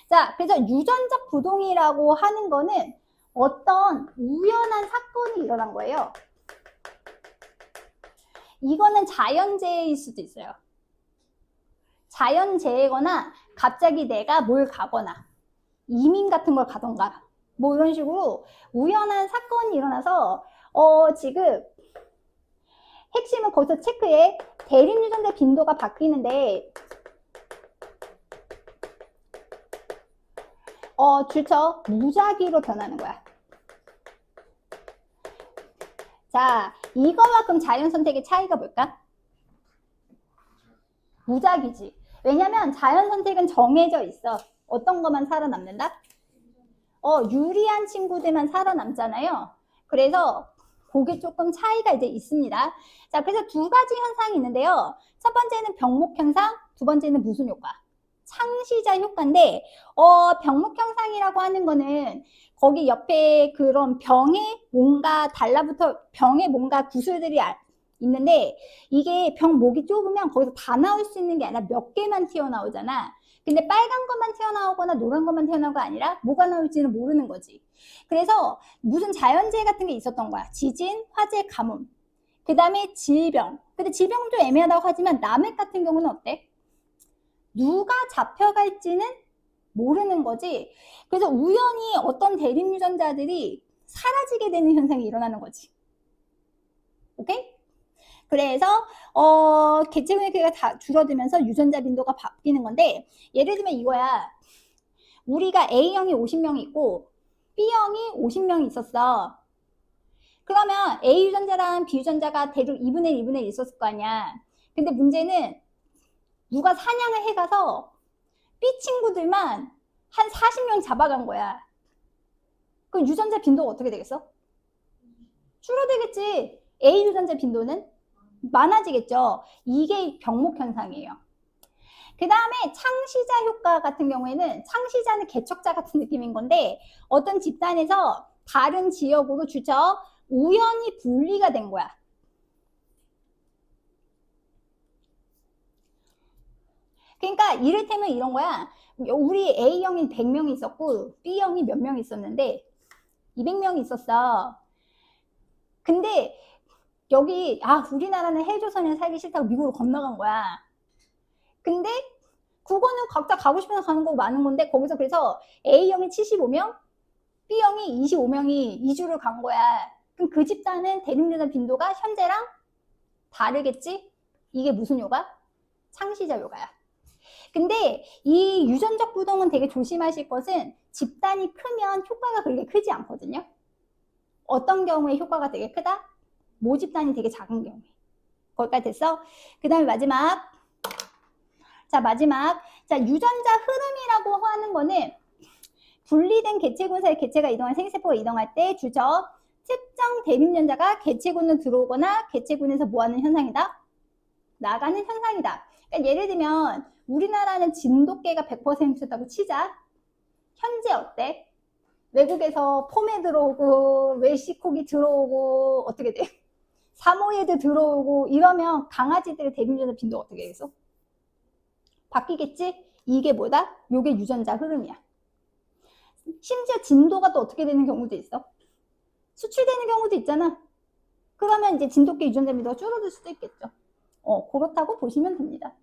자, 그래서 유전적 부동이라고 하는 거는 어떤 우연한 사건이 일어난 거예요. 이거는 자연재해일 수도 있어요. 자연재해거나 갑자기 내가 뭘 가거나 이민 같은 걸 가던가 뭐 이런 식으로 우연한 사건이 일어나서 지금 핵심은 거기서 체크해. 대립유전자 빈도가 바뀌는데 줄쳐 무작위로 변하는 거야. 자, 이거와 그럼 자연 선택의 차이가 뭘까? 무작위지. 왜냐면 자연 선택은 정해져 있어. 어떤 것만 살아남는다? 유리한 친구들만 살아남잖아요. 그래서 그게 조금 차이가 이제 있습니다. 자, 그래서 두 가지 현상이 있는데요. 첫 번째는 병목 현상, 두 번째는 무슨 효과? 창시자 효과인데, 병목 현상이라고 하는 거는 거기 옆에 그런 병에 뭔가 달라붙어, 병에 뭔가 구슬들이 있는데, 이게 병목이 좁으면 거기서 다 나올 수 있는 게 아니라 몇 개만 튀어나오잖아. 근데 빨간 것만 튀어나오거나 노란 것만 튀어나오가 아니라 뭐가 나올지는 모르는 거지. 그래서 무슨 자연재해 같은 게 있었던 거야. 지진, 화재, 가뭄. 그 다음에 질병. 근데 질병은 좀 애매하다고 하지만 남획 같은 경우는 어때? 누가 잡혀갈지는 모르는 거지. 그래서 우연히 어떤 대립유전자들이 사라지게 되는 현상이 일어나는 거지. 오케이? 그래서 개체군의 크기가 다 줄어들면서 유전자 빈도가 바뀌는 건데, 예를 들면 이거야. 우리가 A형이 50명이 있고 B형이 50명이 있었어. 그러면 A 유전자랑 B 유전자가 대략 2분의 1, 2분의 1 있었을 거 아니야. 근데 문제는 누가 사냥을 해가서 B 친구들만 한 40명 잡아간 거야. 그럼 유전자 빈도가 어떻게 되겠어? 줄어들겠지. A 유전자 빈도는 많아지겠죠. 이게 병목 현상이에요. 그 다음에 창시자 효과 같은 경우에는 창시자는 개척자 같은 느낌인 건데 어떤 집단에서 다른 지역으로 주저 우연히 분리가 된 거야. 그러니까 이를테면 이런 거야. 우리 A형이 100명이 있었고 B형이 몇 명 있었는데 200명이 있었어. 근데 여기 우리나라는 헬조선에 살기 싫다고 미국으로 건너간 거야. 근데 그거는 각자 가고 싶어서 가는 거고 많은 건데 거기서 그래서 A형이 75명, B형이 25명이 이주를 간 거야. 그럼 그 집단은 대륙유전 빈도가 현재랑 다르겠지? 이게 무슨 요가? 창시자 요가야. 근데 이 유전적 부동은 되게 조심하실 것은 집단이 크면 효과가 그렇게 크지 않거든요. 어떤 경우에 효과가 되게 크다? 모집단이 되게 작은 경우에. 거기까지 됐어? 그 다음에 마지막. 자, 유전자 흐름이라고 하는 거는 분리된 개체군 사이 개체가 이동한 생세포가 이동할 때 주저 특정 대립연자가 개체군으로 들어오거나 개체군에서 뭐하는 현상이다? 나가는 현상이다. 그러니까 예를 들면 우리나라는 진돗개가 100%였다고 치자. 현재 어때? 외국에서 폼에 들어오고 웰시코기 들어오고 어떻게 돼? 사모예드 들어오고 이러면 강아지들의 대립연자 빈도가 어떻게 되겠어? 바뀌겠지? 이게 뭐다? 요게 유전자 흐름이야. 심지어 진도가 또 어떻게 되는 경우도 있어. 수출되는 경우도 있잖아. 그러면 이제 진돗개 유전자 빈도가 줄어들 수도 있겠죠. 그렇다고 보시면 됩니다.